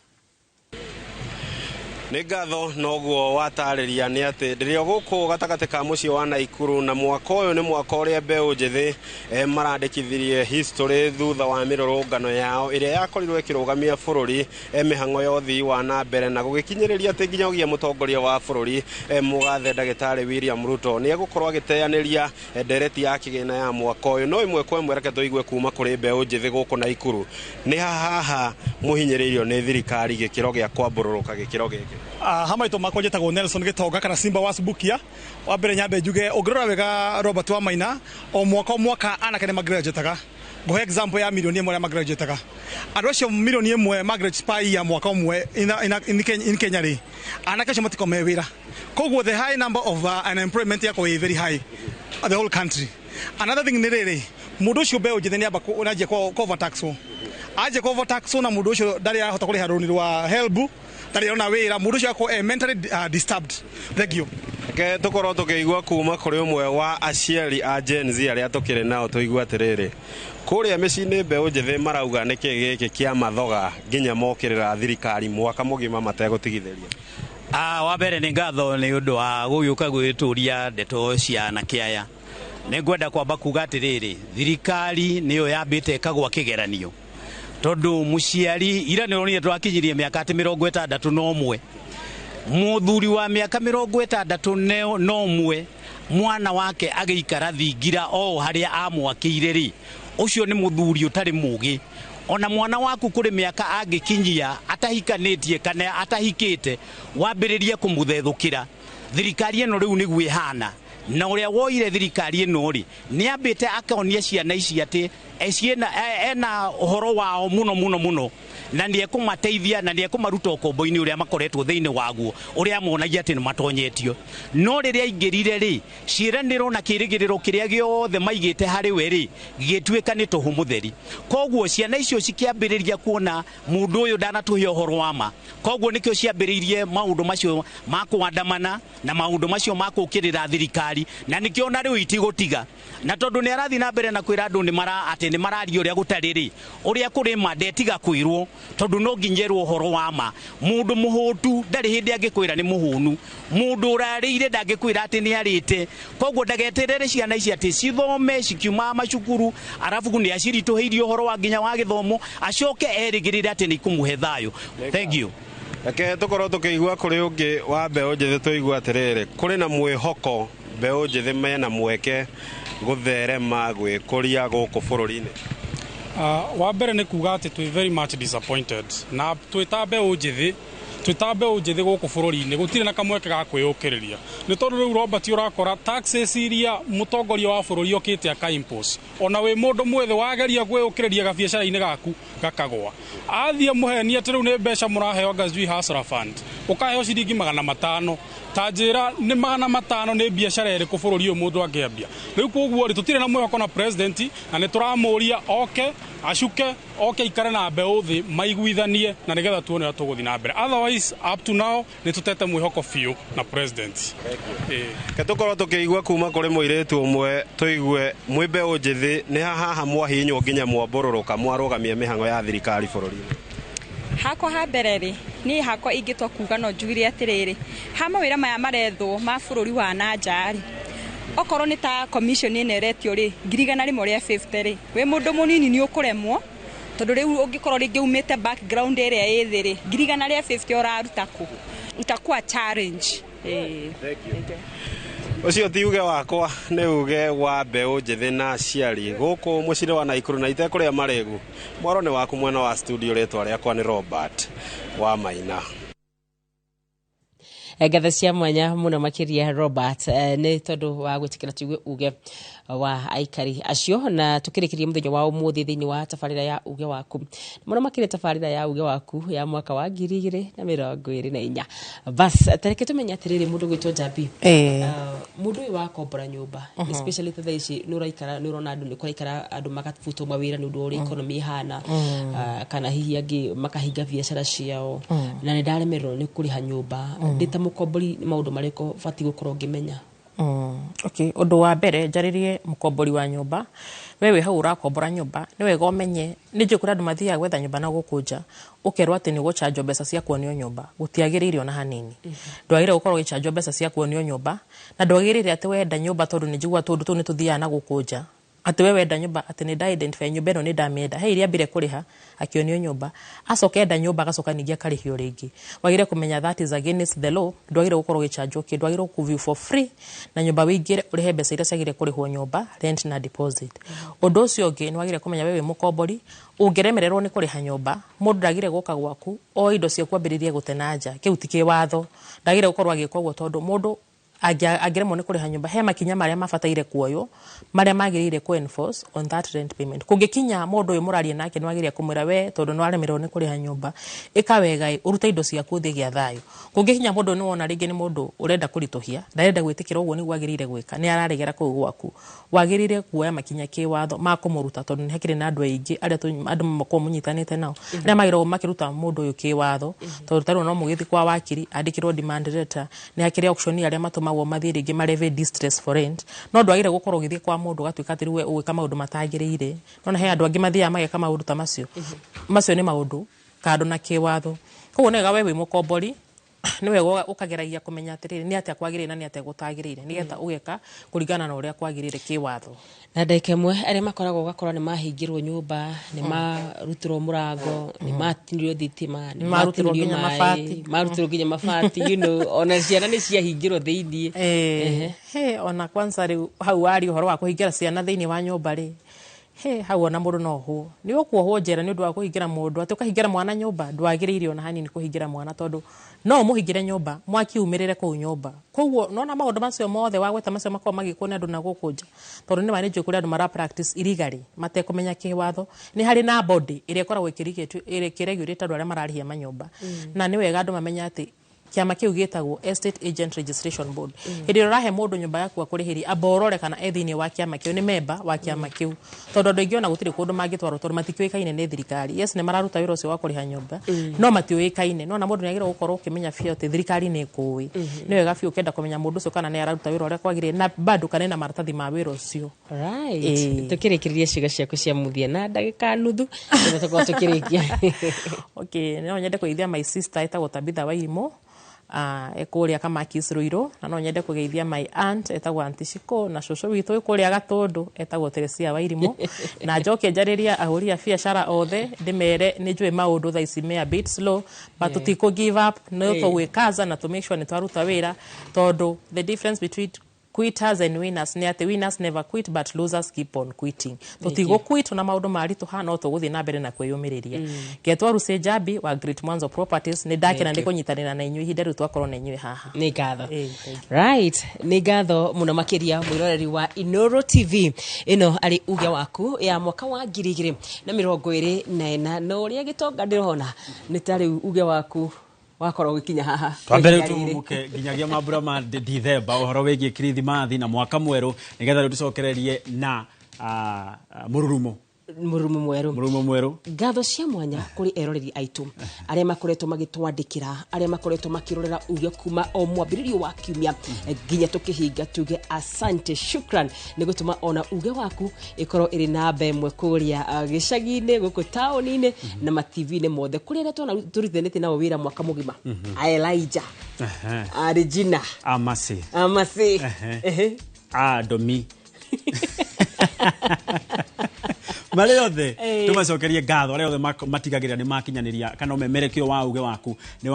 Nĩ ngatho noguo watarĩria nĩ atĩ ndĩrĩ gũkũ gatagatĩ ka mũciĩ wa Naikuru na mwaka ũyũ nĩ mwaka ũrĩa mbeũ njĩthĩ marandĩkithirie history thutha wa mĩrũrũngano yao ĩrĩa yakorirwo ĩkĩrũgamia bũrũri mĩhang'o ya ũthii wa na mbere na gũgĩkinyĩrĩria atĩ nginyagia mũtongoria wa bũrũri mũgathe ndagĩtarĩ William Ruto nĩ egũkorwo agĩteanĩria ndereti ya kĩgĩna ya mwaka ũyũ no ĩmwe kwa ĩmwe reke tũigue kuma kũrĩ mbeũ njĩthĩ gũkũ Naikuru nĩ haha mũhinyĩrĩirio nĩ thirikari gĩkĩro gĩa kwambũrũrũka gĩkĩro gĩkĩ. Hamaitwo makwa njĩtagwo Nelson Gĩtonga kana Simba wa Subukia wa mbere nyambe njuge ũngĩrora wega Robert Wamaina o mwaka anake nĩ magraduataga ngũhe example ya milioni ĩmwe ya magraduataga andũ acio milioni ĩmwe magraduate per year mwaka ũmwe in Kenya rĩ anake acio matiko me wĩra koguo the high number of unemployment yako is very high at the whole country. Another thing nĩ rĩrĩ mũndũ ũcio mbeũ njĩthĩ nĩ amba ũnanjia cover tax aje cover tax na mũndũ ũcio ndarĩ ahota kũrĩha rũni rwa HELB ndarĩ ona wĩra mũndũ ũcio ako mentally disturbed. Thank you. Ke tũkorwo tũkĩigua kuma kũrĩ ũmwe wa aciari a Gen Z arĩa tũkĩrĩ nao tũigua atĩrĩrĩ kũrĩa mĩciĩ-inĩ mbeũ njĩthĩ marauga nĩkĩ gĩkĩ kĩa mathoga nginya mokĩrĩra thirikari mwaka mũgima mategũtigithĩria. Wa mbere nĩ ngatho nĩ ũndũ wa gũgĩũka gwĩtũria ndeto cia anake aya nĩ ngwenda kwamba kuga atĩrĩrĩ thirikari nĩyo yambĩte ĩkagwa kĩgeranio tondũ mũciari ira nĩ ronire twakinyirie mĩaka 61 mũthuri wa mĩaka 61 mwana wake agĩikara thingira o harĩa amwakĩire rĩ ũcio nĩ mũthuri ũtarĩ mũgĩ ona mwana waku kũrĩ mĩaka angĩkinyia atahikanĩtie kana atahikĩte wambĩrĩrie kũmũthethũkĩra thirikari ĩno rĩu nĩguo ĩhana na ũrĩa woire thirikari ĩno rĩ nĩ ambĩte akonia ciana ici atĩ ena ũhoro wao mũno na nĩ ekũmateithia na nĩ ekũmaruta ũkombo-inĩ ũrĩa makoretwo thĩinĩ waguo ũrĩa monagia atĩ nĩ matonyetio. No rĩrĩa aingĩrire rĩ, ciĩranĩro na kĩrĩgĩrĩro kĩrĩa gĩothe maigĩte harĩ we rĩ, gĩtuĩka nĩ tũhũ mũtheri. Koguo ciana icio cikĩambĩrĩria kuona mũndũ ũyũ ndanatũhe ũhoro wa ma. Koguo nĩkĩo ciambĩrĩirie maũndũ macio ma kũandamana na maũndũ macio ma kũũkĩrĩra thirikari, na nĩkĩo na rĩu itigũtiga. Na tondũ nĩ arathiĩ na mbere na kwĩra andũ atĩ nĩ mararia ũrĩa gũtarĩ rĩ, ũrĩa kũrĩ ma ndetiga kwĩrwo, tondũ no nginyerwo ũhoro wa ma. Mũndũ mũhũtu ndarĩ hĩndĩ angĩkwĩra nĩ mũhũnu, mũndũ ũrarĩire ndangĩkwĩra atĩ nĩ arĩte. Koguo ndageterere ciana ici atĩ cithome cikiuma macukuru arabu nĩ aciritũhĩirie ũhoro wa nginya wa gĩthomo acoke erĩgĩrĩre atĩ nĩ ikũmũhe thayũ. Thank you. Reke tũkorwo tũkĩigua kũrĩ ũngĩ wa mbeũ njĩthĩ, tũigua atĩrĩrĩ, kũrĩ na mwĩhoko mbeũ njĩthĩ mena mweke gũtherema gwĩkũria gũkũ bũrũri-inĩ? Wa mbere nĩ kuga atĩ twĩ very much disappointed na twĩta mbeũ njĩthĩ gũkũ bũrũri-inĩ gũtirĩ na kamweke ga kwĩyũkĩrĩria. Nĩ tondũ rĩu Robert ũrakora taxes iria mũtongoria wa bũrũri okĩte aka-impose, ona wĩ mũndũ mwĩthĩ wageria kwĩyũkĩrĩria gabiacara-inĩ gaku gakagwa. Athiĩ mũhenia atĩ rĩu nĩ mbeca mũraheo Gazui Hustler Fund, ũkaheo ciringi 500, ta njĩra nĩ 500 nĩ biacara ĩrĩkũ bũrũri ũyũ mũndũ angĩambia. Rĩu koguo tũtirĩ na mwĩhoko na president, na nĩ tũramũria oke acuke oke ikare na mbeũ thĩ maiguithanie na nĩgetha tuone ũrĩa tũgũthiĩ na mbere. Otherwise up to now nĩ tũtete mwĩhoko biũ na president. Ke tũkorwo tũkĩigua kuma kũrĩ mũirĩtu ũmwe, tũigue mwĩ mbeũ njĩthĩ nĩ haha mwahinywo nginya mwambũrũrũka mwarũgamia mĩhang'o ya thirikari bũrũri-inĩ. Hakwa ha mbere rĩ, niĩ hakwa ingĩtua kuga no njugire atĩrĩrĩ, ha mawĩra maya marethwo ma bũrũri wa nanja rĩ, okorwo nĩ ta commission ĩno ĩretio rĩ, 150 rĩ, wĩ mũndũ mũnini nĩ ũkũremwo, tondũ rĩu ũngĩkorwo rĩngĩ umĩte background ĩrĩa ĩthĩ rĩ, 150 ũraruta kũ? Itakuwa challenge. Ũcio ti uge wakwa, nĩ uge wa mbeũ njĩthĩ na aciari gũkũ mũciĩ wa Naikuru, na itekũrĩa marĩgu. Mwaro nĩ waku mwena wa studio, rĩtwa rĩakwa nĩ Robert wa Maina. Ngatho cia mwanya muno makiria Robert, nĩ tondũ wa gwĩtĩkĩra tuge uge wa aikari acio, na tukĩrĩkĩria mũthenya wa ũmũthĩ thĩinĩ wa tabarĩra ya uge waku. Mũno makĩria tabarĩra ya uge waku ya mwaka wa 2024. Bas tareke tumenya atĩrĩrĩ, mũndũ gwĩtwo Njambi, mũndũ ũyũ wa kombora nyũmba, especially tha ici nĩ ũraikara, nĩ ũrona andũ nĩ kũraikara andũ magabutwo mawĩra nĩ ũndũ ũrĩa economy ihana, kana hihi angĩ makahinga biacara ciao, na nĩ ndaremerwo nĩ kũrĩha nyũmba. Ndĩta mũkombori maũndũ marĩkũ bati gũkorwo ngĩmenya? Okay, ũndũ wa mbere njarĩrie mũkombori wa nyũmba, wewe hau ũrakombora nyũmba nĩ wega ũmenye, nĩ njũĩ kũrĩ andũ mathiaga gwetha nyũmba na gũkũnja, ũkerwo atĩ nĩ gũchanjwo mbeca cia kuonio nyũmba. Gũtiagĩrĩire ona hanini, ndwagĩrĩire gũkorwo ũgĩchanjwo mbeca cia kuonio nyũmba, na ndwagĩrĩire atĩ wenda nyũmba tondũ nĩ njigua tondũ tũu nĩ tũthiaga na gũkũnja, atĩ we wenda nyũmba atĩ nĩ identify nyũmba ĩno nĩ ndamĩenda, he iria mbere kũrĩha akĩonio nyũmba, acoka enda nyũmba agacoka ningĩ akarĩhio rĩngĩ. Wagĩrĩire kũmenya that is against the law, ndwagĩrĩire gũkorwo ũgĩchanjwo kĩ, ndwagĩrĩire kũview for free na nyũmba wĩingĩre ũrĩhe mbeca iria ciagĩrĩire kũrĩhwo nyũmba, rent na deposit. Ũndũ ũcio ũngĩ nĩ wagĩrĩire kũmenya wewe mũkombori ũngĩremererwo nĩ kũrĩha nyũmba, mũndũ ndagĩrĩire gũka gwaku o indo cia kwambĩrĩria gũtenanja, kĩu ti kĩwatho, ndagĩrĩire gũkorwo agĩka ũguo, tondũ mũndũ angĩremwo nĩ kũrĩha nyũmba, he makinya marĩa mabataire kuoywo marĩa magĩrĩire ku enforce on that rent payment. Kũngĩkinya mũndũ ũyũ mũraria nake nĩ wagĩrĩire kũmwĩra we tondũ nĩ waremerwo nĩ kũrĩha nyũmba, ĩka wega ũrute indo ciaku thĩ gĩa thayũ. Kũngĩkinya mũndũ nĩ wona rĩngĩ nĩ mũndũ ũrenda kũritũhia, ndarenda gwĩtĩkĩra ũguo nĩguo agĩrĩire gwĩka, nĩ araregera kũu gwaku, wagĩrĩire kuoya makinya kĩwatho ma kũmũruta, tondũ nĩ hakĩrĩ na andũ aingĩ arĩa andũ makorwo mũnyitanĩte nao arĩa magĩrĩirwo makĩruta mũndũ ũyũ kĩwatho, tondũ tarĩu no mũgĩthiĩ kwa wakiri andĩkĩrwo demand letter, nĩ hakĩrĩ auction arĩa matũmagwo mathiĩ rĩngĩ mareve distress for rent, no ndwagĩrĩire gũkorwo ũgĩthiĩ kwa mũndũ gatuĩka atĩ rĩu ũgĩka maũndũ matagĩrĩire. No he andũ angĩ mathiaga mageka maũndũ ta macio, macio nĩ maũndũ kando na kĩwatho. Koguo nĩ wega we wĩ mũkombori nĩ wega ũkageragia kũmenya atĩrĩrĩ nĩ atĩa kwagĩrĩire na nĩ atĩa gũtagĩrĩire, nĩgetha ũgeka kũringana na ũrĩa kwagĩrĩire kĩwatho. Na ndagĩka ĩmwe arĩa makoragwo ũgakora nĩ mahingĩrwo nyũmba, nĩ marutirwo mũrango, nĩ matinirwo thitima, nĩ marutirwo nginya mabati, marutirwo nginya mabati, you know, ona ciana nĩ ciahingĩrwo thĩinĩ. Ona kwanza rĩu hau wari ũhoro wa kũhingĩra ciana thĩinĩ wa nyũmba rĩ, he hau ona mundu no hu ni ukuohwo njera ni undu wa kuhingira mundu ati ukahingira mwana nyumba ndwagiriire ona hanini kuhingira mwana tondu no muhingire nyumba mwaki umirire ku nyumba koguo nona maundu macio mothe wa gweta macio makwa magikone andu na gukunja tondu ni mari njukuri andu mara practice illegally matekumenya kiwatho ni hari na body ire ikoragwo ikiregulate andu aria mararihia manyumba na ni wega andu mamenya ati kiama kiu gitagwo Estate Agent Registration Board hindi rahe mundu nyumba yaku akurihiri aborore kana ethini wa kiama kiu ni member wa kiama kiu tondu andu ingi ona gutiri kundu mangitwarwo tondu matikiuikaine ni thirikari yes ni mararuta wira ucio wa kuriha nyumba no matiuikaine no na mundu niagira gukorwo ukimenya fio ati thirikari ni kuwi ni wega fio kenda kumenya mundu ucio kana ni araruta wira uria kwagire na bado kana na maratathi ma wira ucio right tukirikiria ciugo ciaku cia muthia na ndagika nuthu ndio tukwa tukirikia okay no nyende kuithia my sister etagwo Tabitha Wairimo ekuria kama Kisruiro na no nyende kugeithia my aunt etagwo Aunty Shiko na shosho witu ekuria Gatundu etagwo Teresia Wairimo na njoke njariria ahuri a biashara othe ndimere ni njue maundu tha ici me a bit slow but tutiko give up no to wekaza na to make sure ni twaruta wira tondu the difference between quitters and winners ni ati winners never quit but losers keep on quitting tutigo quit na maundu maritu hana to guthi na mbere na kwiyumiriria getwa Ruse Jabi wa Great Mwanzo Properties ni ndake na ndikunyitanira na inyui hinderu twakorwo na inyui haha ni gatho right ni gatho muno makiria mwiroreri wa Inoro TV ino ari uge waku ya mwaka wa 2024 no ria gitonga ndirona ni tari uge waku wakorwo gikinya haha twambere tumuke ginyagia mabura ma December uhoro wegie Kirithimathi na mwaka mweru nigetha tucokererie na mururumo mweru gatho cia mwanya kuri eroreri aitu aria makoretwo magitwandikira aria makoretwo makirorera uge kuma o mwambiririo wa kiumia ginya tukihinga tuge asante shukran ni gutuma ona uge waku ikorwo iri na bemwe kuria gicagi-ini guku taoni-ini na ma TV-ini mothe kuri aria twana turithanite nao wira mwaka mugima Elijah Regina Amasi Domi mare yothe tumacokerie ngatho aria othe matigagira ni makinyaniria kana memerekio wa uge waku ni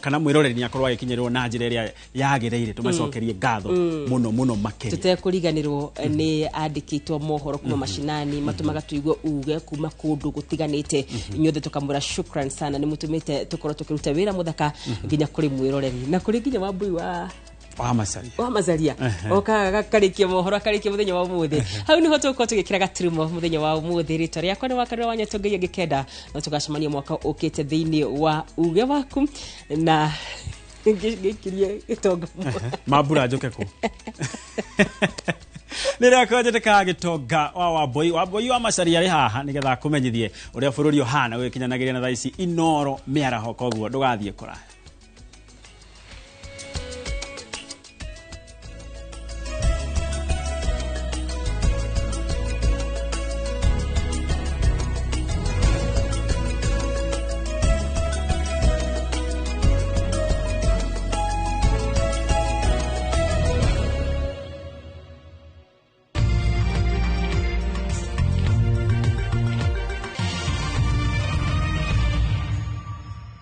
kana mwiroreri ni akorwa ikinyirwo na njira iria yagireire tumacokerie ngatho muno makeri tutekuriganirwo ni andikitwo mohoro kuma mashinani matumaga tuigwe uge kuma kundu gutiganite inyothe tukamura shukran sana ni mutumite tukorwo tukiruta wira muthaka nginya kuri mwiroreri na kuri nginya wambui wa mazaria oka karikia mohoro karikia muthenya wa umuthi hau niho tukwa tugikira gaturumo muthenya wa umuthi rito ria kone wakarira wanya tugeia gikenda no tugacemania mwaka ukite thiini wa uge waku na ngikirie gitonga mabura njoke ku nira kwajete ka gitonga wa boy wa macaria ri haha nigetha kumenyithie uria bururi ohana wikinyanagiria na thaisi Inoro miaraho koguo ndugathie kuraya.